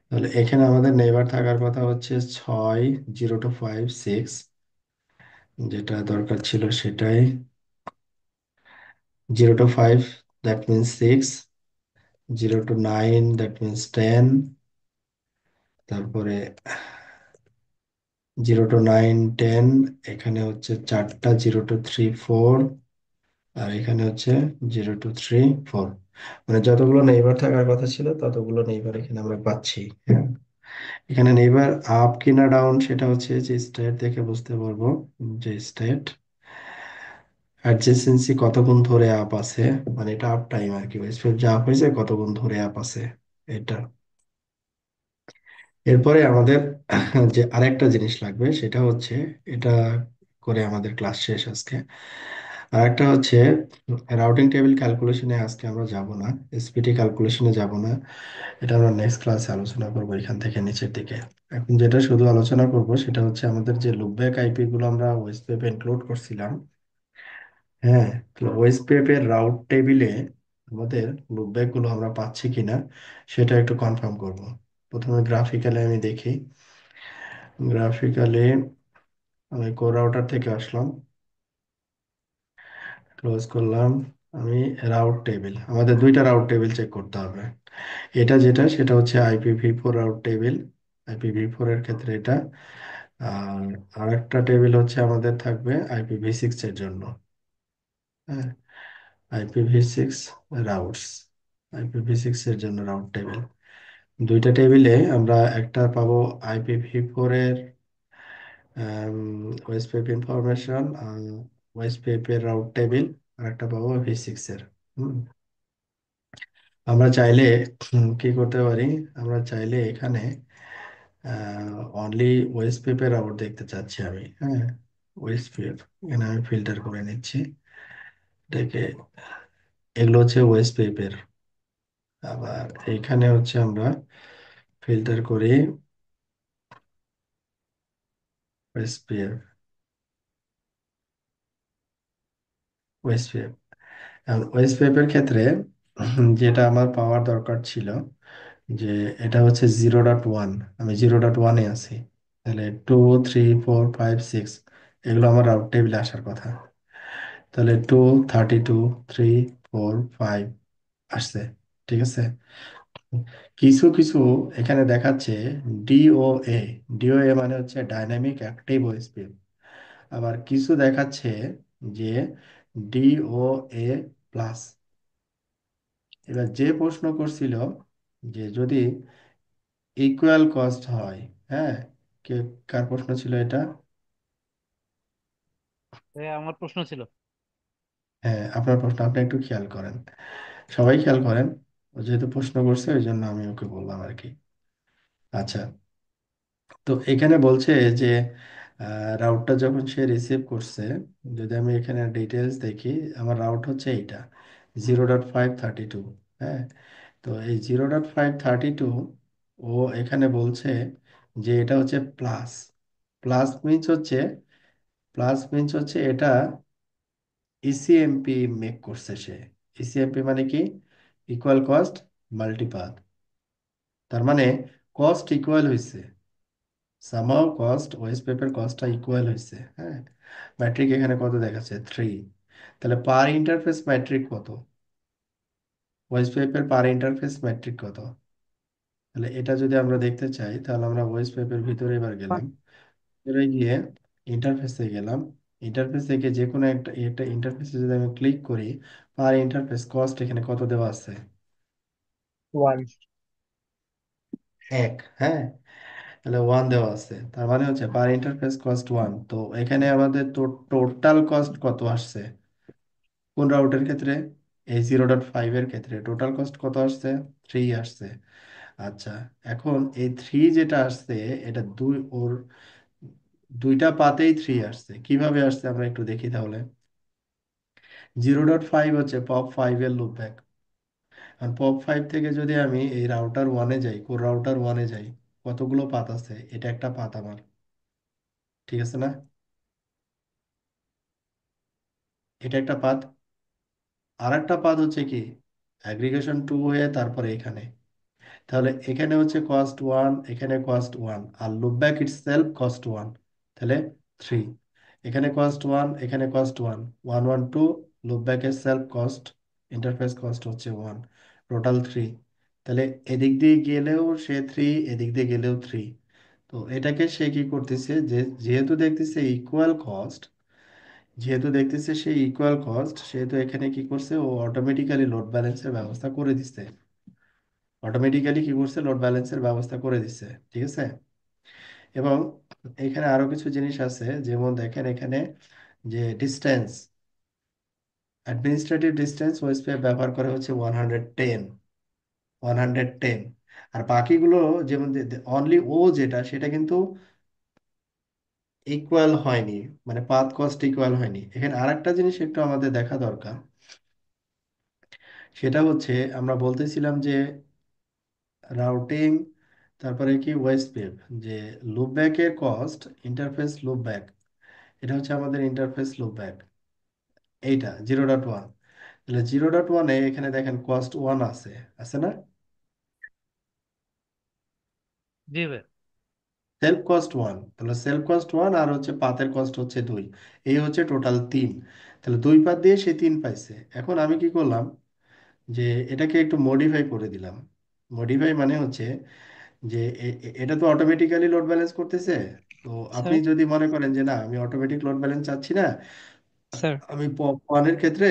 তাহলে এখানে আমাদের নেইবার থাকার কথা হচ্ছে 6, 0 to 5 6, যেটা দরকার ছিল সেটাই। 0 to 5 that means 6, 0 to 9 that means 10, তারপরে 0 to 9 10, এখানে হচ্ছে 4টা, 0 to 3 4, আর এখানে হচ্ছে 0 to 3 4। মানে যতগুলো নেইবার থাকার কথা ছিল ততগুলো নেইবার এখানে আমরা পাচ্ছি। হ্যাঁ, এখানে নেইবার আপ কিনা ডাউন সেটা হচ্ছে যে স্টেট দেখে বুঝতে পারবো। যে স্টেট অ্যাডজেসেন্সি কত গুণ ধরে আপ আছে, মানে এটা আপ টাইম আর কি, ওয়েস্টফিল্ড যা আপ হয়েছে কত গুণ ধরে আপ আছে এটা। এরপরে আমাদের যে আরেকটা জিনিস লাগবে সেটা হচ্ছে, এটা করে আমাদের ক্লাস শেষ আজকে। আরেকটা হচ্ছে রাউটিং টেবিল ক্যালকুলেশনে আজকে আমরা যাব না, এসপিটি ক্যালকুলেশনে যাব না। এটা আমরা নেক্সট ক্লাসে আলোচনা করব এখান থেকে নিচের দিকে। এখন যেটা শুধু আলোচনা করব সেটা হচ্ছে আমাদের যে লুপব্যাক আইপি গুলো আমরা ওয়েস্টপেপে ইনক্লুড করছিলাম। হ্যাঁ, তো ওয়েস্টপেপের রাউট টেবিলে আমাদের লুপব্যাক গুলো আমরা পাচ্ছি কিনা সেটা একটু কনফার্ম করব। প্রথমে গ্রাফিক্যালি আমি দেখি। গ্রাফিক্যালি আমি কোর রাউটার থেকে আসলাম, ক্লোজ করলাম। আমি রাউট টেবিল, আমাদের 2টা রাউট টেবিল চেক করতে হবে। এটা যেটা সেটা হচ্ছে IPv4 রাউট টেবিল, IPv4 এর ক্ষেত্রে এটা। আর আরেকটা টেবিল হচ্ছে আমাদের থাকবে IPv6 এর জন্য। হ্যাঁ, IPv6 রাউটস, IPv6 এর জন্য রাউট টেবিল। দুইটা টেবিলে আমরা একটা পাবো IPv4 এর ওএসপিএফ ইনফরমেশন, ওএসপিএফ এর রাউট টেবিল, আর একটা পাবো V6 এর। হুম, আমরা চাইলে কি করতে পারি, আমরা চাইলে এখানে অনলি ওএসপিএফ এর রাউট দেখতে চাচ্ছি আমি। হ্যাঁ, ওএসপিএফ এখানে আমি ফিল্টার করে নিচ্ছি এটাকে। এগুলো হচ্ছে ওএসপিএফ এর। আবার এইখানে হচ্ছে আমরা ফিল্টার করি ওএসপিএফ, ওএসপিএফ। ওএসপিএফ এর ক্ষেত্রে যেটা আমার পাওয়ার দরকার ছিল, যে এটা হচ্ছে 0.1, আমি 0.1-এ আছি। তাহলে 2 3 4 5 6 এগুলো আমার রাউট টেবিলে আসার কথা। তাহলে 2 32 3 4 5 আসছে। ঠিক আছে। কিছু কিছু এখানে দেখাচ্ছে ডিওএ। ডিওএ মানে হচ্ছে ডাইনামিক অ্যাক্টিভ ওএসপিএফ। আবার কিছু দেখাচ্ছে যে ডিওএ প্লাস। এবার যে প্রশ্ন করছিল যে যদি ইকুয়াল কস্ট হয়, হ্যাঁ, কে, কার প্রশ্ন ছিল এটা? আমার প্রশ্ন ছিল। হ্যাঁ, আপনার প্রশ্ন, আপনি একটু খেয়াল করেন, সবাই খেয়াল করেন। ও যেহেতু প্রশ্ন করছে ওই জন্য আমি ওকে বললাম আর কি। আচ্ছা, তো এখানে বলছে যে রাউটটা যখন সে রিসিভ করছে, যদি আমি এখানে ডিটেলস দেখি, আমার রাউট হচ্ছে এইটা 0.532। হ্যাঁ, তো এই 0.532 ও এখানে বলছে যে এটা হচ্ছে প্লাস। প্লাস মিন্স হচ্ছে, প্লাস মিন্স হচ্ছে এটা ইসিএমপি মেক করছে সে। ইসিএমপি মানে কি? Equal cost multipath. তার মানে কস্ট ইকুয়াল হয়েছে, সামহাও কস্ট, ওয়েস্ট পেপার কস্টটা ইকুয়াল হয়েছে। হ্যাঁ, ম্যাট্রিক এখানে কত দেখাচ্ছে? 3। তাহলে পার ইন্টারফেস ম্যাট্রিক কত? OSPF per interface metric কত? তাহলে এটা যদি আমরা দেখতে চাই, তাহলে আমরা ওয়েস্ট পেপার ভিতরে এবার গেলাম, ভিতরে গিয়ে ইন্টারফেসে গেলাম। ইন্টারফেস থেকে যে কোনো একটা একটা ইন্টারফেসে যদি আমি ক্লিক করি, পার ইন্টারফেস কস্ট এখানে কত দেওয়া আছে? 1। 1। হ্যাঁ, তাহলে 1 দেওয়া আছে, তার মানে হচ্ছে পার ইন্টারফেস কস্ট 1। তো এখানে আমাদের তো টোটাল কস্ট কত আসছে কোন রাউটের ক্ষেত্রে? এই 0.5 এর ক্ষেত্রে টোটাল কস্ট কত আসছে? 3 আসছে। আচ্ছা, এখন এই 3 যেটা আসছে, এটা ওর দুইটা পাতেই 3 আসছে। কিভাবে আসছে আমরা একটু দেখি তাহলে। 0.5 হচ্ছে POP5 এর লুপব্যাক। আর POP5 থেকে যদি আমি এই রাউটার ওয়ানে যাই, কোর রাউটার ওয়ানে যাই, কতগুলো পাত আছে? এটা একটা পাত আমার। ঠিক আছে না? এটা একটা পাত। আর একটা পাত হচ্ছে কি, অ্যাগ্রিগেশন 2 হয়ে তারপরে এখানে। তাহলে এখানে হচ্ছে কস্ট 1, এখানে কস্ট 1, আর লুপব্যাক ইটসেলফ কস্ট 1। তাহলে 3। এখানে কস্ট 1, এখানে কস্ট 1, 1 1 2। লুপব্যাকের সেলফ কস্ট, ইন্টারফেস কস্ট হচ্ছে 1, টোটাল 3। তাহলে এদিক দিয়ে গেলেও সে 3, এদিক দিয়ে গেলেও 3। তো এটাকে সে কি করতেছে, যে যেহেতু দেখতেছে ইকুয়াল কস্ট, যেহেতু দেখতেছে সে ইকুয়াল কস্ট, সেহেতু এখানে কি করছে, ও অটোমেটিক্যালি লোড ব্যালেন্সের ব্যবস্থা করে দিচ্ছে। অটোমেটিক্যালি কি করছে, লোড ব্যালেন্সের ব্যবস্থা করে দিচ্ছে। ঠিক আছে। এবং এখানে আরো কিছু জিনিস আছে, যেমন দেখেন এখানে যে ডিস্টেন্স, অ্যাডমিনিস্ট্রেটিভ ডিস্টেন্স ওএসপিএফ ব্যবহার করে হচ্ছে 110, 110। আর বাকিগুলো যেমন অনলি ও যেটা, সেটা কিন্তু ইকুয়াল হয়নি, মানে পাথ কস্ট ইকুয়াল হয়নি। এখানে আরেকটা জিনিস একটু আমাদের দেখা দরকার, সেটা হচ্ছে আমরা বলতেছিলাম যে রাউটিং, তারপরে কি ওয়েস্টপেপ, যে লুপব্যাকের কস্ট, ইন্টারফেস লুপব্যাক, এটা হচ্ছে আমাদের ইন্টারফেস লুপব্যাক, এইটা 0.1। তাহলে 0.1-এ এখানে দেখেন কস্ট 1 আছে, আছে না? জি ভাই। সেলফ কস্ট 1, তাহলে সেলফ কস্ট 1 আর হচ্ছে পাতের কস্ট হচ্ছে 2। এই হচ্ছে টোটাল 3। তাহলে 2 পাত দিয়ে সে 3 পাইছে। এখন আমি কি করলাম, যে এটাকে একটু মডিফাই করে দিলাম। মডিফাই মানে হচ্ছে যে এটা তো অটোমেটিক্যালি লোড ব্যালেন্স করতেছে। তো আপনি স্যার। যদি মনে করেন যে না, আমি অটোমেটিক লোড ব্যালেন্স চাচ্ছি না, স্যার। আমি পপ ওয়ানের ক্ষেত্রে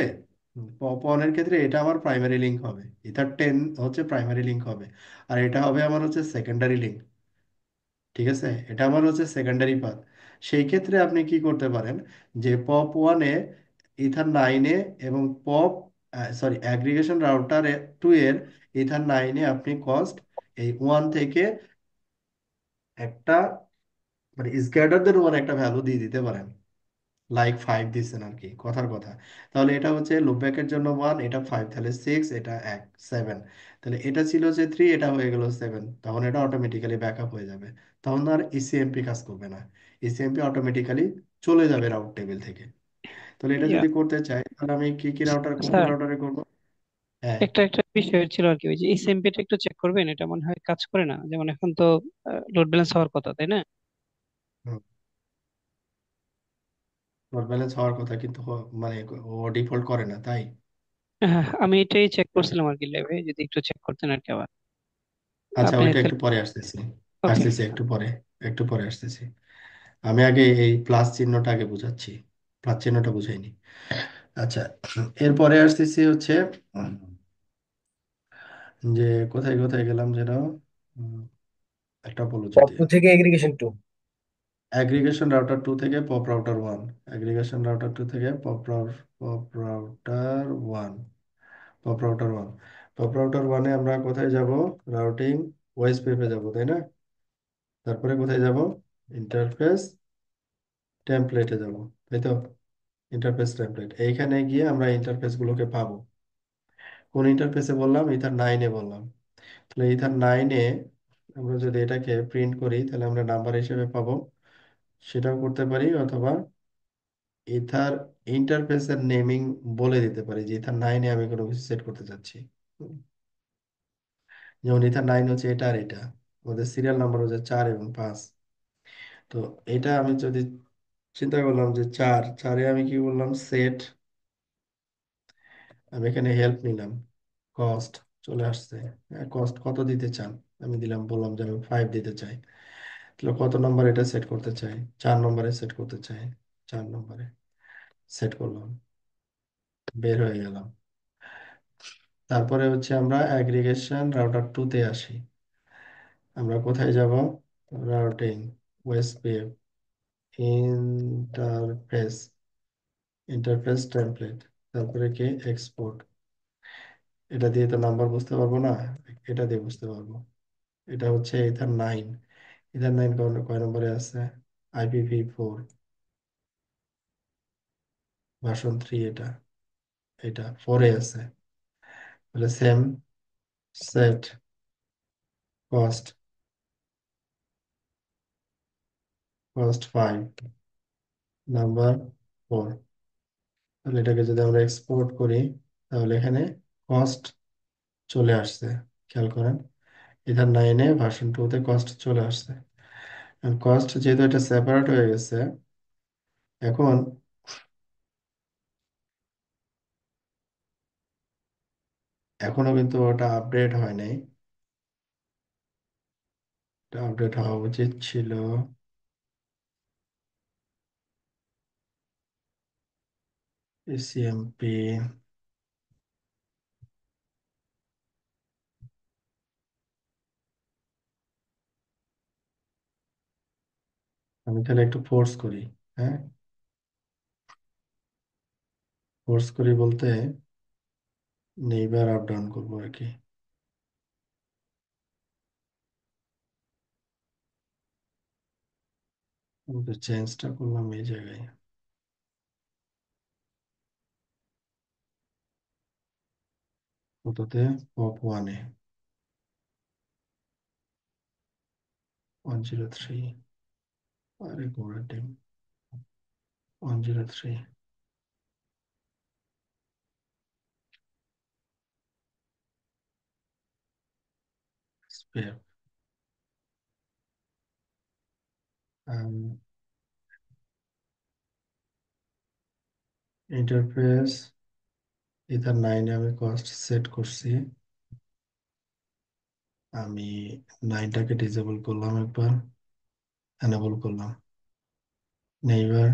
পপ ওয়ানের ক্ষেত্রে এটা আমার প্রাইমারি লিঙ্ক হবে, ইথার 10 হচ্ছে প্রাইমারি লিঙ্ক হবে, আর এটা হবে আমার হচ্ছে সেকেন্ডারি লিঙ্ক। ঠিক আছে, এটা আমার হচ্ছে সেকেন্ডারি পাথ। সেই ক্ষেত্রে আপনি কি করতে পারেন, যে পপ ওয়ানে ইথার 9-এ এবং পপ সরি অ্যাগ্রিগেশন রাউটারে 2 এর ইথার 9-এ আপনি কস্ট এই 1 থেকে একটা মানে ইজ গ্রেটার দেন 1 একটা ভ্যালু দিয়ে দিতে পারেন, লাইক 5 দিচ্ছেন আর কি, কথার কথা। তাহলে এটা হচ্ছে লুপব্যাকের জন্য 1, এটা 5, তাহলে 6, এটা 1, 7। তাহলে এটা ছিল যে 3, এটা হয়ে গেল 7, তখন এটা অটোমেটিক্যালি ব্যাকআপ হয়ে যাবে। তখন আর ইসিএমপি কাজ করবে না, ইসিএমপি অটোমেটিক্যালি চলে যাবে রাউট টেবিল থেকে। তাহলে এটা ইয়া, যদি করতে চাই, তাহলে আমি কি কি রাউটার, কোন কোন স্যার রাউটারে করবো? হ্যাঁ। একটা একটা বিষয় ছিল আর কি, ওই যে এসএমপি টা একটু চেক করবেন, এটা মনে হয় কাজ করে না। যেমন এখন তো লোড ব্যালেন্স হওয়ার কথা, তাই না? লোড ব্যালেন্স হওয়ার কথা, কিন্তু মানে ও ডিফল্ট করে না, তাই? হ্যাঁ, আমি এটাই চেক করছিলাম আর কি ল্যাবে, যদি একটু চেক করতেন আর কি আবার। আচ্ছা, আপনি ওইটা একটু তাহলে পরে আসতেছি, ওকে। আসতেছি একটু পরে, একটু পরে আসতেছি। আমি আগে এই প্লাস চিহ্নটা আগে বুঝাচ্ছি, প্লাস চিহ্নটা বুঝাইনি। আচ্ছা, এরপরে আসতেছি হচ্ছে উম, যে কোথায় কোথায় গেলাম যেন, উম, একটা বলো পপ যদি। টু থেকে এগ্রিগেশন টু। অ্যাগ্রিগেশন রাউটার 2 থেকে পপ রাউটার 1, অ্যাগ্রিগেশন রাউটার 2 থেকে pop router 1, pop router 1, pop router 1-এ আমরা কোথায় যাব? রাউটিং ওএসপিএফ-এ যাব, তাই না? তারপরে কোথায় যাব? ইন্টারফেস টেমপ্লেটে যাব, তাই তো? ইন্টারফেস টেমপ্লেট, এইখানে গিয়ে আমরা ইন্টারফেস গুলোকে পাবো। কোন ইন্টারফেসে বললাম? ইথার 9-এ বললাম। তাহলে ইথার 9-এ আমরা যদি এটাকে প্রিন্ট করি, তাহলে আমরা নাম্বার হিসেবে পাবো, সেটাও করতে পারি, অথবা ইথার ইন্টারফেসের নেমিং বলে দিতে পারি যে ইথার 9-এ আমি কোনো কিছু সেট করতে চাচ্ছি। হুম, যেমন ইথার 9 হচ্ছে এটা আর এটা, ওদের সিরিয়াল নাম্বার হচ্ছে 4 এবং 5। তো এটা আমি যদি চিন্তা করলাম যে 4-4-এ আমি কি বললাম? সেট, আমি এখানে হেল্প নিলাম, কস্ট চলে আসছে। কস্ট কত দিতে চান? আমি দিলাম, বললাম যে আমি 5 দিতে চাই। তাহলে কত নম্বর এটা সেট করতে চাই? 4 নম্বরে সেট করতে চাই, 4 নম্বরে সেট করলাম, বের হয়ে গেলাম। তারপরে হচ্ছে আমরা অ্যাগ্রিগেশন রাউটার 2-তে আসি। আমরা কোথায় যাব? Routing OSPF interface, interface template, তারপরে কি এক্সপোর্ট। এটা দিয়ে তো নাম্বার বুঝতে পারবো না, এটা দিয়ে বুঝতে পারবো। এটা হচ্ছে ইথার 9, ইথার 9 কয় নম্বরে আছে? IPv4 ভার্সন 3, এটা এটা 4-এ আছে। তাহলে same set cost, cost 5 number 4। তাহলে এটাকে যদি আমরা এক্সপোর্ট করি, তাহলে এখানে কস্ট চলে আসছে, খেয়াল করেন। ইথার 9-এ ভার্সন 2-তে কস্ট চলে আসছে। কস্ট যেহেতু এটা সেপারেট হয়ে গেছে, এখন এখনো কিন্তু ওটা আপডেট হয় নাই। এটা আপডেট হওয়া উচিত ছিল। এসিএমপি, আমি তাহলে একটু ফোর্স করি। হ্যাঁ, ফোর্স করি বলতে নেইবার আপ ডাউন করবো আর কি। চেঞ্জটা করলাম এই জায়গায়, কততে? পপ 1-এ 103, আরে ঘোড়ার ডিম, 103 স্পেয়ার ইন্টারফেস। ইথার 9-এ আমি কস্ট সেট করছি, আমি 9টাকে ডিসেবল করলাম, একবার এনেবল করলাম। নেইবার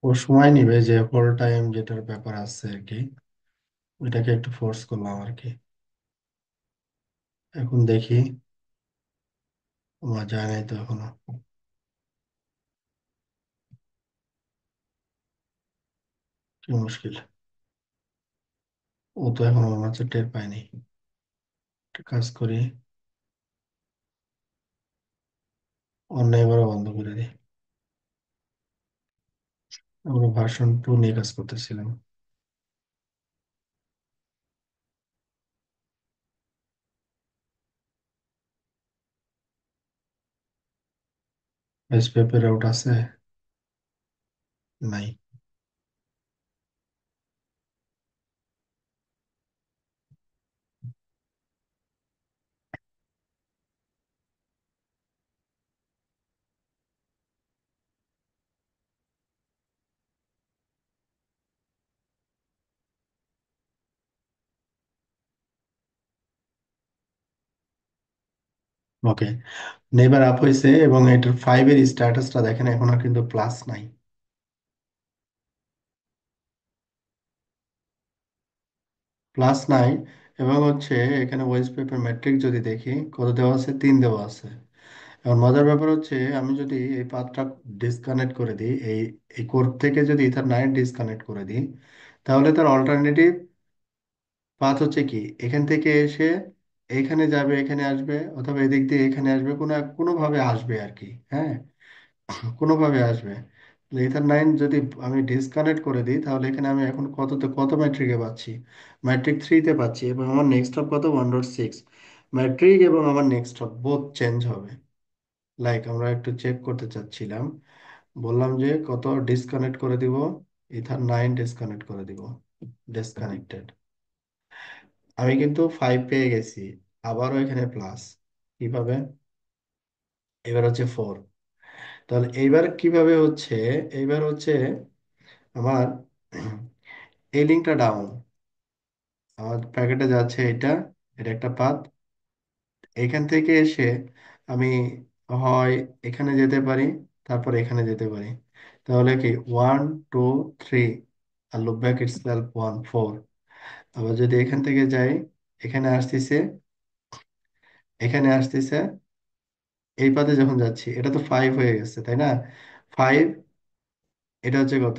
ও সময় নিবে, যে হোল টাইম যেটার ব্যাপার আছে আর কি, ওইটাকে একটু ফোর্স করলাম আর কি। এখন দেখি, আমার যায় নাই তো এখনো, কি মুশকিল। ও তো এখনো মনে হচ্ছে টের পায়নি। একটা কাজ করি, অন্য এবারও বন্ধ করে দিই। আমরা ভার্সন 2 নিয়ে কাজ করতেছিলাম। এস পেপার আউট আছে? নাই। ওকে, নেইবার আপ হয়েছে, এবং এটার 5 এর স্ট্যাটাসটা দেখেন, এখন আর কিন্তু প্লাস নাই। প্লাস নাই। এবং হচ্ছে এখানে ওয়েস্ট পেপার ম্যাট্রিক যদি দেখি, কত দেওয়া আছে? 3 দেওয়া আছে। এখন মজার ব্যাপার হচ্ছে, আমি যদি এই পাথটা ডিসকানেক্ট করে দিই, এই কোড থেকে যদি ইথার 9 ডিসকানেক্ট করে দিই, তাহলে তার অল্টারনেটিভ পাথ হচ্ছে কি, এখান থেকে এসে এখানে যাবে, এখানে আসবে, অথবা এদিক দিয়ে এখানে আসবে, কোনোভাবে আসবে আর কি। হ্যাঁ, কোনোভাবে আসবে। ইথার 9 যদি আমি ডিসকানেক্ট করে দিই, তাহলে এখানে আমি এখন কত ম্যাট্রিকে পাচ্ছি? ম্যাট্রিক 3-তে পাচ্ছি, এবং আমার নেক্সট হব কত? 1.6। ম্যাট্রিক এবং আমার নেক্সট হব বোথ চেঞ্জ হবে। লাইক আমরা একটু চেক করতে চাচ্ছিলাম, বললাম যে কত ডিসকানেক্ট করে দিব, ইথার 9 ডিসকানেক্ট করে দিব, ডিসকানেক্টেড। আমি কিন্তু 5 পেয়ে গেছি, আবারও এখানে প্লাস। কিভাবে? এবার হচ্ছে 4। তাহলে এইবার কিভাবে হচ্ছে? এইবার হচ্ছে আমার এই লিঙ্কটা ডাউন, আমার প্যাকেটে যাচ্ছে এটা, এটা একটা পাথ। এখান থেকে এসে আমি হয় এখানে যেতে পারি, তারপর এখানে যেতে পারি। তাহলে কি 1 2 3, আর লুপ ব্যাক ইটসেলফ 1 4। আবার যদি এখান থেকে যাই, এখানে আসতেছে, এখানে আসতেছে, এই পাতে যখন যাচ্ছি, এটা তো 5 হয়ে গেছে, তাই না? 5, এটা হচ্ছে কত?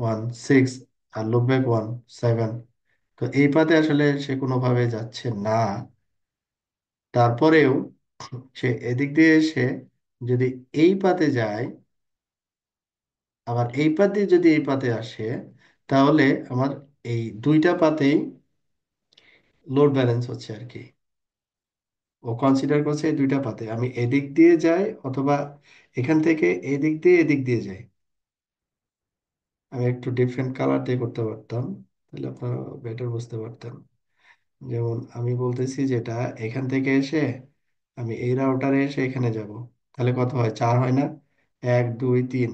1 6, আর লুপ ব্যাক 1 7। তো এই পাতে আসলে সে কোনোভাবে যাচ্ছে না। তারপরেও সে এদিক দিয়ে এসে যদি এই পাতে যায়, আবার এই পাত দিয়ে যদি এই পাতে আসে, তাহলে আমার এই দুইটা পাতেই লোড ব্যালেন্স হচ্ছে আর কি। ও কনসিডার করছে এই দুইটা পাতে আমি এদিক দিয়ে যাই, অথবা এখান থেকে এদিক দিয়ে এদিক দিয়ে যাই। আমি একটু ডিফারেন্ট কালার দিয়ে করতে পারতাম, তাহলে আপনারা বেটার বুঝতে পারতেন। যেমন আমি বলতেছি যেটা, এখান থেকে এসে আমি এই রাউটারে এসে এখানে যাব, তাহলে কত হয়? 4 হয় না? 1 2 3,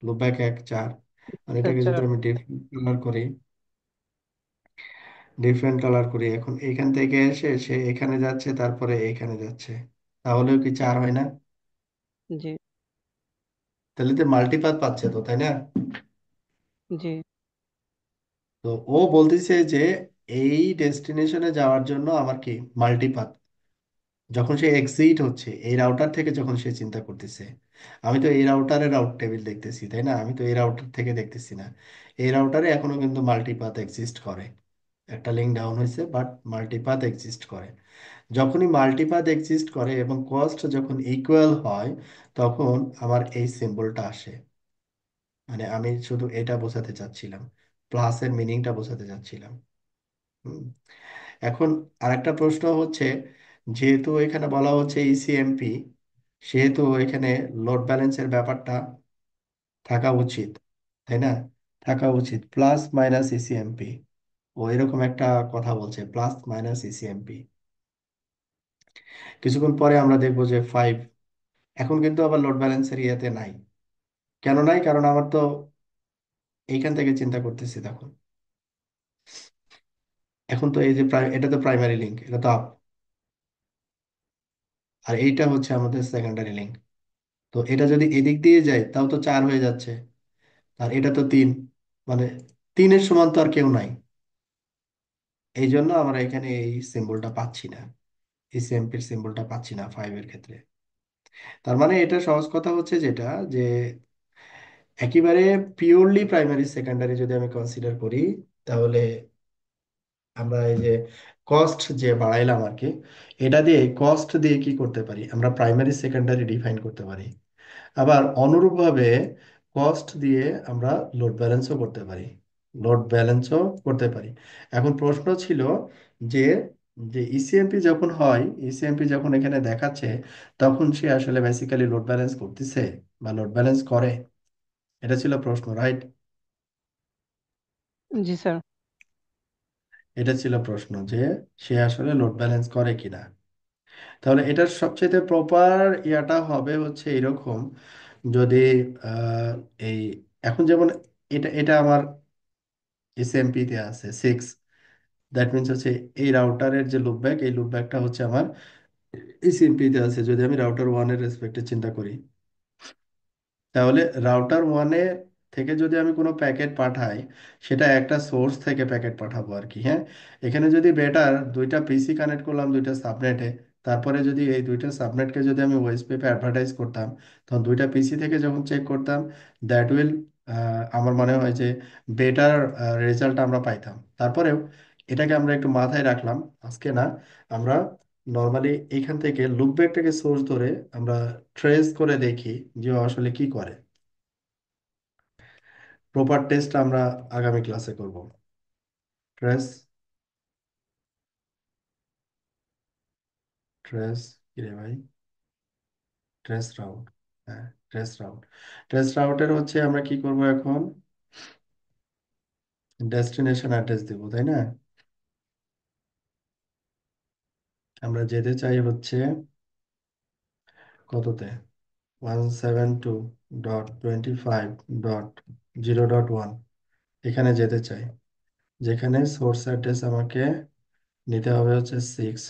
লুপব্যাক 1 4। আর এটাকে আচ্ছা, যদি আমি ডিফারেন্ট কালার করি, এখন এখান থেকে এসে সে এখানে যাচ্ছে, তারপরে এখানে যাচ্ছে, তাহলেও কি 4 হয় না? জি, তাহলে তো মাল্টিপাথ পাচ্ছে তো, তাই না? জি, তো ও বলতেছে যে এই ডেস্টিনেশনে যাওয়ার জন্য আমার কি মাল্টিপাথ, যখন সে এক্সিট হচ্ছে এই রাউটার থেকে, যখন সে চিন্তা করতেছে, আমি তো এই রাউটারের রাউট টেবিল দেখতেছি, তাই না? আমি তো এই রাউটার থেকে দেখতেছি না। এই রাউটারে এখনো কিন্তু মাল্টিপাথ এক্সিস্ট করে। একটা লিঙ্ক ডাউন হয়েছে, বাট মাল্টিপাথ এক্সিস্ট করে। যখনই মাল্টিপাথ এক্সিস্ট করে এবং কস্ট যখন ইকুয়াল হয়, তখন আমার এই সিম্বলটা আসে। মানে আমি শুধু এটা বোঝাতে চাচ্ছিলাম, প্লাসের মিনিংটা বোঝাতে চাচ্ছিলাম। হুম। এখন আরেকটা প্রশ্ন হচ্ছে, যেহেতু এখানে বলা হচ্ছে ইসিএমপি, সেহেতু এখানে লোড ব্যালেন্সের ব্যাপারটা থাকা উচিত, তাই না? থাকা উচিত প্লাস মাইনাস ইসিএমপি। ও এরকম একটা কথা বলছে, প্লাস মাইনাস ইসিএমপি। কিছুক্ষণ পরে আমরা দেখবো যে 5। এখন কিন্তু আবার লোড ব্যালেন্সের ইয়েতে নাই। কেন নাই? কারণ আমার তো এইখান থেকে চিন্তা করতেছি তখন। এখন তো এই যে এটা তো প্রাইমারি লিঙ্ক, এটা তো আপ, আর এইটা হচ্ছে আমাদের সেকেন্ডারি লিঙ্ক। তো এটা যদি এদিক দিয়ে যায়, তাও তো 4 হয়ে যাচ্ছে। আর এটা তো 3, মানে 3-এর সমান তো আর কেউ নাই। এই জন্য আমরা এখানে এই সিম্বলটা পাচ্ছি না, এই সিএমপির সিম্বলটা পাচ্ছি না 5-এর ক্ষেত্রে। তার মানে এটা সহজ কথা হচ্ছে যেটা, যে একেবারে পিওরলি প্রাইমারি সেকেন্ডারি যদি আমি কনসিডার করি, তাহলে আমরা এই যে কস্ট যে বাড়াইলাম আর কি, এটা দিয়ে কস্ট দিয়ে কি করতে পারি, আমরা প্রাইমারি সেকেন্ডারি ডিফাইন করতে পারি। আবার অনুরূপভাবে কস্ট দিয়ে আমরা লোড ব্যালেন্সও করতে পারি, লোড ব্যালেন্সও করতে পারি। এখন প্রশ্ন ছিল যে, যে ইসিএমপি যখন হয়, ইসিএমপি যখন এখানে দেখাচ্ছে, তখন সে আসলে বেসিক্যালি লোড ব্যালেন্স করতেছে বা লোড ব্যালেন্স করে, এটা ছিল প্রশ্ন, রাইট? জি স্যার। এটা ছিল প্রশ্ন যে সে আসলে লোড ব্যালেন্স করে কিনা। তাহলে এটার সবচেয়ে প্রপার ইয়াটা হবে হচ্ছে এরকম, যদি আহ, এই এখন যেমন এটা এটা আমার এসএমপি তে আছে 6, দ্যাট মিনস হচ্ছে এই রাউটারের যে লুপব্যাক, এই লুপব্যাকটা হচ্ছে আমার এসএমপি তে আছে। যদি আমি রাউটার ওয়ানের রেসপেক্টে চিন্তা করি, তাহলে রাউটার ওয়ানে থেকে যদি আমি কোনো প্যাকেট পাঠাই, সেটা একটা সোর্স থেকে প্যাকেট পাঠাবো আর কি, হ্যাঁ। এখানে যদি বেটার দুইটা পিসি কানেক্ট করলাম দুইটা সাবনেটে, তারপরে যদি এই দুইটা সাবনেটকে যদি আমি ওএসপিতে অ্যাডভার্টাইজ করতাম, তখন দুইটা পিসি থেকে যখন চেক করতাম, দ্যাট উইল, আমার মনে হয় যে বেটার রেজাল্ট আমরা পাইতাম। তারপরেও এটাকে আমরা একটু মাথায় রাখলাম, আজকে না, আমরা নর্মালি এইখান থেকে লুপব্যাকটাকে সোর্স ধরে আমরা ট্রেস করে দেখি যে ও আসলে কি করে। প্রপার টেস্ট আমরা আগামী ক্লাসে করব। ট্রেস, ট্রেস কি রে ভাই, ট্রেস রাউট, হ্যাঁ ট্রেস রাউট। ট্রেস রাউটের হচ্ছে আমরা কি করব এখন, ডেস্টিনেশন অ্যাড্রেস দেব, তাই না? আমরা যেতে চাই হচ্ছে কততে, 172.25.0.1, এখানে যেতে চাই, যেখানে সোর্স অ্যাড্রেস আমাকে নিতে হবে হচ্ছে 6,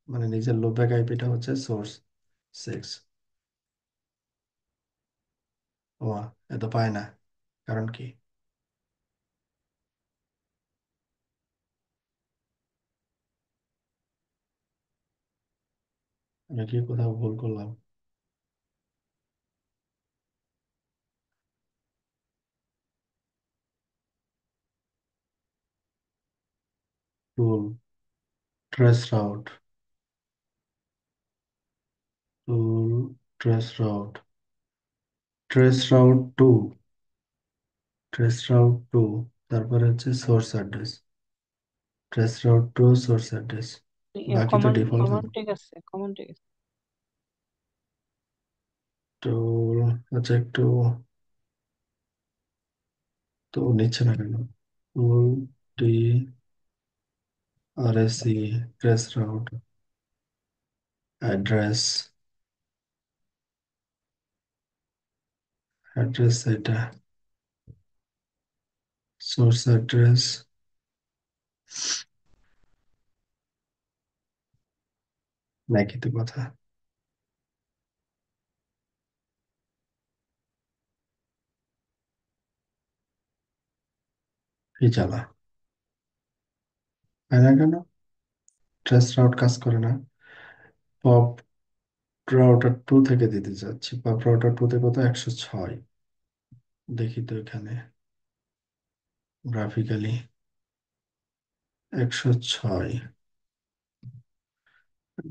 মানে নিজের লোকব্যাক আইপিটা হচ্ছে সোর্স 6। ও, এত পায় না, কারণ কি? আমি কি কোথাও ভুল করলাম? Tool, traceroute, tool, traceroute, traceroute to, traceroute to, তারপরে হচ্ছে source address, traceroute to source address, বাকি তো কমান্ড ডিফল্ট কমান্ড থাকে। ঠিক আছে, কমান্ড ঠিক আছে। টুল, আচ্ছা একটু, তো নিচ্ছে না কেন? Tool, T, R S C, traceroute, address, address এটা, সোর্স অ্যাড্রেস, নাকি তো কথা, কি জ্বালা, হয় না কেন? ট্রেস রাউট কাজ করে না। পপ রাউটার টু থেকে দিতে চাচ্ছি, পপ রাউটার টু তে কত, 106, দেখি তো এখানে গ্রাফিক্যালি, 106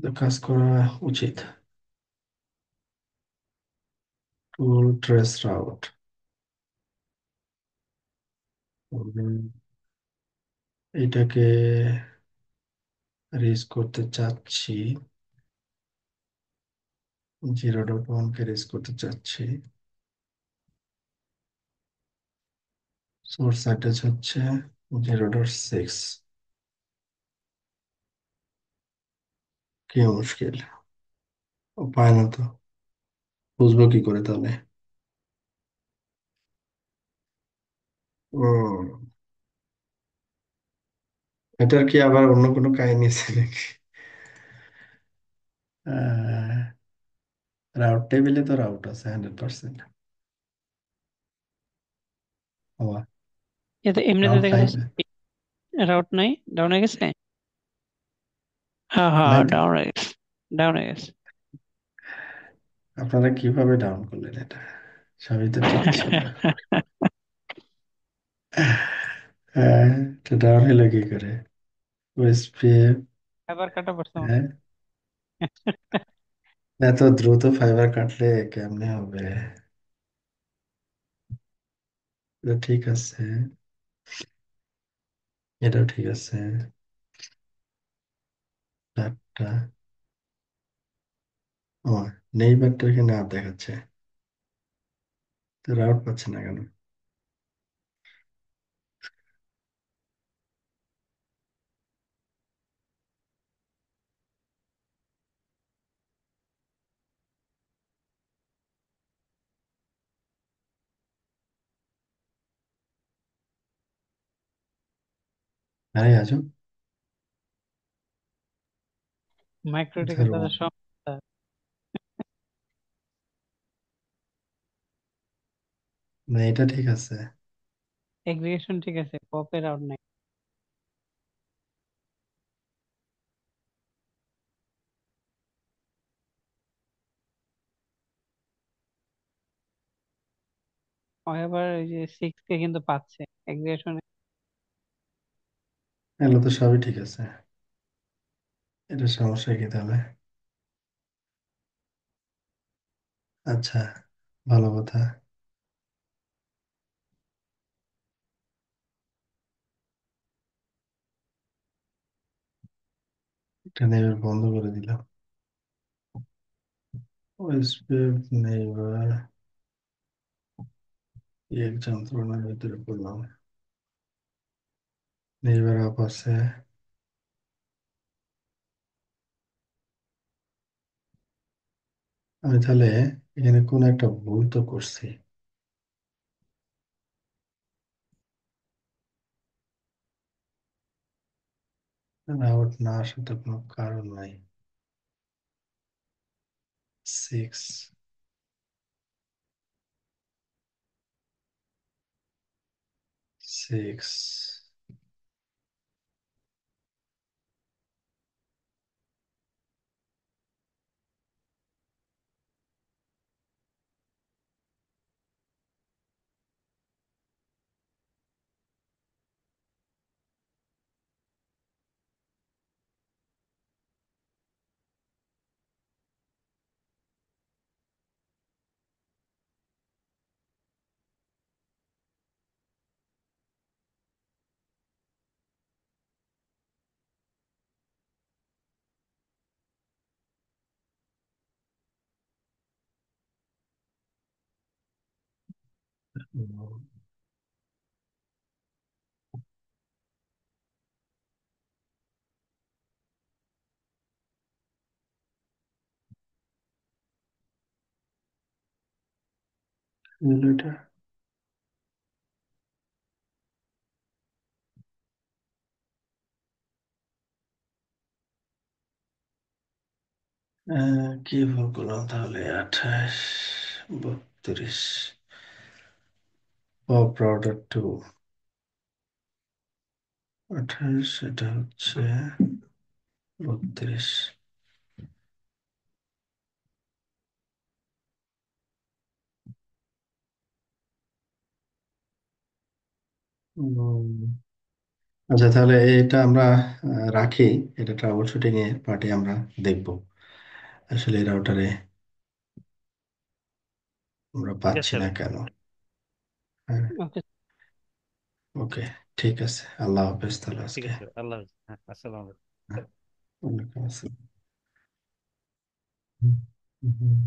তো কাজ করা উচিত। টুল ট্রেস রাউট, এটাকে রেজ করতে চাচ্ছি, 0.1 কে রেজ করতে চাচ্ছি, সোর্স অ্যাড্রেস হচ্ছে 0.6। কি মুশকিল, ও পায় না তো, বুঝবো কি করে তাহলে? ও, এটার কি আবার অন্য কোনো কাহিনী আছে নাকি? রাউট টেবিলে তো রাউট আছে 100%। ও, এতে এমনিতে রাউন্ড দেখা নাই, যাচ্ছে রাউট নাই, ডাউন হয়ে গেছে। হ্যাঁ হ্যাঁ, নাই তো। ডাউন হয়ে গেছে, ডাউন হয়ে গেছে। আপনারা কিভাবে ডাউন করলেন এটা? সবই তো ঠিক ছিল। হ্যাঁ, এটা ডাউন হলো কি করে? ওএসপিএফ। আবার কাটা পড়ছে মনে হ্যাঁ, এত দ্রুত ফাইবার কাটলে কেমনে হবে? এটা ঠিক আছে, এটাও ঠিক আছে। চারটা। ও, নেইবারটা এখানে আর দেখাচ্ছে, তো রাউট পাচ্ছে না কেন? আরে আজো, মাইক্রোটিকে ধরো, তাদের সমস্যা। না এটা ঠিক আছে। এগ্রিগেশন ঠিক আছে, পপের আউট নাই। ও এবার ওই যে সিক্স কে কিন্তু পাচ্ছে এগ্রিগেশন। এগুলো তো সবই ঠিক আছে, এটা সমস্যা কি তাহলে? আচ্ছা, ভালো কথা। এটা নেইবার বন্ধ করে দিলাম। ওএসপিএফ নেইবার, এক যন্ত্রণার ভিতরে পড়লাম। নেইবার আপ আছে। আমি তাহলে এখানে কোন একটা ভুল তো করছি। আউট না আসার তো কোনো কারণ নাই। Six, six. এটা কি ভুল করলাম তাহলে? 28, 32, পপ রাউটার টু। 28, এটা হচ্ছে 32। আচ্ছা, তাহলে এটা আমরা রাখি। এটা ট্রাবল শুটিং এর পার্টি আমরা দেখব আসলে এই রাউটারে আমরা ঠিক পাচ্ছি আছে না ভাই। কেন। হ্যাঁ, ওকে। ওকে, ঠিক আছে। আল্লাহ হাফেজ তাহলে ঠিক আজকে। আছে, আল্লাহ হাফেজ। হ্যাঁ, আসসালামু আলাইকুম। হ্যাঁ, ওয়ালাইকুম আসসালাম। হুম, হুম।